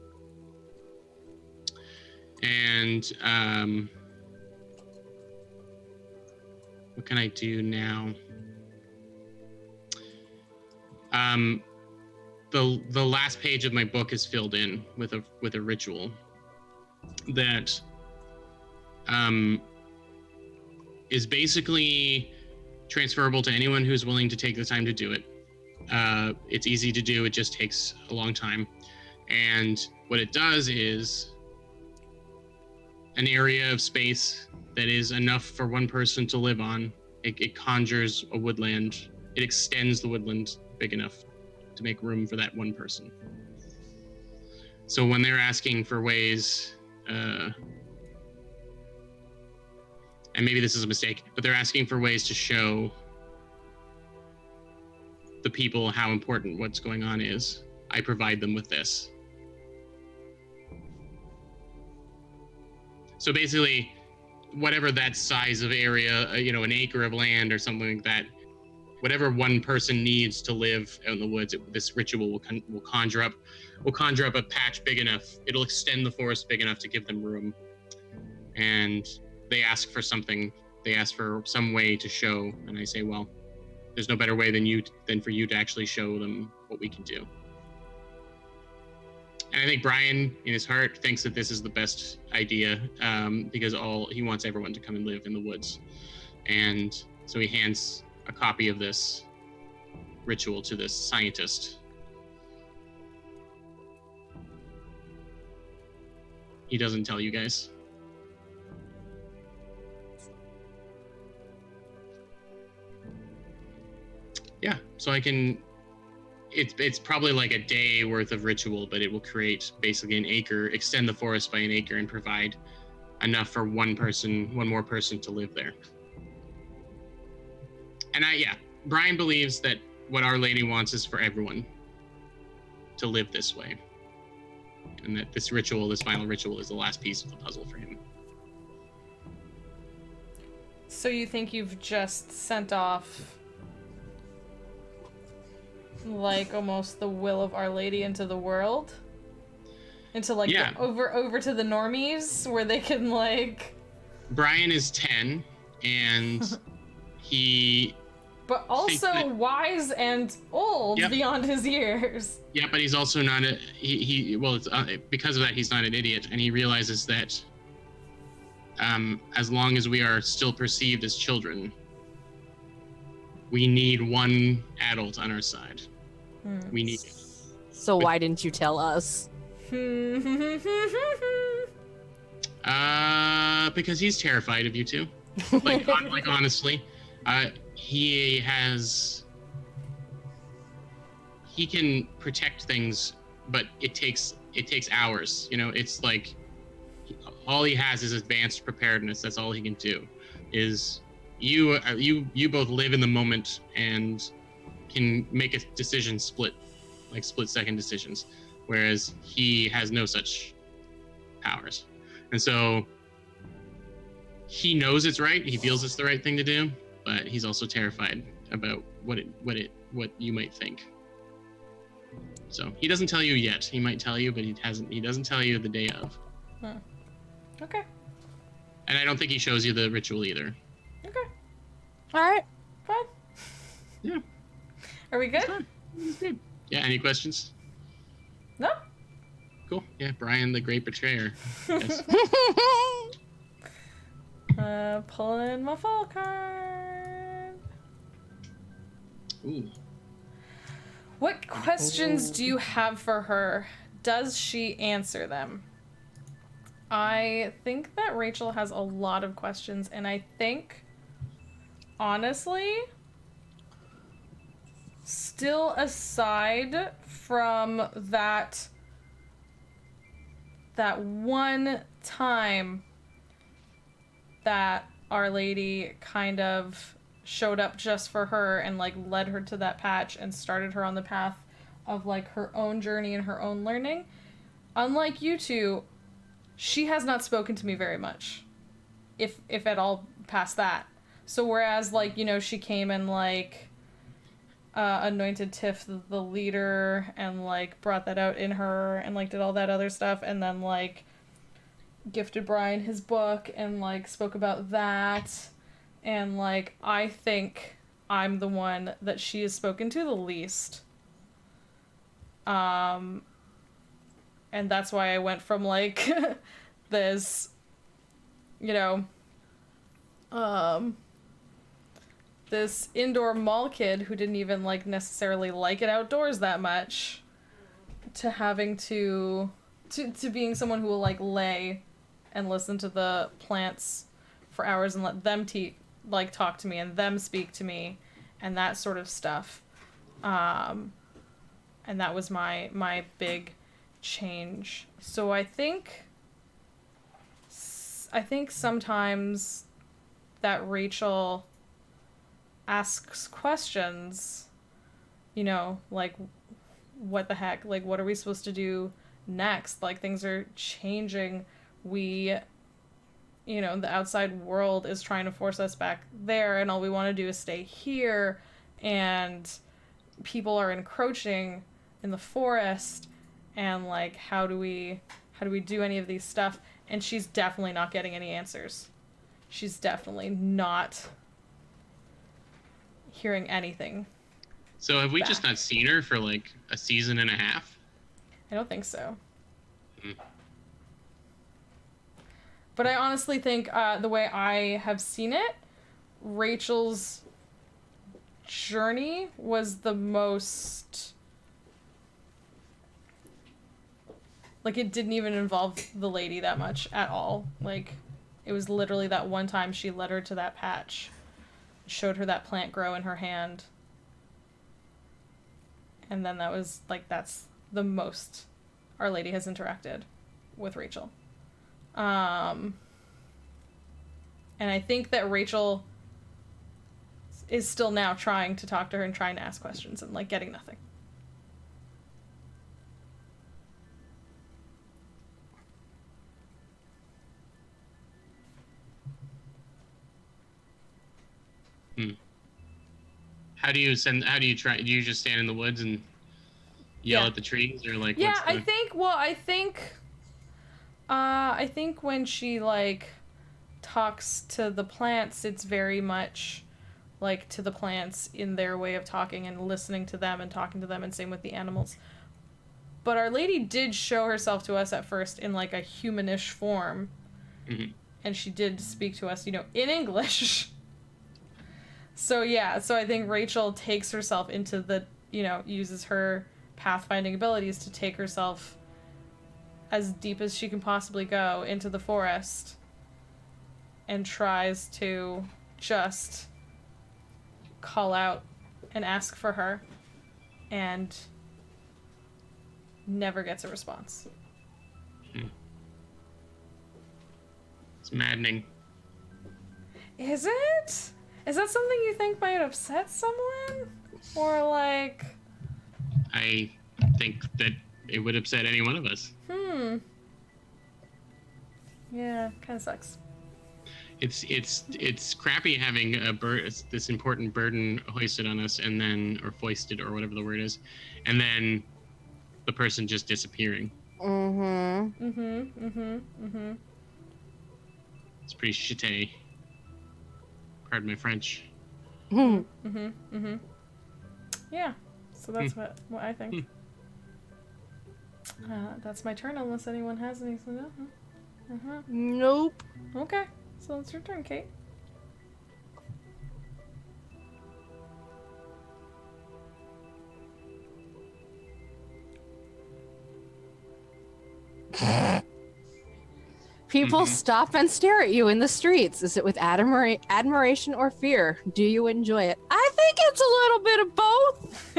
And what can I do now? The last page of my book is filled in with a ritual that is basically transferable to anyone who's willing to take the time to do it. It's easy to do. It just takes a long time. And what it does is an area of space that is enough for one person to live on. It conjures a woodland. It extends the woodland big enough to make room for that one person. So when they're asking for ways, and maybe this is a mistake, but they're asking for ways to show the people how important what's going on is, I provide them with this. So basically, whatever that size of area, an acre of land or something like that, whatever one person needs to live out in the woods, this ritual will conjure up a patch big enough. It'll extend the forest big enough to give them room. And they ask for something. They ask for some way to show, and I say, well, there's no better way than for you to actually show them what we can do. And I think Brian, in his heart, thinks that this is the best idea, because he wants everyone to come and live in the woods. And so he hands a copy of this ritual to this scientist. He doesn't tell you guys. Yeah, so I can... It's probably like a day worth of ritual, but it will create basically an acre, extend the forest by an acre, and provide enough for one more person to live there. And Brian believes that what Our Lady wants is for everyone to live this way. And that this final ritual, is the last piece of the puzzle for him. So you think you've just sent off, like, almost the will of Our Lady into the world? Into, like, over to the normies, where they can, like... Brian is 10, and he... But also wise and old beyond his years. Yeah, but he's also not because of that, he's not an idiot, and he realizes that as long as we are still perceived as children, we need one adult on our side. We need it. So why didn't you tell us? Because he's terrified of you two. Like honestly, he can protect things, but it takes hours. You know, it's like all he has is advanced preparedness. That's all he can do. Is you both live in the moment and can make a decision split second decisions, whereas he has no such powers. And so he knows it's right, he feels it's the right thing to do, but he's also terrified about what you might think. So he doesn't tell you yet. He might tell you, but he doesn't tell you the day of. Okay. And I don't think he shows you the ritual either. Okay. All right. Fine. Yeah. Are we good? It's good. Yeah, any questions? No? Cool. Yeah, Brian the Great Betrayer. Yes. Pulling my full card. Ooh. What questions do you have for her? Does she answer them? I think that Rachel has a lot of questions, and I think, honestly, still aside from that one time that Our Lady kind of showed up just for her and like led her to that patch and started her on the path of like her own journey and her own learning, unlike you two, she has not spoken to me very much, if at all past that. So whereas like, you know, she came and like anointed Tiff the leader and like brought that out in her and like did all that other stuff and then like gifted Brian his book and like spoke about that, and like I think I'm the one that she has spoken to the least, and that's why I went from like this, you know, this indoor mall kid who didn't even like necessarily like it outdoors that much to having to being someone who will like lay and listen to the plants for hours and let them talk to me and them speak to me and that sort of stuff. And that was my big change. So I think sometimes that Rachel asks questions, you know, like, what the heck? Like, what are we supposed to do next? Like, things are changing. We, you know, the outside world is trying to force us back there, and all we want to do is stay here, and people are encroaching in the forest, and, like, how do we do any of these stuff? And she's definitely not getting any answers. She's definitely not hearing anything. So have we just not seen her for like a season and a half? I don't think so. But I honestly think the way I have seen it, Rachel's journey was the most... Like, it didn't even involve the lady that much at all. Like, it was literally that one time she led her to that patch, showed her that plant grow in her hand. And then that was, like, that's the most Our Lady has interacted with Rachel. And I think that Rachel is still now trying to talk to her and trying to ask questions and, like, getting nothing. How do you try? Do you just stand in the woods and yell at the trees, or like? Yeah, I think when she like talks to the plants, it's very much like to the plants in their way of talking and listening to them and talking to them, and same with the animals. But Our Lady did show herself to us at first in like a humanish form, and she did speak to us, you know, in English. So yeah, so I think Rachel takes herself into the, you know, uses her pathfinding abilities to take herself as deep as she can possibly go into the forest and tries to just call out and ask for her and never gets a response. It's maddening. Is it? Is that something you think might upset someone? Or like... I think that it would upset any one of us. Yeah, kind of sucks. It's crappy having this important burden hoisted on us, and then, or foisted, or whatever the word is, and then the person just disappearing. It's pretty shitty. Pardon my French. Yeah, so that's what I think. That's my turn, unless anyone has anything else. Nope. Okay, so it's your turn, Kate. People stop and stare at you in the streets. Is it with admiration or fear? Do you enjoy it? I think it's a little bit of both.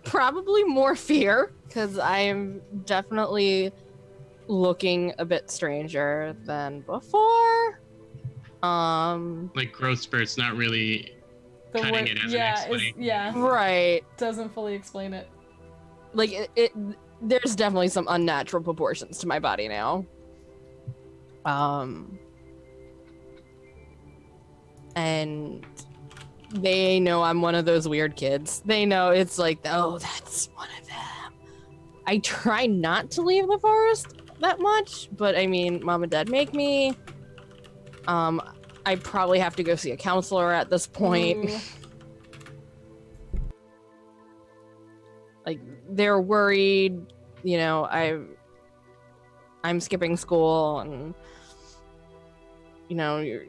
Probably more fear, because I am definitely looking a bit stranger than before. Like growth spurts, not really cutting it as an explanation. Right. Doesn't fully explain it. Like it there's definitely some unnatural proportions to my body now. And they know I'm one of those weird kids. They know it's like, oh, that's one of them. I try not to leave the forest that much, but I mean, mom and dad make me. I probably have to go see a counselor at this point. Like, they're worried, you know, I'm skipping school, and you know, you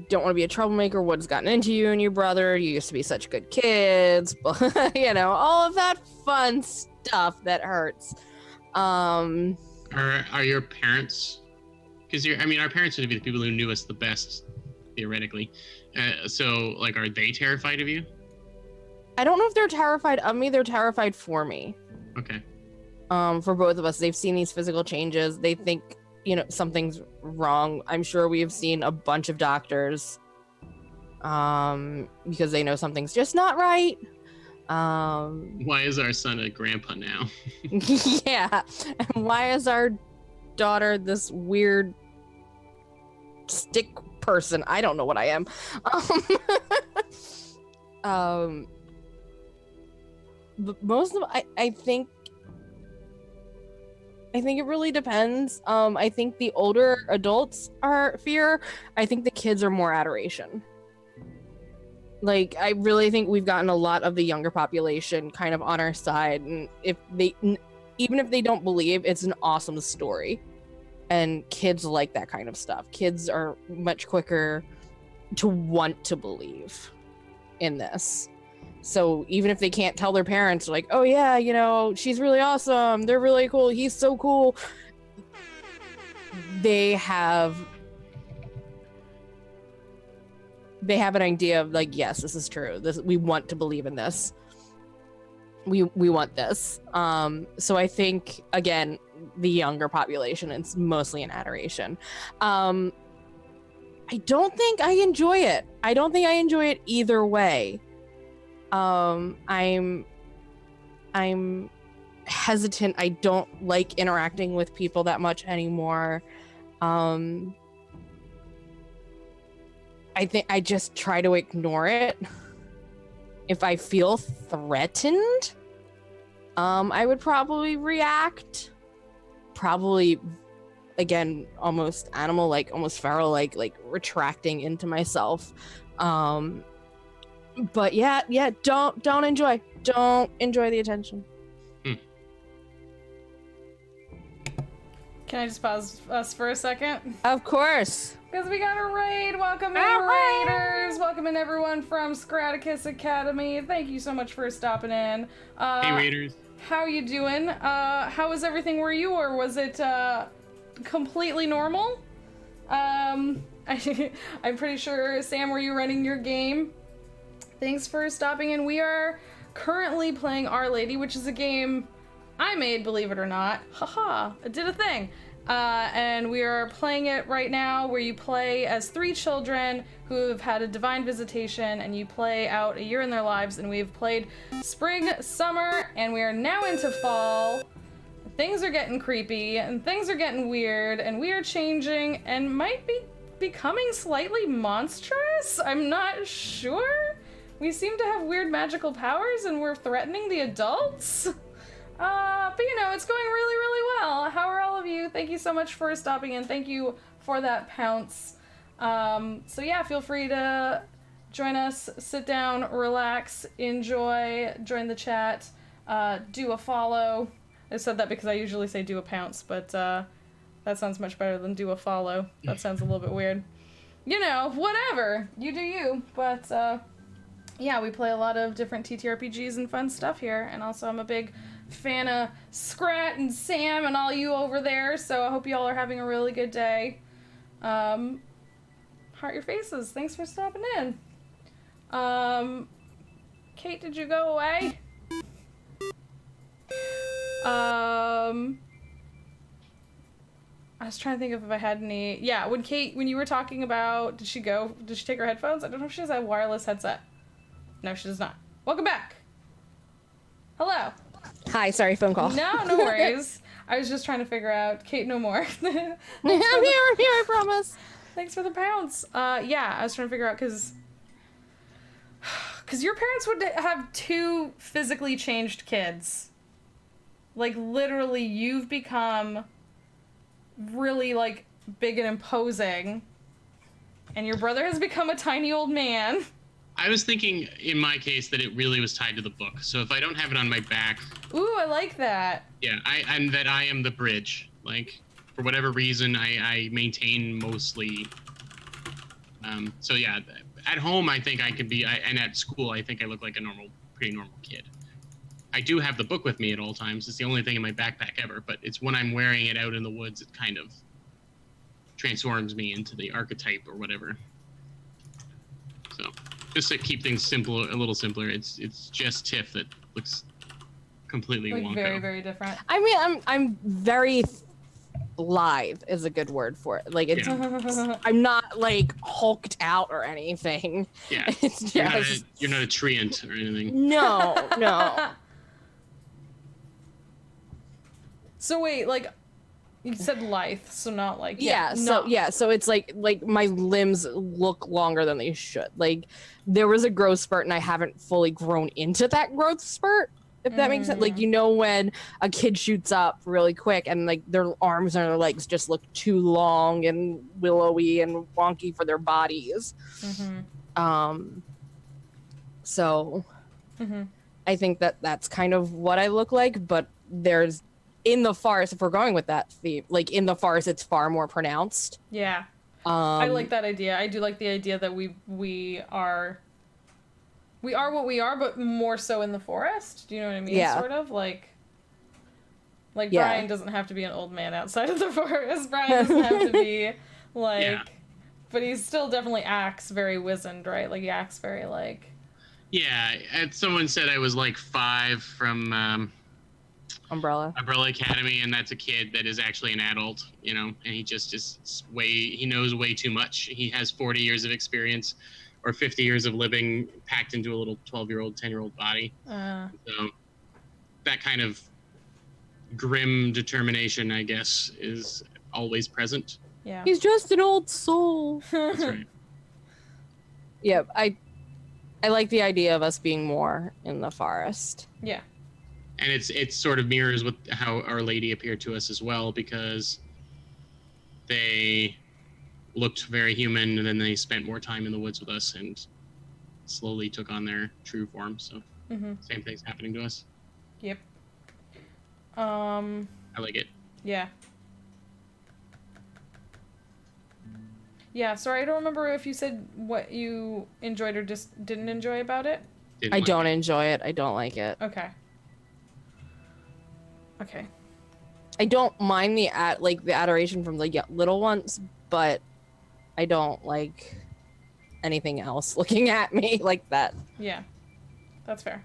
don't want to be a troublemaker. What's gotten into you and your brother? You used to be such good kids, but you know, all of that fun stuff that hurts. Are your parents? Because our parents would be the people who knew us the best, theoretically. So, like, are they terrified of you? I don't know if they're terrified of me. They're terrified for me. Okay. For both of us, they've seen these physical changes. They think, you know, something's wrong. I'm sure we have seen a bunch of doctors, because they know something's just not right. Why is our son a grandpa now? Yeah. And why is our daughter this weird stick person? I don't know what I am. But most of them, I think it really depends. I think the older adults are fear. I think the kids are more adoration. Like, I really think we've gotten a lot of the younger population kind of on our side, and even if they don't believe, it's an awesome story. And kids like that kind of stuff. Kids are much quicker to want to believe in this. So even if they can't tell their parents, like, oh yeah, you know, she's really awesome, they're really cool, he's so cool, they have an idea of, like, yes, this is true, we want to believe in this, we want this. So I think, again, the younger population, it's mostly an adoration. I don't think I enjoy it. I don't think I enjoy it either way. I'm hesitant. I don't like interacting with people that much anymore. I think I just try to ignore it. If I feel threatened, I would probably react. Probably, again, almost animal, like almost feral, like retracting into myself. But yeah, don't enjoy the attention. Can I just pause us for a second? Of course. Because we got a raid. Welcome in, raiders. Welcome in, everyone from Scraticus Academy. Thank you so much for stopping in. Hey, raiders. how you doing? How was everything where you were? Was it completely normal? I'm pretty sure, Sam, were you running your game? Thanks for stopping in. We are currently playing Our Lady, which is a game I made, believe it or not. Haha, I did a thing. And we are playing it right now, where you play as 3 children who have had a divine visitation, and you play out a year in their lives, and we've played spring, summer, and we are now into fall. Things are getting creepy, and things are getting weird, and we are changing, and might be becoming slightly monstrous? I'm not sure. We seem to have weird magical powers, and we're threatening the adults? But you know, it's going really, really well. How are all of you? Thank you so much for stopping in. Thank you for that pounce. So yeah, feel free to join us, sit down, relax, enjoy, join the chat, do a follow. I said that because I usually say do a pounce, but that sounds much better than do a follow. That sounds a little bit weird. You know, whatever. You do you. But yeah, we play a lot of different TTRPGs and fun stuff here, and also I'm a big fan of Scrat and Sam and all you over there, so I hope you all are having a really good day. Heart your faces. Thanks for stopping in. Cate, did you go away? I was trying to think of if I had any. Yeah, when you were talking about, did she take her headphones? I don't know if she has a wireless headset. No, she does not. Welcome back. Hello. Hi, sorry, phone call. No worries. I was just trying to figure out. Cate, no more. I'm here, I promise. Thanks for the pounce. Yeah, I was trying to figure out, because your parents would have 2 physically changed kids. Like, literally, you've become really, like, big and imposing, and your brother has become a tiny old man. I was thinking, in my case, that it really was tied to the book. So if I don't have it on my back... Ooh, I like that. Yeah, and that I am the bridge. Like, for whatever reason, I maintain mostly... So yeah, at home, I think I could be... and at school, I think I look like a pretty normal kid. I do have the book with me at all times. It's the only thing in my backpack ever, but it's when I'm wearing it out in the woods, it kind of transforms me into the archetype or whatever. So... just to keep things simple, a little simpler, it's just Tiff that looks completely like wonko. Very, very different. I mean, I'm very lithe is a good word for it. Like, it's I'm not like hulked out or anything. Yeah, It's just you're not a treant or anything. no. So wait, like, you said lithe, so not like... So it's like my limbs look longer than they should. Like, there was a growth spurt and I haven't fully grown into that growth spurt, if that makes sense. Like, you know, when a kid shoots up really quick and like their arms and their legs just look too long and willowy and wonky for their bodies. So I think that's kind of what I look like, but there's in the forest, if we're going with that theme, like in the forest, it's far more pronounced. Yeah. I like that idea. I do like the idea that we are what we are, but more so in the forest. Do you know what I mean? Yeah. Sort of like Brian doesn't have to be an old man outside of the forest. Brian doesn't have to be like, but he still definitely acts very wizened, right? Like he acts very like. Yeah, someone said I was like 5 from Umbrella Academy, and that's a kid that is actually an adult, you know, and he just is he knows way too much. He has 40 years of experience or 50 years of living packed into a little 12-year-old, 10-year-old body. So that kind of grim determination, I guess, is always present. Yeah. He's just an old soul. That's right. Yeah, I like the idea of us being more in the forest. Yeah. And it sort of mirrors with how Our Lady appeared to us as well, because they looked very human, and then they spent more time in the woods with us and slowly took on their true form. So same thing's happening to us. Yep. I like it. Yeah. Yeah, sorry, I don't remember if you said what you enjoyed or just didn't enjoy about it. I don't enjoy it. I don't like it. Okay. Okay. I don't mind the adoration from the little ones, but I don't like anything else looking at me like that. Yeah. That's fair.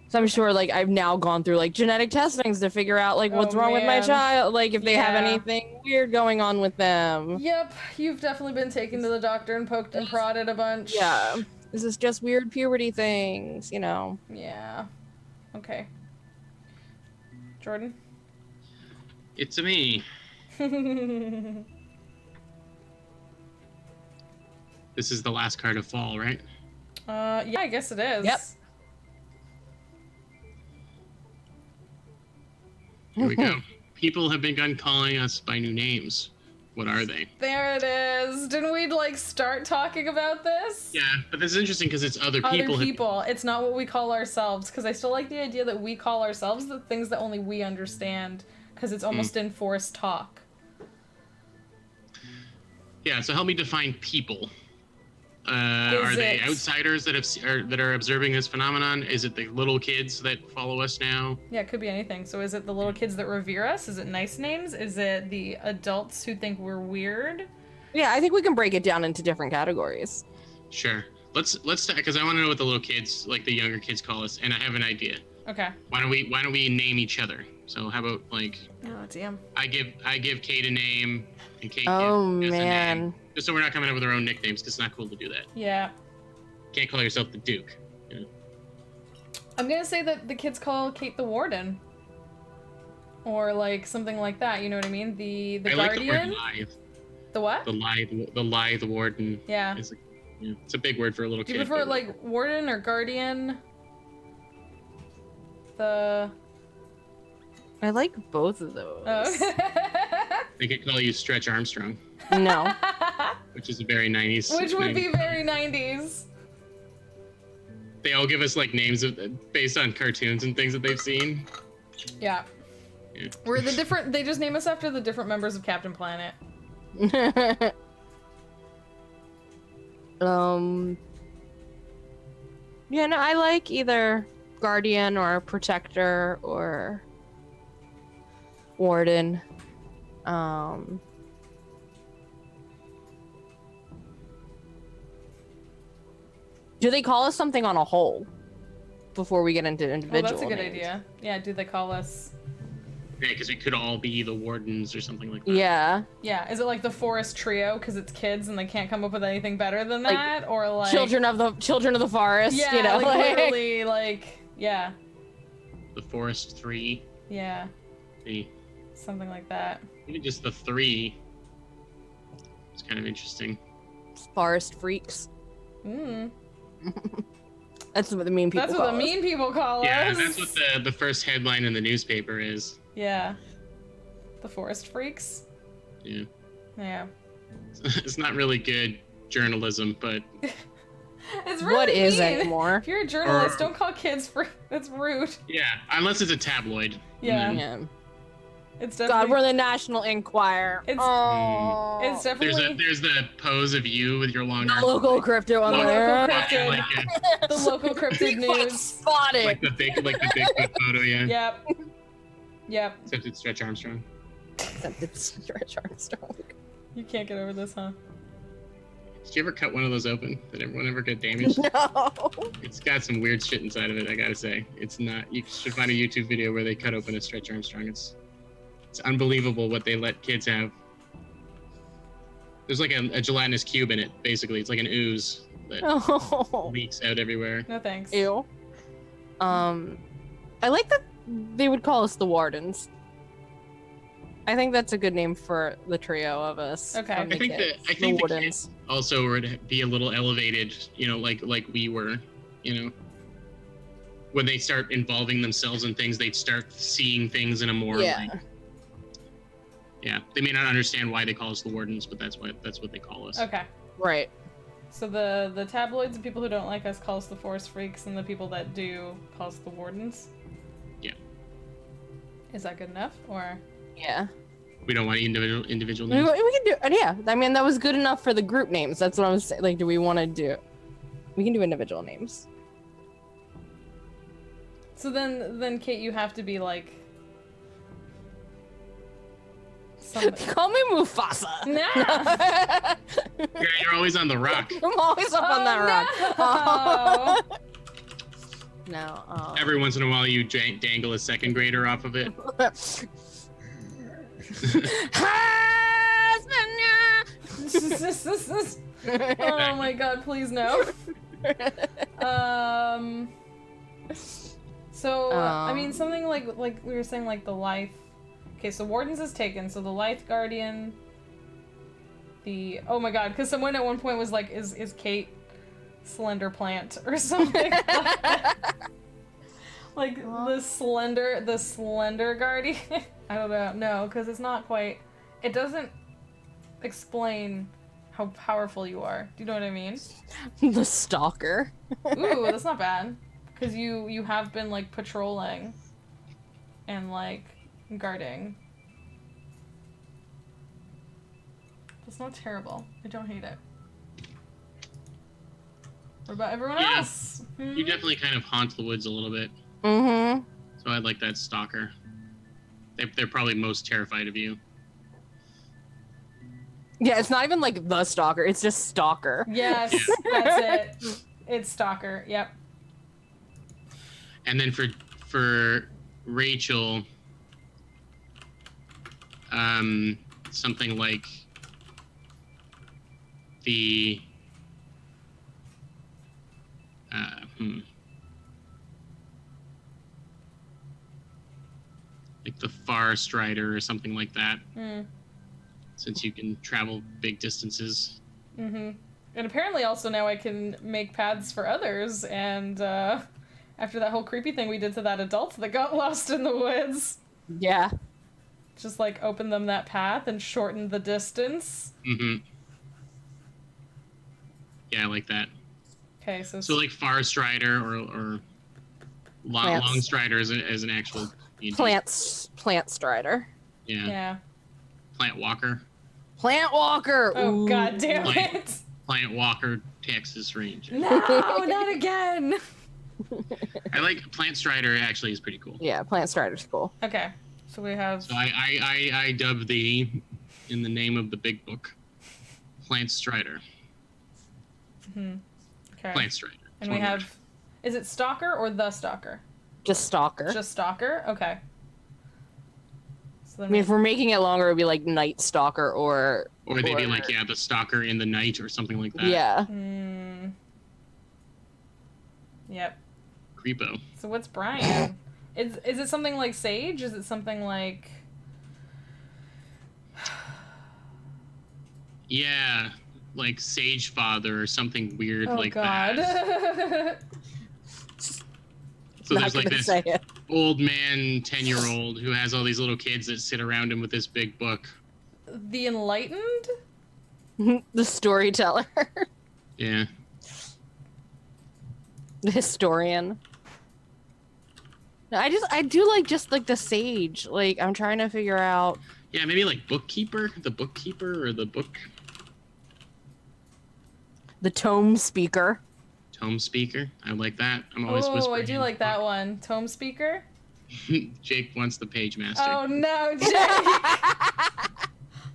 So I'm sure like I've now gone through like genetic testings to figure out like what's wrong with my man. child, like if they have Yeah. anything weird going on with them. Yep, you've definitely been taken to the doctor and poked and prodded a bunch. Yeah. Is this just weird puberty things, you know? Yeah. Okay. Jordan? It's a me. This is the last card of fall, right? Yeah, I guess it is. Yep. Here we go. People have begun calling us by new names. What are they? There it is. Didn't we like start talking about this? Yeah, but this is interesting because it's other people. Other people. It's not what we call ourselves, because I still like the idea that we call ourselves the things that only we understand, because it's almost enforced talk. Yeah, so help me define people. Are they outsiders that are observing this phenomenon? Is it the little kids that follow us now? Yeah, it could be anything. So is it the little kids that revere us? Is it nice names? Is it the adults who think we're weird? Yeah, I think we can break it down into different categories. Sure. Let's because I want to know what the little kids, like the younger kids, call us, and I have an idea. Okay. Why don't we name each other? So how about like Oh damn. I give Cate a name and Cate Oh gives us a man. name. Just so we're not coming up with our own nicknames, because it's not cool to do that. Yeah. Can't call yourself the Duke. You know? I'm gonna say that the kids call Cate the Warden. Or like something like that, you know what I mean? The I Guardian. like the word lithe. The what? The lithe warden. Yeah. It's a big word for a little Do kid. you prefer but- like Warden or Guardian? The I like both of those. oh. They could call you Stretch Armstrong, No. which is a very 90s. Which would name. be very 90s. They all give us like names based on cartoons and things that they've seen. Yeah. Yeah. We're the different. They just name us after the different members of Captain Planet. Yeah, no, I like either guardian or protector or warden. Do they call us something on a whole before we get into Oh, individual that's a good names? idea. Yeah. Do they call us? Yeah, because we could all be the wardens or something like that. Yeah. Yeah. Is it like the Forest Trio because it's kids and they can't come up with anything better than Like, that, or like Children of the forest. Yeah, you know, like literally, like yeah, The Forest 3. yeah, The something like that. even just the 3. It's kind of interesting. forest freaks. Mm. That's what the mean people That's call what the us. mean people call Yeah, us. that's what the first headline in the newspaper is. Yeah. The Forest Freaks. Yeah. Yeah. It's not really good journalism, but It's really What is mean. anymore? If you're a journalist, Or- don't call kids free. That's rude. yeah, unless it's a tabloid. Yeah. And Yeah. It's God, definitely. we're the National Enquirer. It's- oh. It's definitely There's the pose of you with your long the arms. local crypto on Local there. cryptid. Like, the local cryptid Bigfoot news. spotted. like the Bigfoot photo, yeah. Yep. Yep. Except it's Stretch Armstrong. It's Stretch Armstrong. You can't get over this, huh? Did you ever cut one of those open? Did everyone ever get damaged? No. It's got some weird shit inside of it, I gotta say. It's not. You should find a YouTube video where they cut open a Stretch Armstrong. It's unbelievable what they let kids have. There's like a gelatinous cube in it, basically. It's like an ooze that Oh. leaks out everywhere. No thanks. Ew. I like that they would call us the Wardens. I think that's a good name for the trio of us. Okay. from the I think kids. I think the Wardens. kids also would be a little elevated, you know, like we were, you know. When they start involving themselves in things, they'd start seeing things in a more Yeah. like, yeah. They may not understand why they call us the Wardens, but that's what they call us. Okay. Right. So the tabloids, the people who don't like us, call us the Forest Freaks, and the people that do call us the Wardens. Yeah. Is that good enough, or? Yeah. We don't want individual We names. can do. Yeah. I mean, that was good enough for the group names. That's what I was saying. Like, do we want to do? We can do individual names. So then Cate, you have to be like somebody. Call me Mufasa. Nah. Yeah, you're always on the rock. I'm always up on that rock. No. No. Every once in a while, you dangle a second grader off of it. Oh my god, please no. So I mean something like we were saying, like the life. Okay, so Wardens is taken, so the Life Guardian, the oh my god, because someone at one point was like, is Cate Slender Plant or something like that. Like the slender guardian. I don't know, no, because it's not quite. It doesn't explain how powerful you are. Do you know what I mean? The Stalker. Ooh, that's not bad. Because you have been, like, patrolling and, like, guarding. That's not terrible. I don't hate it. What about everyone else? You definitely kind of haunt the woods a little bit. Mm-hmm. So I like that stalker. They're probably most terrified of you. Yeah, it's not even like the Stalker. It's just Stalker. Yes, that's it. It's Stalker. Yep. And then for Rachel, something like the like the Forest Rider or something like that. Since you can travel big distances. Mm-hmm. And apparently also now I can make paths for others, and after that whole creepy thing we did to that adult that got lost in the woods. Yeah. Just like open them that path and shorten the distance. Mm-hmm. Yeah, I like that. Okay, so like Forest Rider or Long Strider as an actual Plant Strider. Yeah. Yeah. Plant Walker. Plant Walker. Oh Ooh. god damn it! Plant Walker, Texas Ranger. No, not again. I like Plant Strider. Actually, is pretty cool. Yeah, Plant Strider's cool. Okay, so we have. So I dub thee in the name of the big book, Plant Strider. Okay. Plant Strider. And we have. Is it Stalker or the Stalker? Just Stalker. Just Stalker. Okay. So then I mean, if we're making it longer, it would be like Night Stalker or they'd be like, the Stalker in the night or something like that. Yeah. Yep. Creepo. So what's Brian? Is it something like Sage? Is it something like? Yeah, like Sage Father or something weird like God. that. So there's like this old man, 10-year-old, who has all these little kids that sit around him with this big book. The Enlightened? The Storyteller. Yeah. The Historian. I do like just like the Sage. Like I'm trying to figure out. Yeah, maybe like Bookkeeper, the Bookkeeper or the book. The Tome Speaker. Tome Speaker. I like that. I'm always whispering. Oh, I do like that one. Tome Speaker? Jake wants the Page Master. Oh no, Jake!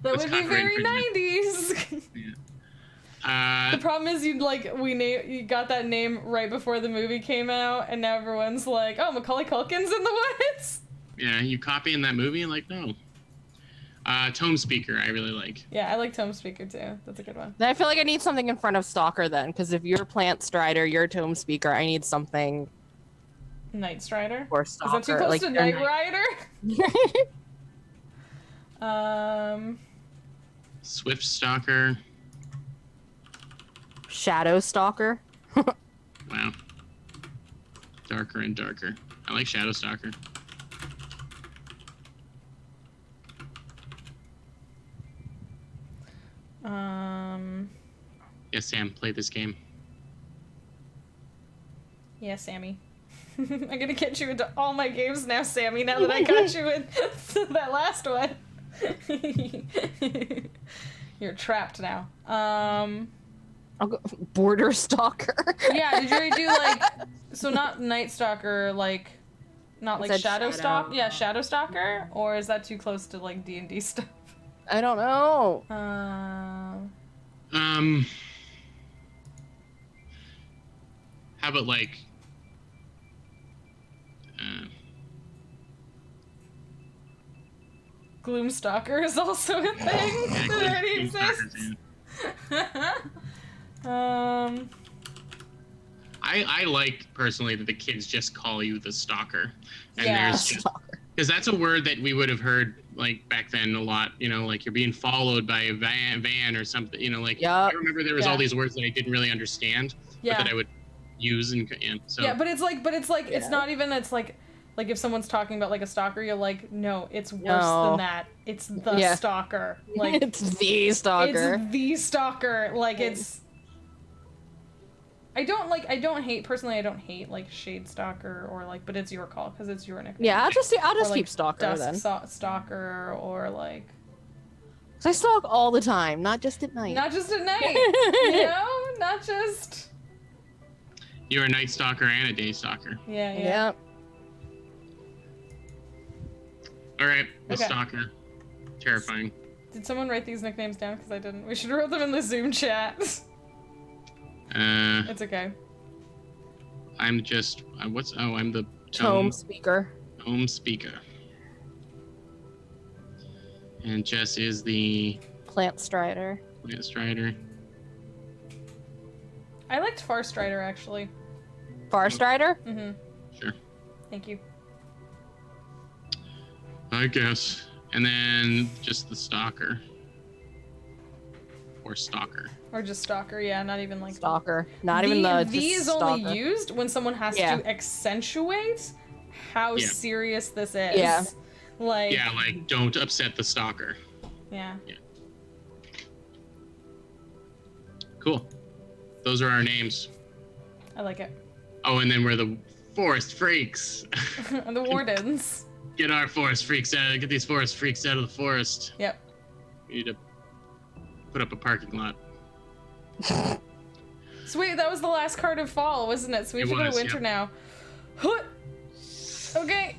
That would be very 90s. Yeah. The problem is you got that name right before the movie came out, and now everyone's like, oh, Macaulay Culkin's in the woods? Yeah, you copying that movie? Like, no. Tome Speaker, I really like. Yeah, I like Tome Speaker too. That's a good one. Then I feel like I need something in front of Stalker then, because if you're Plant Strider, you're Tome Speaker, I need something. Night Strider? Or Stalker. Is that too close to Knight Rider? Swift Stalker. Shadow Stalker. Wow. Darker and darker. I like Shadow Stalker. Yeah, Sam, play this game. Yeah, Sammy. I'm gonna get you into all my games now, Sammy, now that I got you into that last one. You're trapped now. I'll go Border Stalker. Yeah, did you already do like so not Night Stalker, like not like Shadow Stalker? Yeah, Shadow Stalker? Or is that too close to like D&D stuff? I don't know. How about like Gloomstalker is also a thing that already exists. I like personally that the kids just call you the stalker, and Yeah. there's just because that's a word that we would have heard like back then a lot. You know, like you're being followed by a van or something. You know, like I remember there was all these words that I didn't really understand, but that I would use and so. Yeah, but it's like it's not even. It's like if someone's talking about like a stalker, you're like, no, it's worse than that. It's the stalker. Like it's the stalker. It's the stalker. Like it's. I don't hate like Shade Stalker or like, but it's your call because it's your nickname. Yeah, I'll just like keep Stalker Dusk then. Stalker or like. Cause I stalk all the time, not just at night. Not just at night, you know, not just. You're a night stalker and a day stalker. Yeah. All right, the stalker. Terrifying. Did someone write these nicknames down? Because I didn't. We should write them in the Zoom chat. It's okay. I'm just I'm the Tome speaker. Tome speaker. And Jess is the Plant Strider. Plant Strider. I liked Far Strider actually. Far Strider? Mm-hmm. Sure. Thank you. I guess. And then just the stalker. Or stalker. Or just stalker, yeah, not even like stalker. Not even the these just only stalker. used when someone has to accentuate how serious this is. Yeah. Like don't upset the stalker. Yeah. Cool. Those are our names. I like it. Oh, and then we're the forest freaks. The wardens. Get our forest freaks out. Get these forest freaks out of the forest. Yep. We need to put up a parking lot. Sweet, that was the last card of fall, wasn't it? So we have to go to winter now. Okay.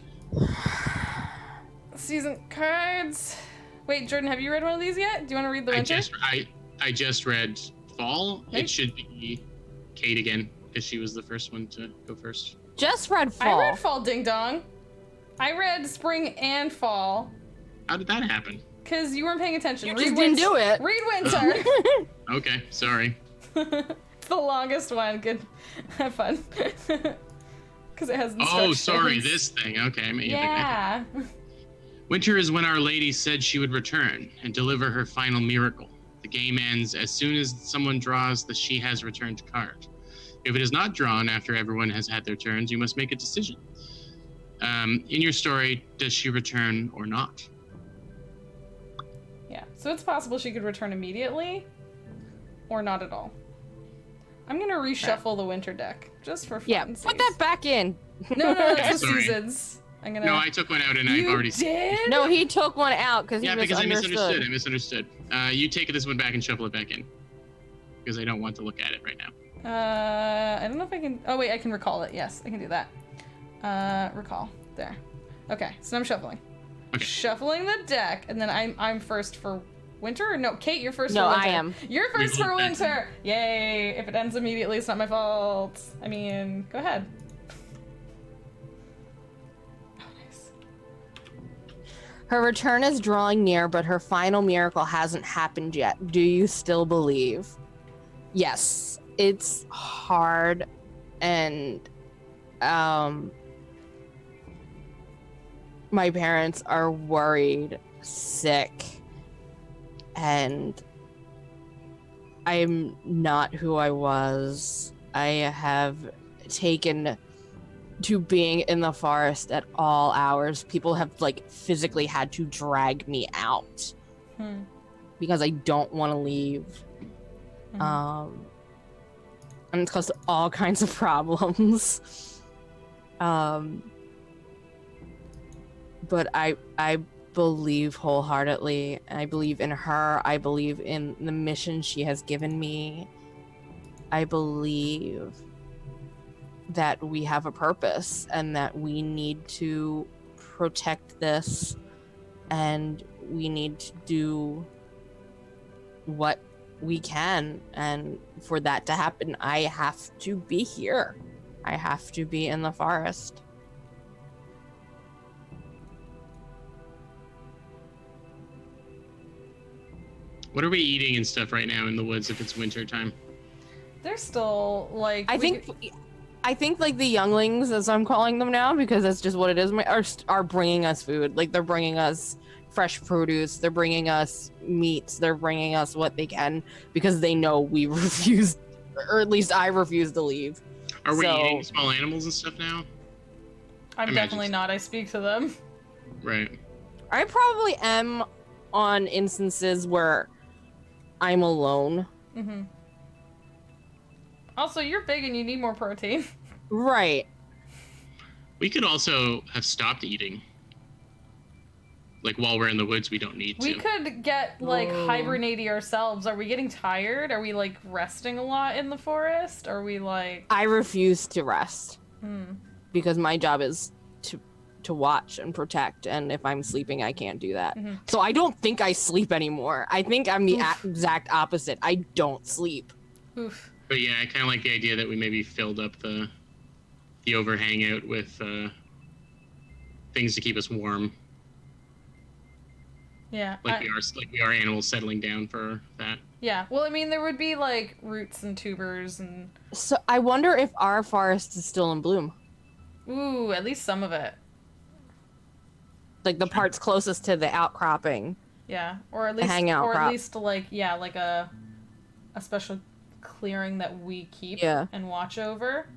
Season cards. Wait, Jordan, have you read one of these yet? Do you want to read the winter? I just read fall. Hey. It should be Cate again because she was the first one to go first. Just read fall. I read fall, ding dong. I read spring and fall. How did that happen? Because you weren't paying attention. You just didn't do it. Read winter. Okay, sorry. It's the longest one. Good. Have fun. Because it has instructions. Oh, sorry, this thing. Okay. Yeah. Winter is when Our Lady said she would return and deliver her final miracle. The game ends as soon as someone draws the She Has Returned card. If it is not drawn after everyone has had their turns, you must make a decision. In your story, does she return or not? Yeah, so it's possible she could return immediately or not at all. I'm going to reshuffle the winter deck just for fun. Yeah, put that back in. No, that's the sorry. seasons. I'm gonna... No, I took one out and I've already... did? No, he took one out because he misunderstood. I misunderstood. You take this one back and shuffle it back in. Because I don't want to look at it right now. I don't know if I can... Oh, wait, I can recall it. Yes, I can do that. Recall. There. Okay, so I'm shuffling. Okay. Shuffling the deck, and then I'm first for winter? No, Cate, you're first no, for winter. I am. You're first for winter! Yay! If it ends immediately, it's not my fault. I mean, go ahead. Oh, nice. Her return is drawing near, but her final miracle hasn't happened yet. Do you still believe? Yes. It's hard, and my parents are worried, sick, and I'm not who I was. I have taken to being in the forest at all hours. People have physically had to drag me out because I don't want to leave. And it's caused all kinds of problems. But I believe wholeheartedly. I believe in her. I believe in the mission she has given me. I believe that we have a purpose and that we need to protect this, and we need to do what we can, and for that to happen, I have to be here. I have to be in the forest. What are we eating and stuff right now in the woods if it's winter time? They're still like. I think like the younglings, as I'm calling them now, because that's just what it is, are bringing us food. Like they're bringing us fresh produce, they're bringing us meats, they're bringing us what they can, because they know we refuse, or at least I refuse to leave. Are we eating small animals and stuff now? I'm definitely not. I speak to them. Right. I probably am on instances where I'm alone. Mm-hmm. Also, you're big and you need more protein. Right. We could also have stopped eating. Like while we're in the woods, we don't need to. We could get like hibernating ourselves. Are we getting tired? Are we like resting a lot in the forest? Are we like? I refuse to rest because my job is to watch and protect, and if I'm sleeping, I can't do that. Mm-hmm. So I don't think I sleep anymore. I think I'm the exact opposite. I don't sleep. Oof. But yeah, I kind of like the idea that we maybe filled up the overhang out with things to keep us warm. Yeah. Like we are animals settling down for that. Yeah. Well, I mean, there would be like roots and tubers and. So I wonder if our forest is still in bloom. Ooh, at least some of it. Like the parts closest to the outcropping. Yeah, or at least, like a special clearing that we keep and watch over.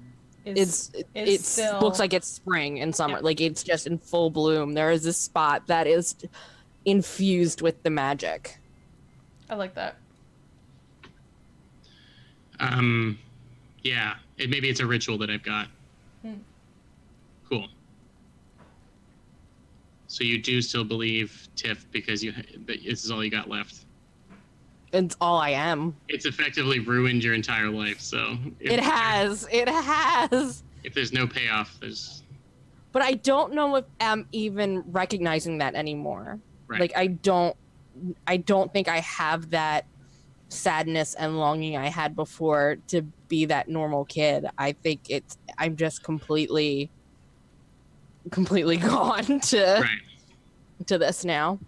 It still... looks like it's spring and summer. Yeah. Like it's just in full bloom. There is this spot that is infused with the magic. I like that. Yeah. Maybe it's a ritual that I've got. Cool. So you do still believe Tiff because this is all you got left. It's all I am. It's effectively ruined your entire life, so... It has. If there's no payoff, there's... But I don't know if I'm even recognizing that anymore. Right. Like, I don't think I have that sadness and longing I had before to be that normal kid. I think I'm just completely gone to this now.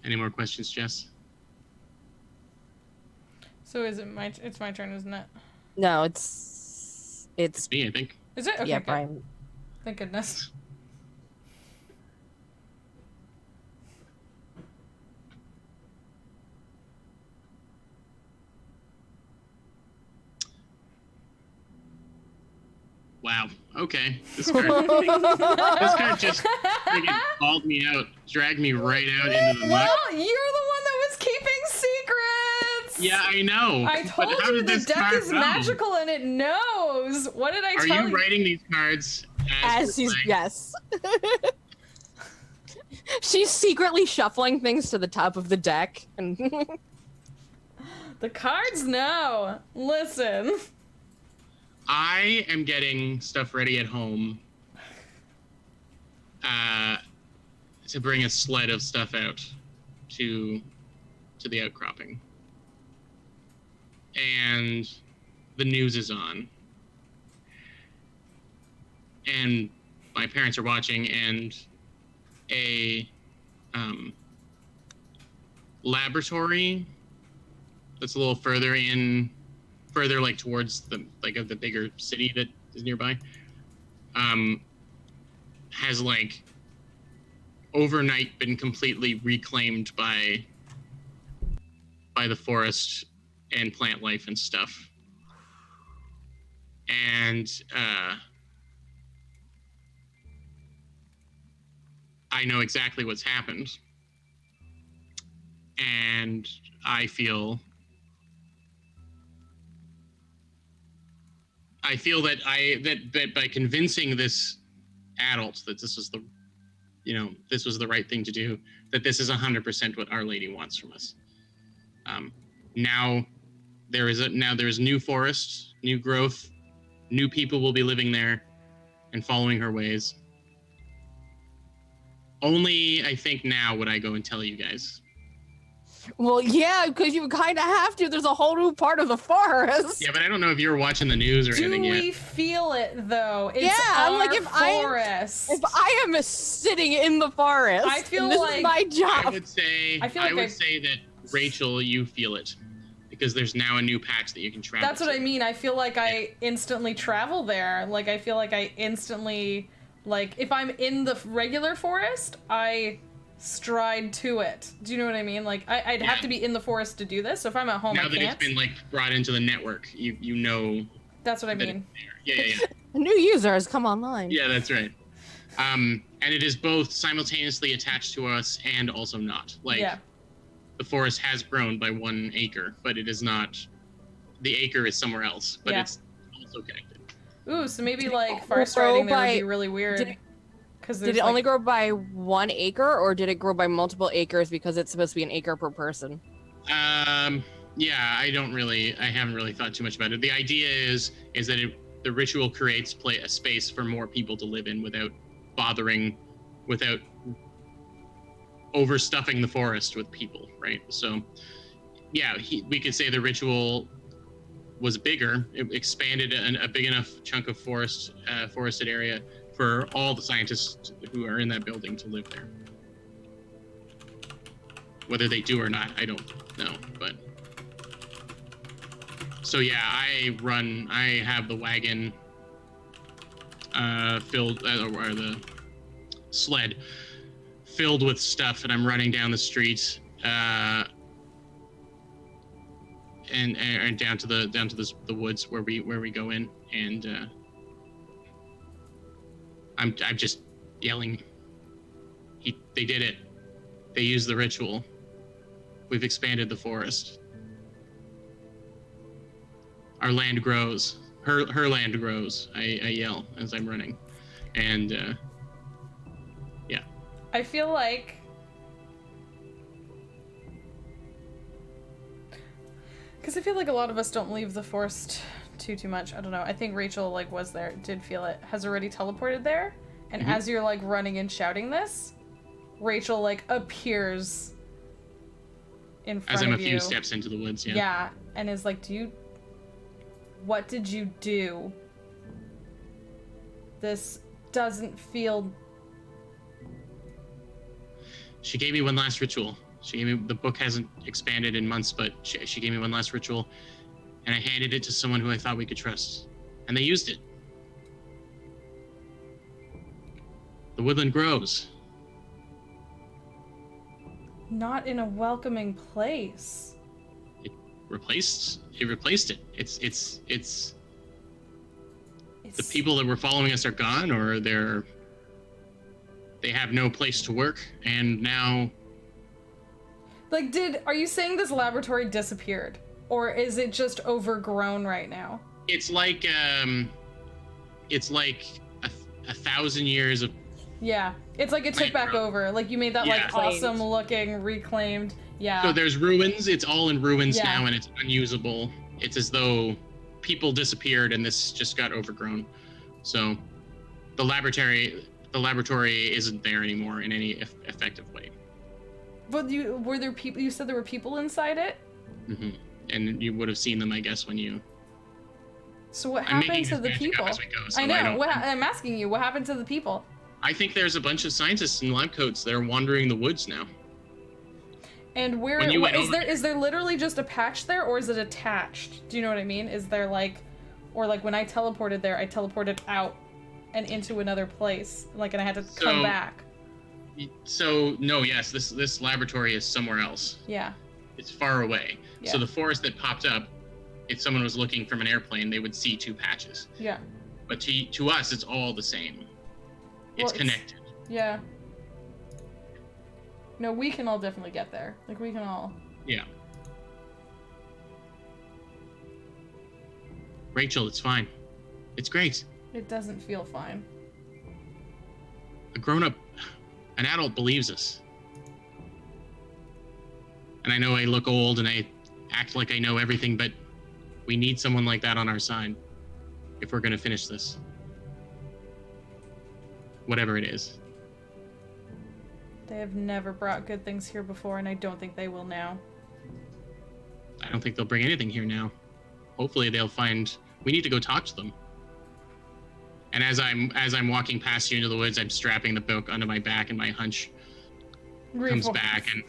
Any more questions, Jess? So it's my turn, isn't it? No, it's me, I think. Is it? Okay, yeah, good. Brian. Thank goodness. Wow. Okay. This card just freaking called me out, dragged me right out into the muck. Well, you're the one that was keeping secrets. Yeah, I know. I told you the deck is magical and it knows. What did I tell you? Are you writing these cards as she's yes. She's secretly shuffling things to the top of the deck and the cards know. Listen. I am getting stuff ready at home to bring a sled of stuff out to the outcropping. And the news is on. And my parents are watching, and a laboratory that's a little further like towards the bigger city that is nearby, has like overnight been completely reclaimed by the forest and plant life and stuff. And I know exactly what's happened. And I feel that by convincing this adult that this was the right thing to do, that this is 100% what Our Lady wants from us. Now there is new forest, new growth, new people will be living there and following her ways. Only, I think, now would I go and tell you guys. Well, yeah, because you kind of have to. There's a whole new part of the forest. Yeah, but I don't know if you're watching the news or anything yet. Do we feel it though? It's Yeah, I'm like, our forest. If I am sitting in the forest, I feel and this like- is my job. I would say that Rachel, you feel it, because there's now a new patch that you can travel. That's what I mean. I feel like I instantly travel there. Like, I feel like I instantly, like, if I'm in the regular forest, I stride to it. Do you know what I mean? Like, I'd have to be in the forest to do this. So if I'm at home, now I can't. Now that it's been like brought into the network, you know. That's what I mean. Yeah. New users come online. Yeah, that's right. And it is both simultaneously attached to us and also not. Like, the forest has grown by 1 acre, but it is not. The acre is somewhere else, but it's also connected. Ooh, so maybe like far striding there would be really weird. Did it only grow by 1 acre, or did it grow by multiple acres because it's supposed to be an acre per person? Yeah, I haven't really thought too much about it. The idea is that the ritual creates a space for more people to live in without overstuffing the forest with people, right? So, yeah, we could say the ritual was bigger. It expanded a big enough chunk of forested area for all the scientists who are in that building to live there. Whether they do or not, I don't know, but... So yeah, I have the wagon filled, or the sled filled with stuff, and I'm running down the street, and down to the woods where we go in, and I'm just yelling. They did it. They used the ritual. We've expanded the forest. Our land grows. Her land grows. I yell as I'm running, and yeah. I feel like because I feel like a lot of us don't leave the forest too much. I don't know. I think Rachel was there, did feel it, has already teleported there, and as you're running and shouting this, Rachel appears in front of you. As I'm a few steps into the woods, yeah. Yeah, and is like, what did you do? This doesn't feel... She gave me one last ritual. The book hasn't expanded in months, but she gave me one last ritual, and I handed it to someone who I thought we could trust, and they used it. The woodland grows. Not in a welcoming place. It replaced it. It's the people that were following us are gone, or they have no place to work, and now... are you saying this laboratory disappeared? Or is it just overgrown right now? It's like a 1,000 years of... Yeah, it's like it took back over. Like you made that awesome looking reclaimed. Yeah. So there's ruins. It's all in ruins now, and it's unusable. It's as though people disappeared and this just got overgrown. So the laboratory isn't there anymore in any effective way. But were there people? You said there were people inside it. Mm-hmm. And you would have seen them, I guess, when you... So what happened to the people? I know. I'm asking you, what happened to the people? I think there's a bunch of scientists in lab coats that are wandering the woods now. And is there literally just a patch there, or is it attached? Do you know what I mean? Is there when I teleported there, I teleported out and into another place, and I had to come back. So no, yes, this laboratory is somewhere else. Yeah. It's far away. Yeah. So the forest that popped up, if someone was looking from an airplane, they would see 2 patches. Yeah. But to us, it's all the same. It's connected. Yeah. No, we can all definitely get there. We can all... Yeah. Rachel, it's fine. It's great. It doesn't feel fine. An adult believes us. And I know I look old and I act like I know everything, but we need someone like that on our side. if we're going to finish this. Whatever it is. They have never brought good things here before, and I don't think they will now. I don't think they'll bring anything here now. Hopefully they'll find... We need to go talk to them. And as I'm walking past you into the woods, I'm strapping the book onto my back, and my hunch comes back, and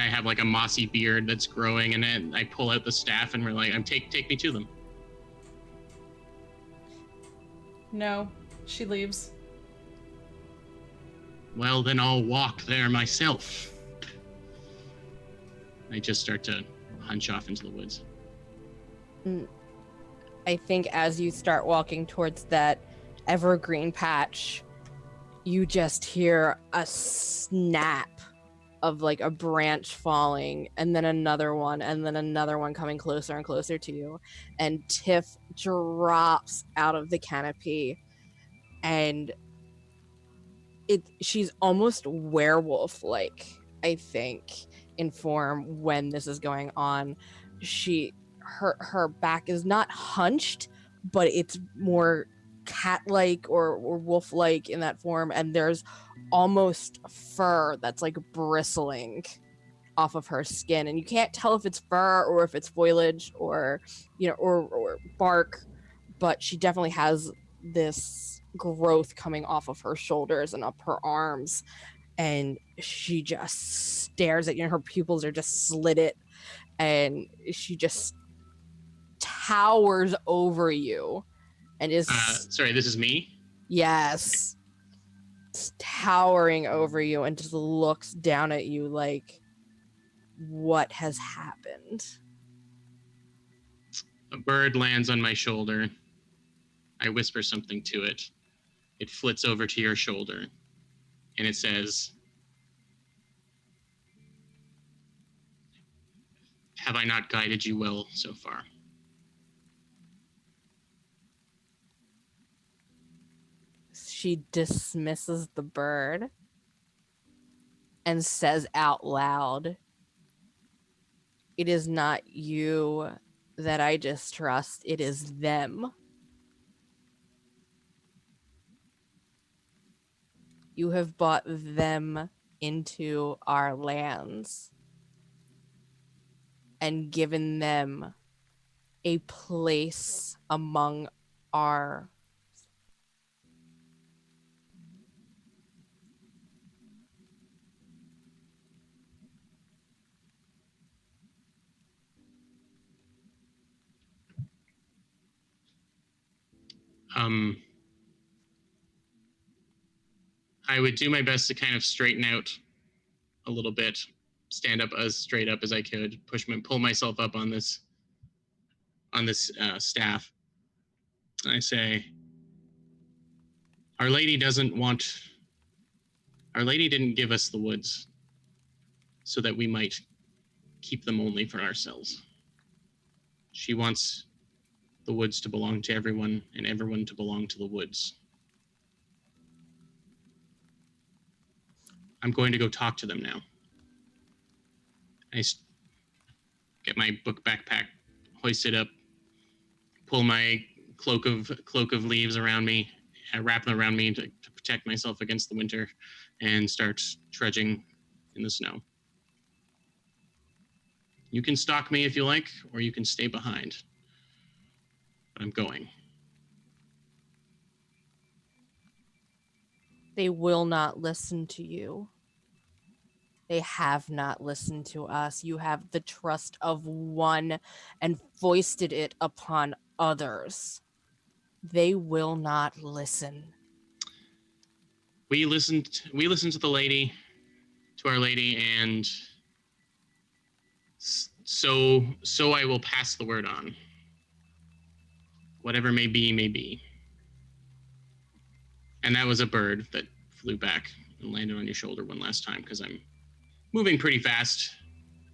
I have like a mossy beard that's growing, and then I pull out the staff, and we're like, take me to them. No, she leaves. Well, then I'll walk there myself. I just start to hunch off into the woods. I think as you start walking towards that evergreen patch, you just hear a snap of like a branch falling, and then another one coming closer and closer to you. And Tiff drops out of the canopy, and she's almost werewolf-like, I think, in form when this is going on. Her back is not hunched, but it's more cat-like or wolf-like in that form, and there's almost fur that's like bristling off of her skin, and you can't tell if it's fur or if it's foliage or or bark, but she definitely has this growth coming off of her shoulders and up her arms, and she just stares at you, and her pupils are just slitted, and she just towers over you and is sorry, this is me? Yes. It's towering over you and just looks down at you like, what has happened? A bird lands on my shoulder. I whisper something to it. It flits over to your shoulder, and it says, "Have I not guided you well so far?" She dismisses the bird and says out loud, "It is not you that I distrust, it is them. You have brought them into our lands and given them a place among our..." I would do my best to kind of straighten out a little bit, stand up as straight up as I could, pull myself up on this staff. I say, Our Lady didn't give us the woods so that we might keep them only for ourselves. She wants the woods to belong to everyone and everyone to belong to the woods. I'm going to go talk to them now. I get my book backpack, hoist it up, pull my cloak of leaves around me, wrap them around me to protect myself against the winter, and start trudging in the snow. You can stalk me if you like, or you can stay behind. But I'm going. They will not listen to you. They have not listened to us. You have the trust of one and foisted it upon others. They will not listen. We listened to the lady, to Our Lady, and so I will pass the word on. Whatever may be, may be. And that was a bird that flew back and landed on your shoulder one last time, because I'm moving pretty fast.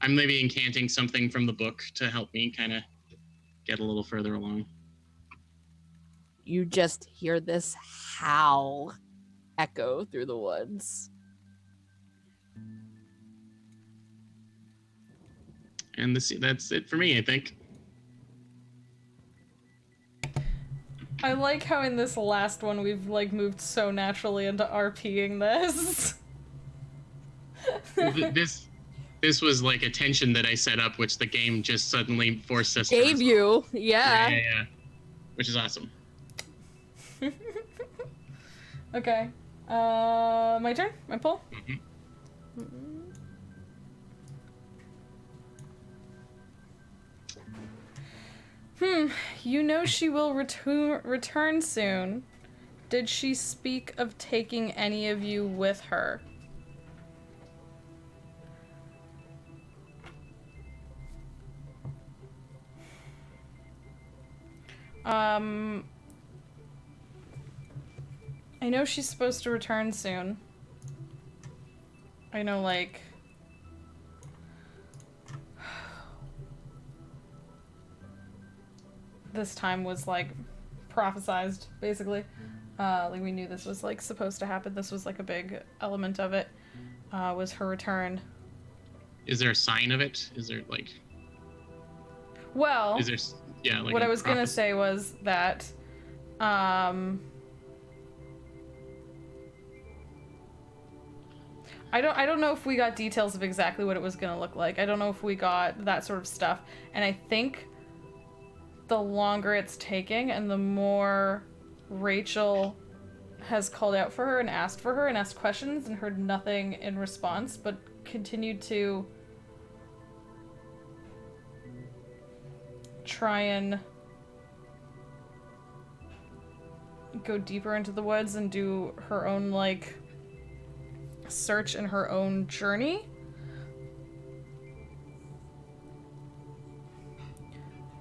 I'm maybe incanting something from the book to help me kind of get a little further along. You just hear this howl echo through the woods. And that's it for me, I think. I like how in this last one we've like moved so naturally into RPing this. This was like a tension that I set up, which the game just suddenly forced us to Gave resolve. you, yeah. Yeah. Which is awesome. Okay. My turn? My pull? You know she will return soon. Did she speak of taking any of you with her? I know she's supposed to return soon. I know, like... this time was, like, prophesized, basically. Like, we knew this was, like, supposed to happen. This was, like, a big element of it, was her return. Is there a sign of it? Is there, like... Well... Is there... Yeah, like what I was gonna say was that, I don't know if we got details of exactly what it was gonna look like. I don't know if we got that sort of stuff. And I think the longer it's taking and the more Rachel has called out for her and asked questions and heard nothing in response, but continued to try and go deeper into the woods and do her own, like, search and her own journey.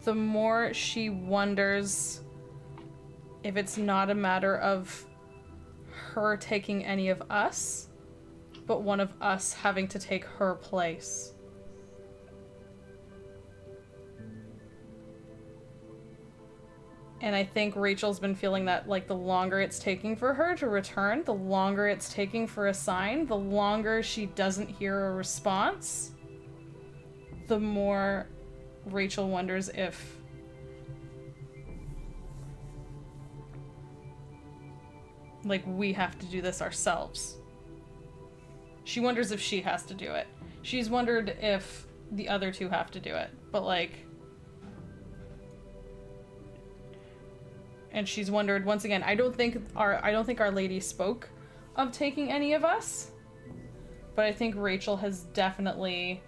The more she wonders if it's not a matter of her taking any of us, but one of us having to take her place. And I think Rachel's been feeling that, like, the longer it's taking for her to return, the longer it's taking for a sign, the longer she doesn't hear a response, the more Rachel wonders if like we have to do this ourselves. She wonders if she has to do it. She's wondered if the other two have to do it, but like, and she's wondered once again. I don't think Our Lady spoke of taking any of us, but I think Rachel has definitely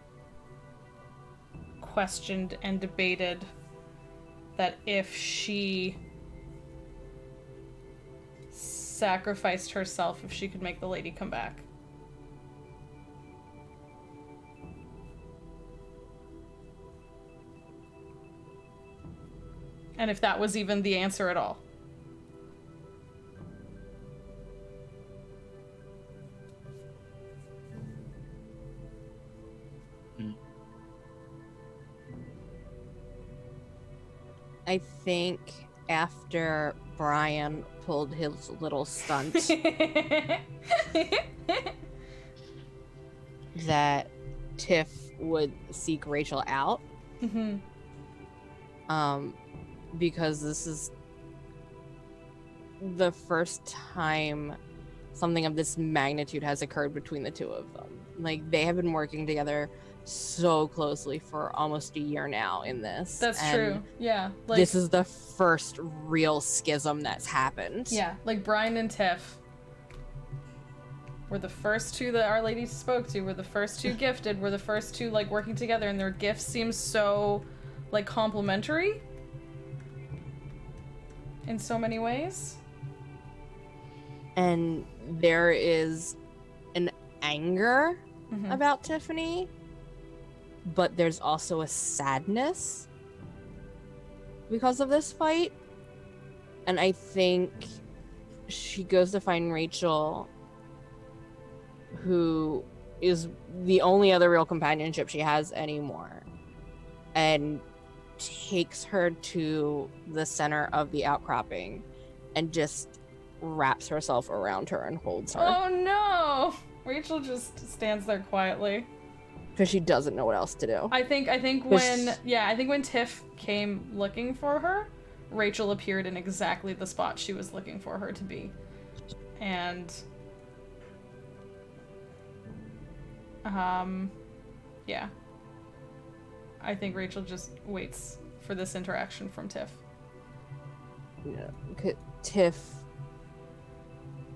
questioned and debated that if she sacrificed herself, if she could make the lady come back. And if that was even the answer at all. I think after Brian pulled his little stunt that Tiff would seek Rachel out. Mm-hmm. Because this is the first time something of this magnitude has occurred between the two of them. Like, they have been working together so closely for almost a year now in this. That's true. Yeah. Like, this is the first real schism that's happened. Yeah, like Brian and Tiff were the first two that Our Lady spoke to, were the first two gifted, were the first two like working together, and their gifts seem so like complementary in so many ways. And there is an anger Mm-hmm. about Tiffany, but there's also a sadness because of this fight. And I think she goes to find Rachel, who is the only other real companionship she has anymore, and takes her to the center of the outcropping and just wraps herself around her and holds her. Oh no! Rachel just stands there quietly. Because she doesn't know what else to do. I think when Tiff came looking for her, Rachel appeared in exactly the spot she was looking for her to be. And yeah. I think Rachel just waits for this interaction from Tiff. Yeah, Tiff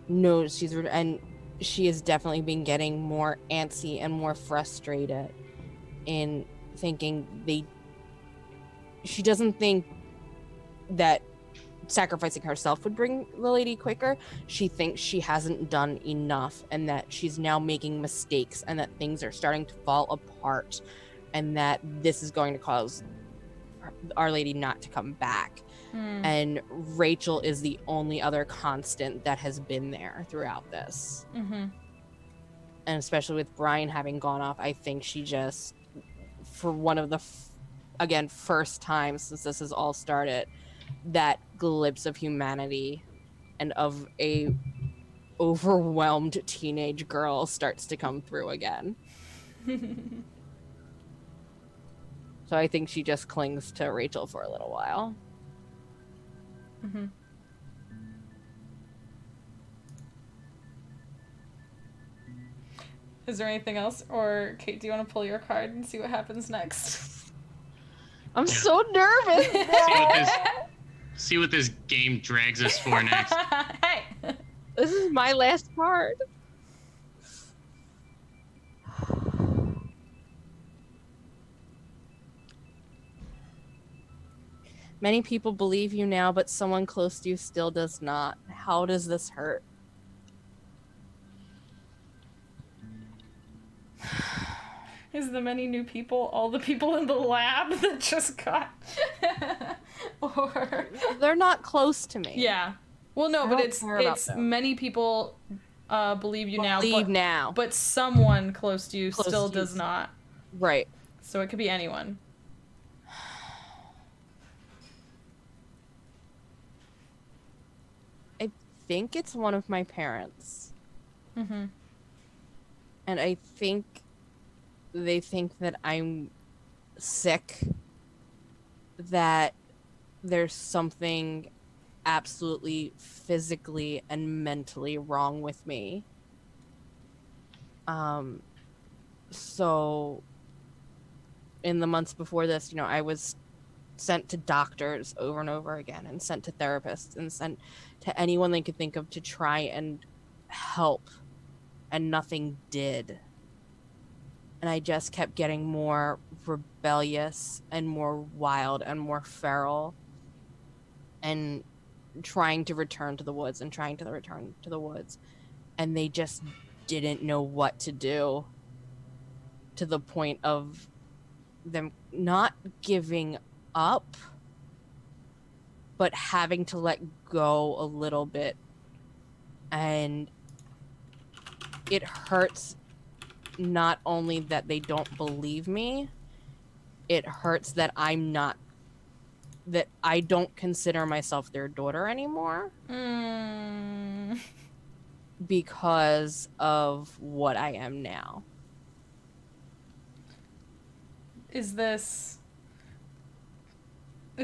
knows and she has definitely been getting more antsy and more frustrated in thinking she doesn't think that sacrificing herself would bring the lady quicker. She thinks she hasn't done enough and that she's now making mistakes and that things are starting to fall apart and that this is going to cause Our Lady not to come back. And Rachel is the only other constant that has been there throughout this. Mm-hmm. And especially with Brian having gone off, I think she just, for one of the, first times since this has all started, that glimpse of humanity and of a overwhelmed teenage girl starts to come through again. So I think she just clings to Rachel for a little while. Mm-hmm. Is there anything else? Or, Kate, do you want to pull your card and see what happens next? I'm so nervous! See what this game drags us for next. Hey! This is my last card. Many people believe you now, but someone close to you still does not. How does this hurt? Is the many new people all the people in the lab that just got... or... They're not close to me. Yeah. Well, no, but it's them. many people believe you now. But someone close to you still does not. Right. So it could be anyone. I think it's one of my parents. Mm-hmm. And I think they think that I'm sick, that there's something absolutely physically and mentally wrong with me. So in the months before this, I was sent to doctors over and over again and sent to therapists and sent to anyone they could think of to try and help, and nothing did. And I just kept getting more rebellious and more wild and more feral and trying to return to the woods and trying to return to the woods. And they just didn't know what to do, to the point of them not giving up, but having to let go a little bit. And it hurts not only that they don't believe me, it hurts that I don't consider myself their daughter anymore. Because of what I am now. Is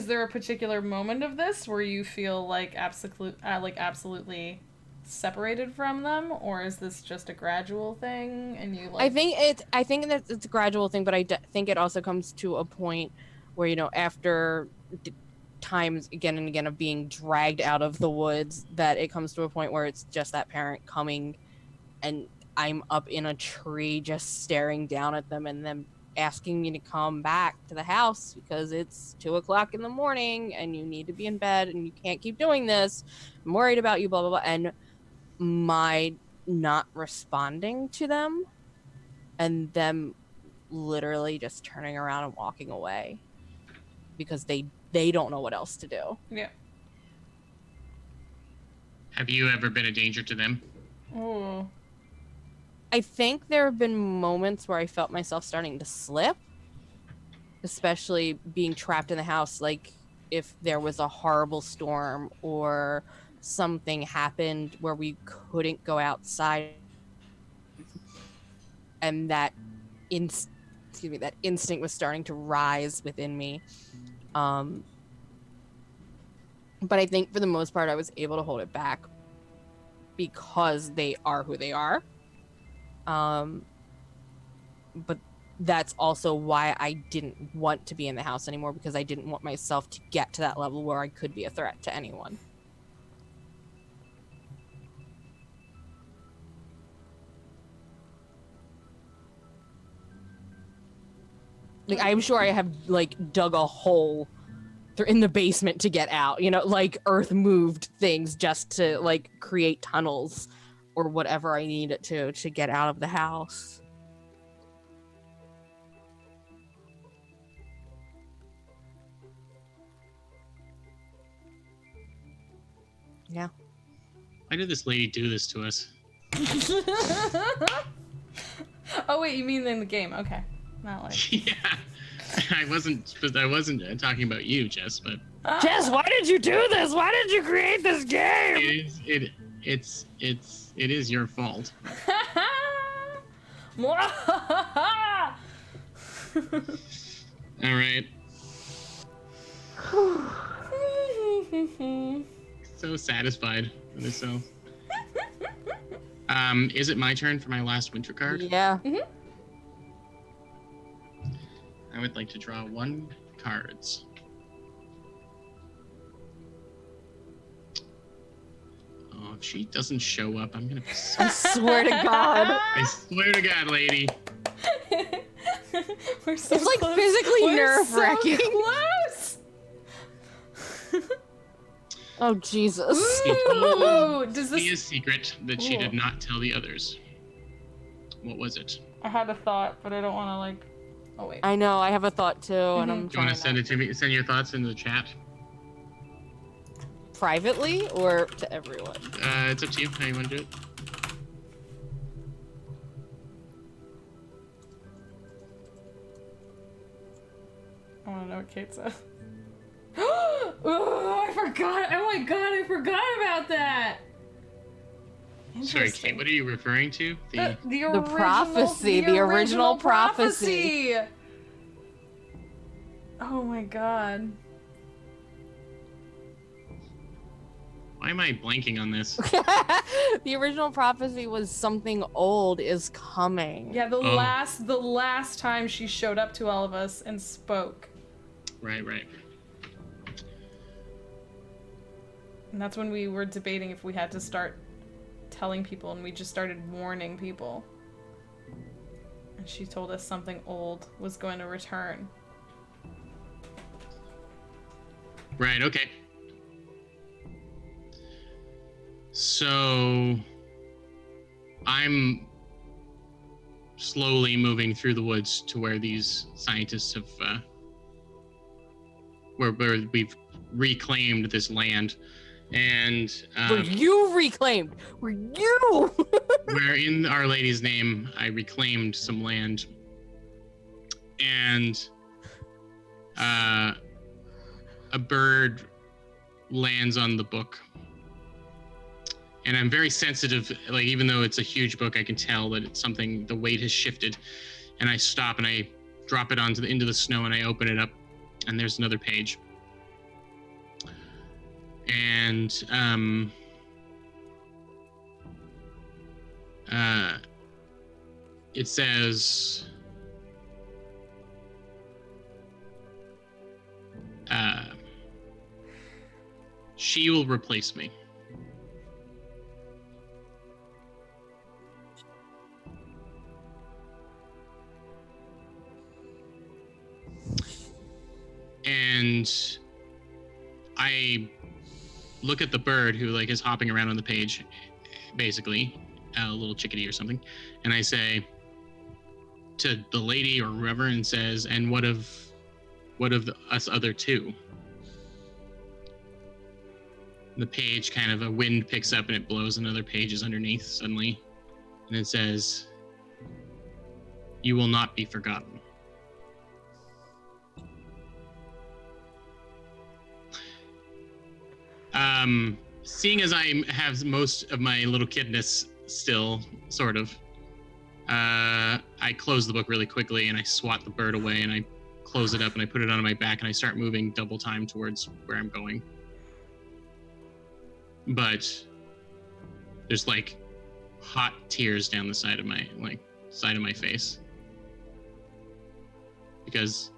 there a particular moment of this where you feel like absolutely separated from them, or is this just a gradual thing and you I think that it's a gradual thing, but I think it also comes to a point where after times again and again of being dragged out of the woods, that it comes to a point where it's just that parent coming and I'm up in a tree just staring down at them and them asking me to come back to the house because it's 2:00 in the morning and you need to be in bed and you can't keep doing this. I'm worried about you, blah, blah, blah. And my not responding to them and them literally just turning around and walking away because they don't know what else to do. Yeah. Have you ever been a danger to them? Oh. I think there have been moments where I felt myself starting to slip, especially being trapped in the house, like if there was a horrible storm or something happened where we couldn't go outside, and that instinct was starting to rise within me. But I think for the most part, I was able to hold it back because they are who they are. But that's also why I didn't want to be in the house anymore, because I didn't want myself to get to that level where I could be a threat to anyone. Like, I'm sure I have, like, dug a hole in the basement to get out, you know, like earth moved things just to, like, create tunnels or whatever I need it to get out of the house. Yeah. Why did this lady do this to us? Oh wait, you mean in the game? Okay, not like. Yeah, I wasn't talking about you, Jess, but. Jess, why did you do this? Why did you create this game? It is your fault. All right. So satisfied with myself. Is it my turn for my last winter card? Yeah. Mm-hmm. I would like to draw 1 cards. Oh, if she doesn't show up, I'm gonna be so... I swear to God. I swear to God, lady. We're so It's like close. physically We're nerve-wracking. So close. Oh, Jesus. Ooh, does Be a this? secret that she did not tell the others. What was it? I had a thought, but I don't want to like. Oh wait. I know, I have a thought too, and I'm Do you trying want to send it to me? Send your thoughts in the chat. privately or to everyone. It's up to you how you want to do it. I want to know what Cate said. Oh, I forgot. Oh my god, I forgot about that. Sorry, Cate, what are you referring to? The prophecy, the original prophecy. Oh my god. Why am I blanking on this? The original prophecy was something old is coming. Yeah, the last time she showed up to all of us and spoke. Right. And that's when we were debating if we had to start telling people, and we just started warning people. And she told us something old was going to return. Right, okay. So I'm slowly moving through the woods to where these scientists have where we've reclaimed this land, and Were you reclaimed? Were you? where in Our Lady's name I reclaimed some land, and a bird lands on the book. And I'm very sensitive, like even though it's a huge book, I can tell that it's something, the weight has shifted. And I stop and I drop it into the snow, and I open it up, and there's another page. And it says she will replace me. And I look at the bird who like is hopping around on the page, basically, a little chickadee or something, and I say to the lady or whoever, and says, "And what of us other two?" The page kind of, a wind picks up and it blows another pages underneath suddenly, and it says, "You will not be forgotten." Seeing as I have most of my little kidness still, sort of, I close the book really quickly and I swat the bird away and I close it up and I put it on my back and I start moving double time towards where I'm going. but there's like hot tears down the side of my face because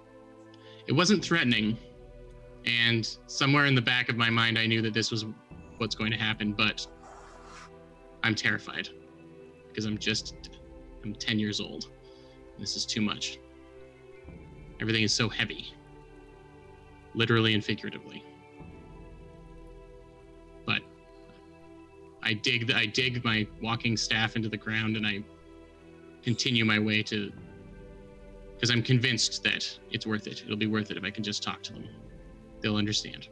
it wasn't threatening, and somewhere in the back of my mind I knew that this was what's going to happen, but I'm terrified because I'm 10 years old. This is too much. Everything is so heavy, literally and figuratively. But I dig my walking staff into the ground, and I continue my way because I'm convinced that it's worth it. It'll be worth it if I can just talk to them. They'll understand.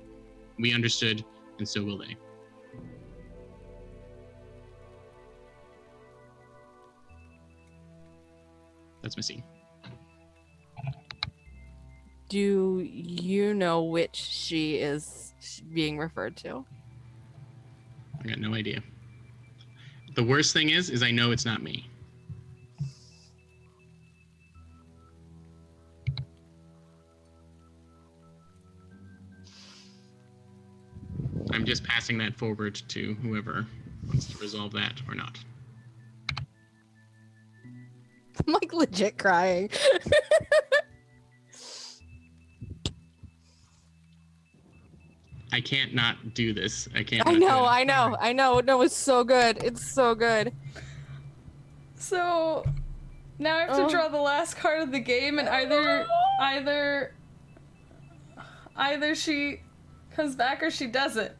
We understood, and so will they. That's my scene. Do you know which she is being referred to? I got no idea. The worst thing is I know it's not me. I'm just passing that forward to whoever wants to resolve that or not. I'm like legit crying. I can't not do this. I can't. I know. No, it's so good. It's so good. So now I have to draw the last card of the game, and either she comes back or she doesn't.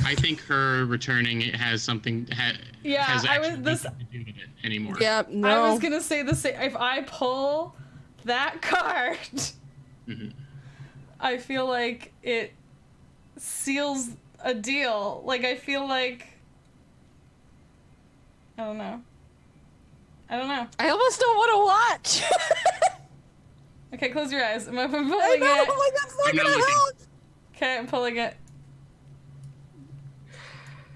I think her returning it has something. Has actually nothing to do with it anymore. Yeah, no. I was gonna say the same. If I pull that card, I feel like it seals a deal. Like, I feel like, I don't know. I almost don't want to watch. Okay, close your eyes. I'm pulling I know, it. like that's not gonna help. Okay, I'm pulling it.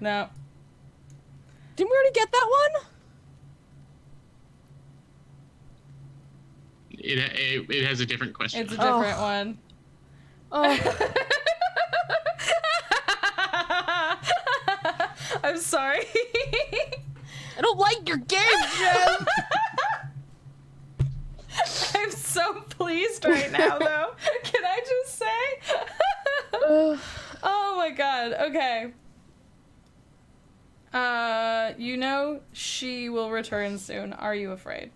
No. Didn't we already get that one? It has a different question. It's a different one. Oh. I'm sorry. I don't like your game, Jess. I'm so pleased right now, though. Can I just say? Oh my god. Okay. You know she will return soon. Are you afraid?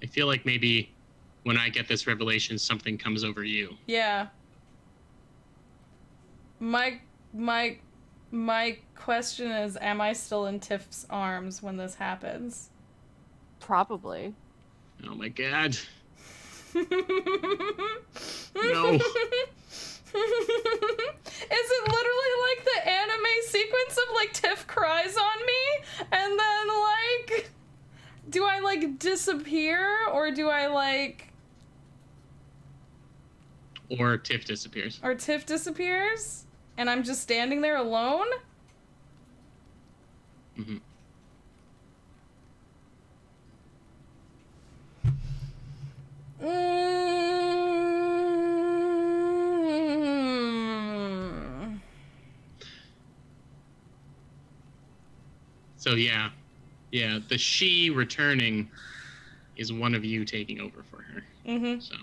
I feel like maybe when I get this revelation, something comes over you. Yeah. My question is, am I still in Tiff's arms when this happens? Probably. Oh my god. No. Is it literally like the anime sequence of like Tiff cries on me and then like do I like disappear or do I like or Tiff disappears. Or Tiff disappears and I'm just standing there alone? Mm-hmm. So yeah, the she returning is one of you taking over for her. Mm-hmm. So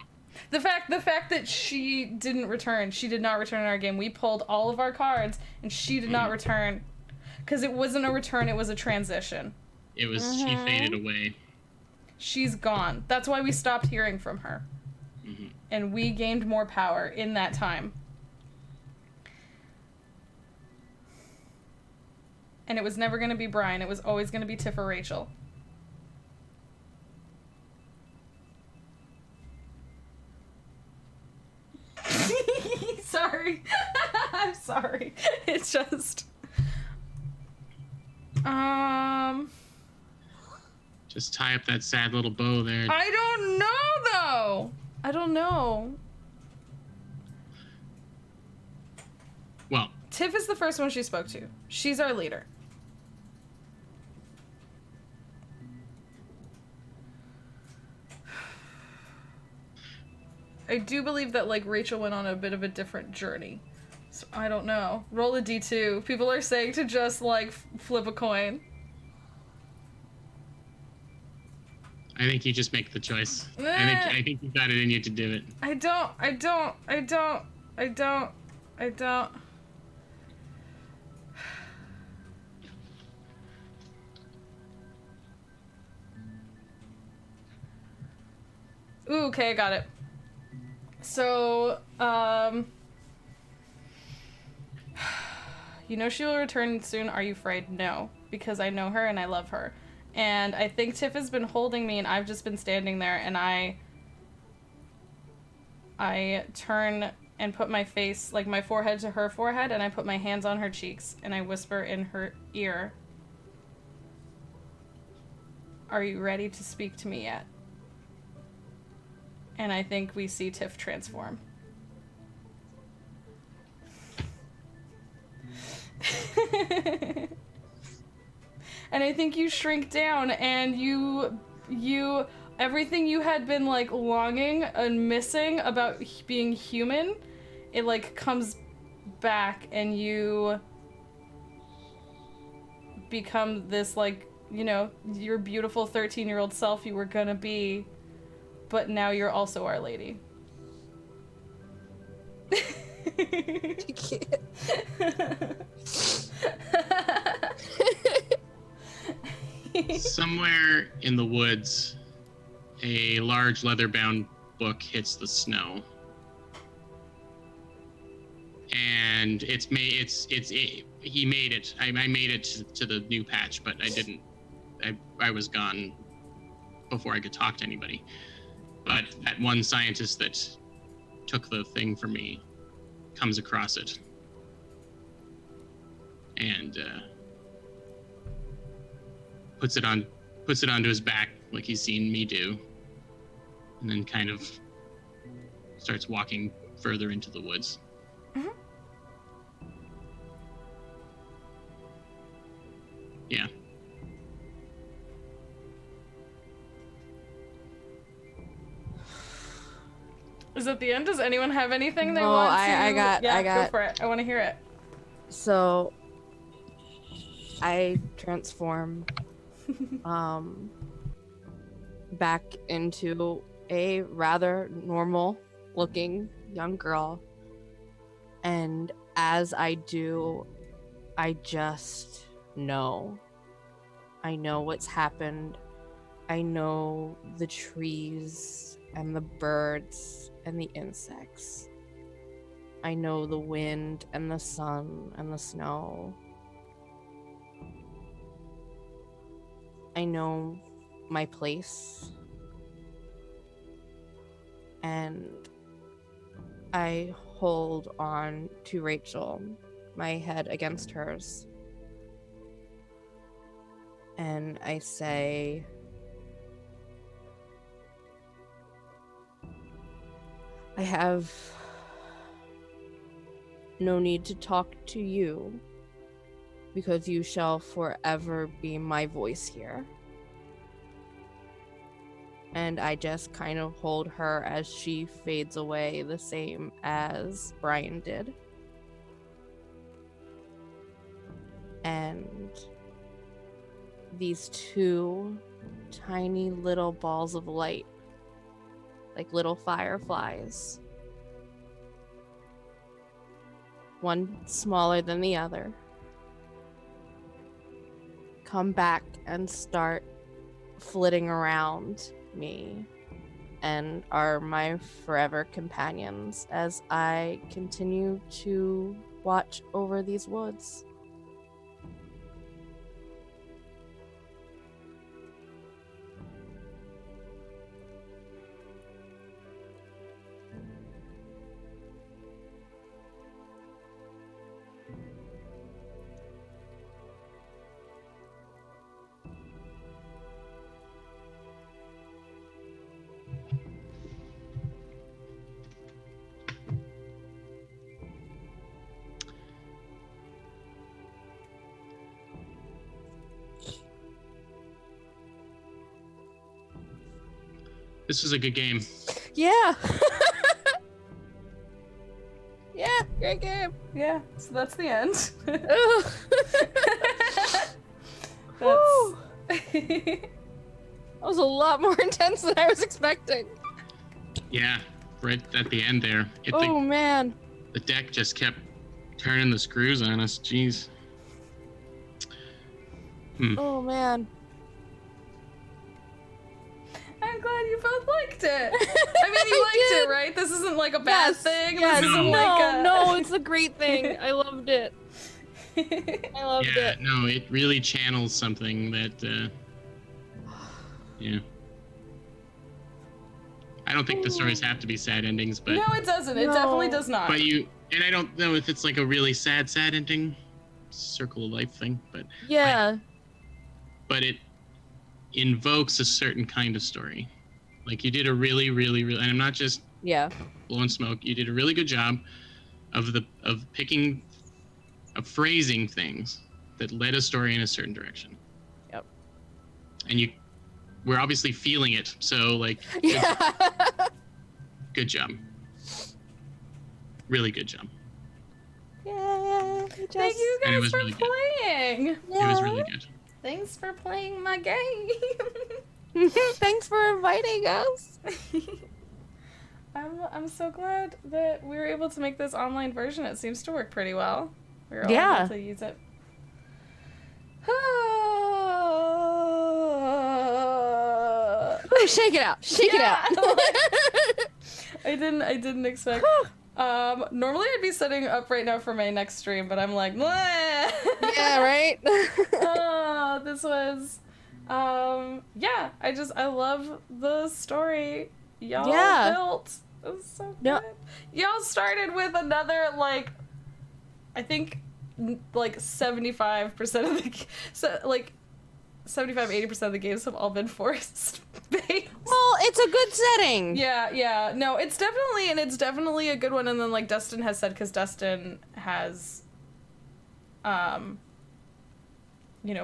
the fact that she did not return in our game. We pulled all of our cards and she did not return because it wasn't a return, it was a transition. It was she faded away. She's gone. That's why we stopped hearing from her. Mm-hmm. And we gained more power in that time. And it was never going to be Brian. It was always going to be Tiff or Rachel. Sorry. I'm sorry. It's just... Just tie up that sad little bow there. I don't know, though. I don't know. Well, Tiff is the first one she spoke to. She's our leader. I do believe that like Rachel went on a bit of a different journey. So I don't know. Roll a d2. People are saying to just like flip a coin. I think you just make the choice. I think you got it in you to do it. I don't. Ooh, okay, I got it. So, you know she will return soon. Are you afraid? No, because I know her and I love her. And I think Tiff has been holding me and I've just been standing there, and I turn and put my face, like my forehead to her forehead, and I put my hands on her cheeks and I whisper in her ear, "Are you ready to speak to me yet?" And I think we see Tiff transform. And I think you shrink down, and you everything you had been like longing and missing about being human, it like comes back, and you become this like, you know, your beautiful 13-year-old self you were gonna be, but now you're also Our Lady. Somewhere in the woods, a large leather-bound book hits the snow, and he made it. I made it to the new patch, but I didn't. I was gone before I could talk to anybody. But that one scientist that took the thing from me comes across it, and puts it onto his back like he's seen me do, and then kind of starts walking further into the woods. Mm-hmm. Yeah. Is that the end? Does anyone have anything they No, want to? I got. Go for it. I want to hear it. So, I transform, back into a rather normal-looking young girl, and as I do, I just know. I know what's happened. I know the trees and the birds and the insects. I know the wind and the sun and the snow. I know my place. And I hold on to Rachel, my head against hers. And I say, I have no need to talk to you, because you shall forever be my voice here. And I just kind of hold her as she fades away, the same as Brian did. And these two tiny little balls of light, like little fireflies, one smaller than the other, come back and start flitting around me and are my forever companions as I continue to watch over these woods. This was a good game. Yeah. my game. Yeah, so that's the end. Ugh. Whew. That's... That was a lot more intense than I was expecting. Yeah, right at the end there. Oh man. The deck just kept turning the screws on us. Jeez. Oh man. I'm glad you both liked it. I mean, you liked it, right? This isn't like a bad thing. Yes. This isn't No. like a... No, it's a great thing. I loved it. I loved Yeah, it. no, it really channels something that, yeah. I don't think the stories have to be sad endings, but... No, it doesn't. It No. definitely does not. But and I don't know if it's like a really sad ending, circle of life thing, but... Yeah. But it invokes a certain kind of story. Like, you did a really, really, and I'm not just Yeah. blowing smoke, you did a really good job of phrasing things that led a story in a certain direction. Yep. And we're obviously feeling it, so like, Yeah. good job. Really good job. Yeah. Thank you And it guys was for really good. playing. It was really good. Thanks for playing my game. Thanks for inviting us. I'm so glad that we were able to make this online version. It seems to work pretty well. We were all Yeah. able to use it. Ooh, shake it out. Shake it out. I didn't expect. Normally I'd be setting up right now for my next stream, but I'm like, "Mwah." Yeah, right? Oh, this was, yeah. I love the story y'all Yeah. built. It was so good. No. Y'all started with another like, I think, like 75% of the, 75-80% of the games have all been forest based. Well, it's a good setting. Yeah. No, it's definitely a good one. And then like Dustin has said, because Dustin has,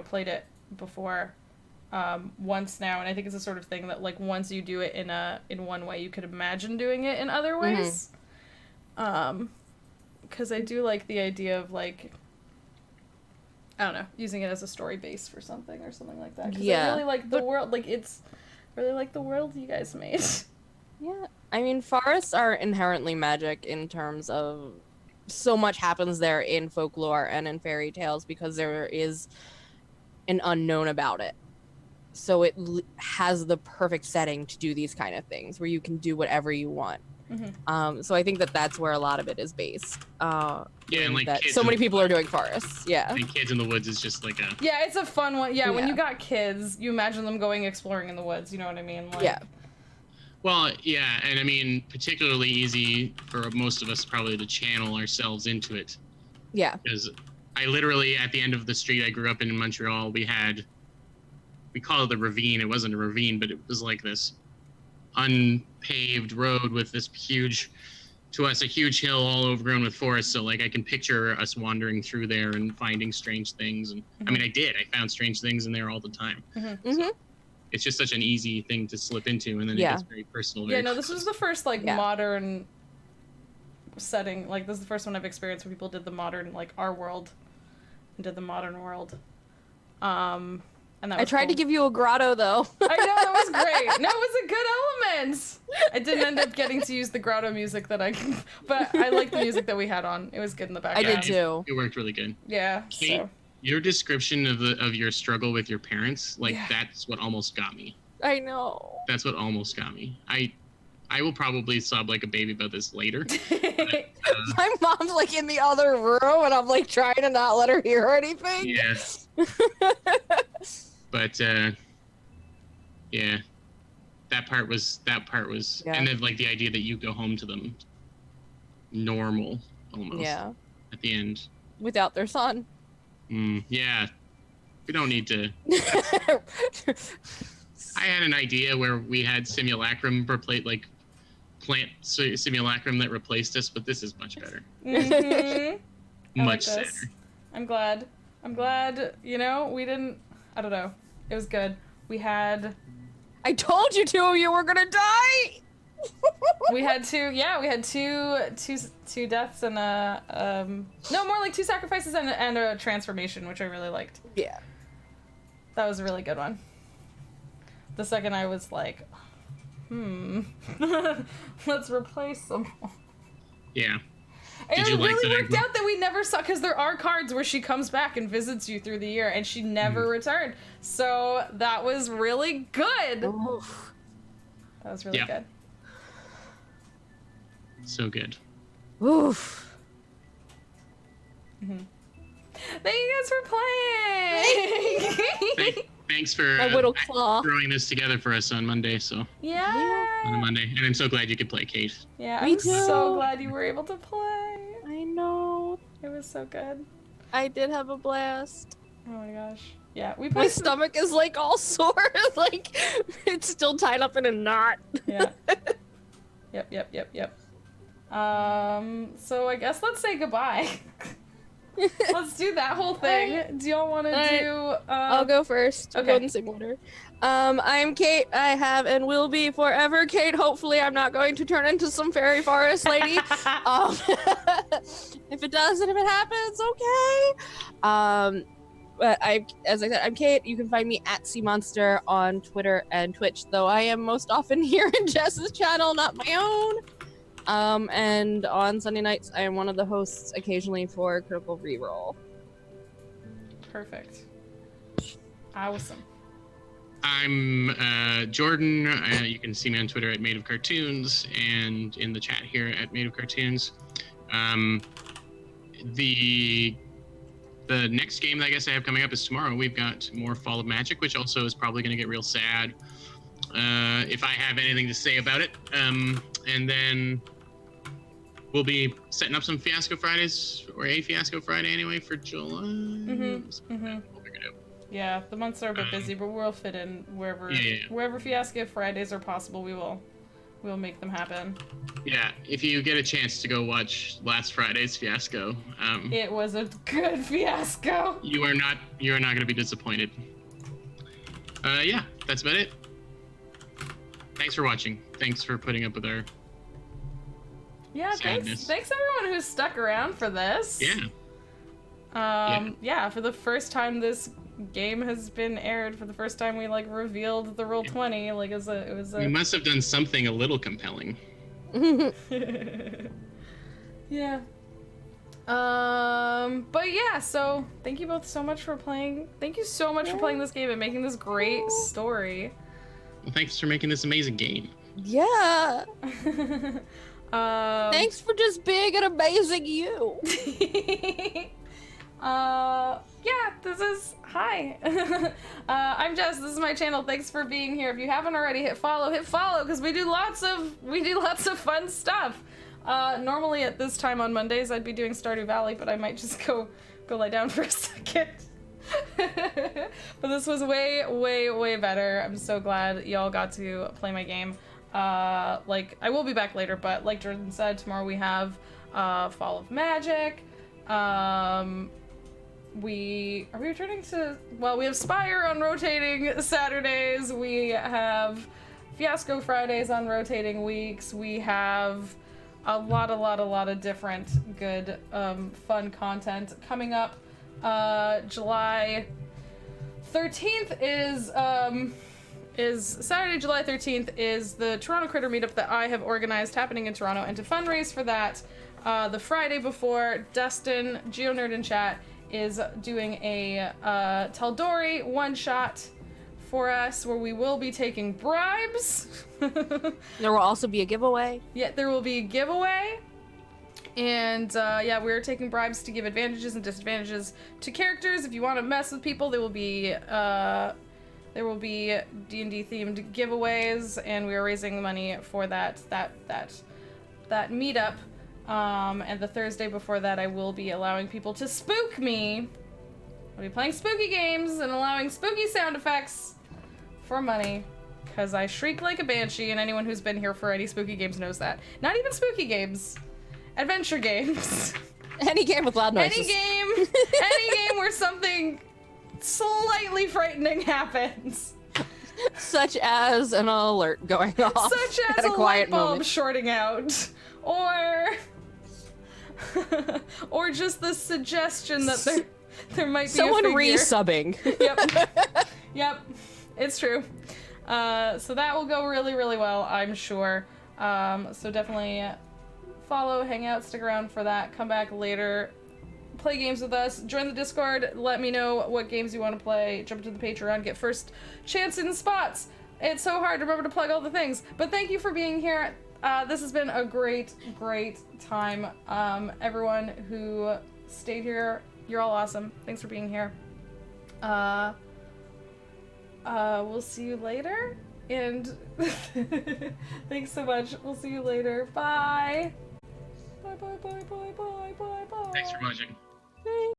played it before, once now, and I think it's a sort of thing that like once you do it in one way, you could imagine doing it in other ways. Because I do like the idea of like, I don't know, using it as a story base for something or something like that. 'Cause I really like the world, like it's really like the world you guys made. Yeah. I mean, forests are inherently magic in terms of so much happens there in folklore and in fairy tales because there is an unknown about it. So it has the perfect setting to do these kind of things where you can do whatever you want. Mm-hmm. So I think that that's where a lot of it is based. Yeah, and like that kids so in many the people are doing forests. Yeah. I think Kids in the Woods is just like a... Yeah, it's a fun one. Yeah, when Yeah. you got kids, you imagine them going exploring in the woods. You know what I mean? Like, Yeah. Well, yeah, and I mean, particularly easy for most of us probably to channel ourselves into it. Yeah. Because I literally, at the end of the street I grew up in Montreal, we call it the ravine. It wasn't a ravine, but it was like this unpaved road with this huge hill all overgrown with forest. So like I can picture us wandering through there and finding strange things. And I mean, I found strange things in there all the time. Mm-hmm. It's just such an easy thing to slip into, and then it Yeah. gets very personal. Yeah, Very no, this was the first like Yeah. modern setting. Like this is the first one I've experienced where people did the modern, like our world, and did the modern world. And that I was tried to cool. give you a grotto though. I know, that was great. No, it was a good element. I didn't end up getting to use the grotto music but I liked the music that we had on. It was good in the I background. did too. It worked really good. Yeah. Kate, So. your description of your struggle with your parents, like Yeah. that's what almost got me. I know. That's what almost got me. I will probably sob like a baby about this later. My mom's like in the other room and I'm like trying to not let her hear anything. Yeah. But yeah, that part was, Yeah. and then like the idea that you go home to them normal almost. Yeah. At the end. Without their son. Yeah. We don't need to. I had an idea where we had simulacrum simulacrum that replaced us, but this is much better. Mhm. I like Much this. better. I'm glad. We didn't. I don't know. It was good. We had. I told you two of you were gonna die. We had two deaths and no, more like 2 sacrifices and a transformation, which I really liked. Yeah. That was a really good one. The second I was like, let's replace them. Yeah. And Did you it like really that? worked out that we never saw, because there are cards where she comes back and visits you through the year, and she never returned. So that was really good. Oof. That was really good. So good. Oof. Thank you guys for playing. Thanks for My little claw. throwing this together for us on Monday. So Yeah. on a Monday, and I'm so glad you could play, Cate. Yeah, Me I'm so too. glad you were able to play. I know. It was so good. I did have a blast. Oh my gosh. Yeah, we My played. stomach is like all sore. Like it's still tied up in a knot. Yeah. Yep. So I guess let's say goodbye. Let's do that whole thing. Do y'all want to do? I'll go first. Okay. Go in the same order. I'm Cate. I have and will be forever Cate. Hopefully, I'm not going to turn into some fairy forest lady. If it does and if it happens, okay. But as I said, I'm Cate. You can find me at SeaMonster on Twitter and Twitch, though I am most often here in Jess's channel, not my own. And on Sunday nights, I am one of the hosts occasionally for Critical Reroll. Perfect. Awesome. I'm Jordan. You can see me on Twitter at Made of Cartoons and in the chat here at Made of Cartoons. The next game that I guess I have coming up is tomorrow. We've got more Fall of Magic, which also is probably going to get real sad if I have anything to say about it. And then we'll be setting up some Fiasco Fridays, or a Fiasco Friday anyway, for July. We'll figure it out. Yeah, the months are a bit busy, but we'll fit in wherever wherever Fiasco Fridays are possible. We'll make them happen. Yeah, if you get a chance to go watch last Friday's Fiasco, It was a good fiasco. you are not going to be disappointed. Yeah, that's about it. Thanks for watching. Thanks for putting up with our Yeah, sadness. thanks everyone who's stuck around for this. Yeah. Yeah, for the first time this game has been aired, for the first time we like revealed the Roll20, like it was We must have done something a little compelling. Yeah. But yeah, so thank you both so much for playing. Thank you so much for playing this game and making this great story. Well, thanks for making this amazing game. Yeah. Thanks for just being an amazing you. Yeah, this is hi. I'm Jess. This is my channel. Thanks for being here. If you haven't already, hit follow because we do lots of fun stuff. Normally at this time on Mondays I'd be doing Stardew Valley, but I might just go lie down for a second. But this was way better. I'm so glad y'all got to play my game. Like I will be back later, but like Jordan said, tomorrow we have Fall of Magic. We returning to, well, we have Spire on rotating Saturdays, we have Fiasco Fridays on rotating weeks, we have a lot of different good fun content coming up. July 13th is Saturday, July 13th is the Toronto Critter meetup that I have organized happening in Toronto, and to fundraise for that, the Friday before, Dustin, GeoNerd in chat, is doing a Tal'Dorei one-shot for us where we will be taking bribes. There will also be a giveaway. Yeah, there will be a giveaway. And yeah, we're taking bribes to give advantages and disadvantages to characters. If you want to mess with people, there will be D&D themed giveaways, and we are raising money for that meetup. And the Thursday before that, I will be allowing people to spook me. I'll be playing spooky games and allowing spooky sound effects for money, because I shriek like a banshee, and anyone who's been here for any spooky games knows that. Not even spooky games. Adventure games. Any game with loud noises. Any game where something slightly frightening happens. Such as an alert going off. Such as at a a quiet light bulb moment. shorting out, or or just the suggestion that there might be Someone a figure. re-subbing. Yep, yep, it's true. So that will go really, really well, I'm sure. So definitely follow, hang out, stick around for that. Come back later. Play games with us. Join the Discord. Let me know what games you want to play. Jump to the Patreon. Get first chance in spots. It's so hard to remember to plug all the things. But thank you for being here. This has been a great, great time. Everyone who stayed here, you're all awesome. Thanks for being here. We'll see you later. And thanks so much. We'll see you later. Bye. Bye, bye, bye, bye, bye, bye, bye. Thanks for watching.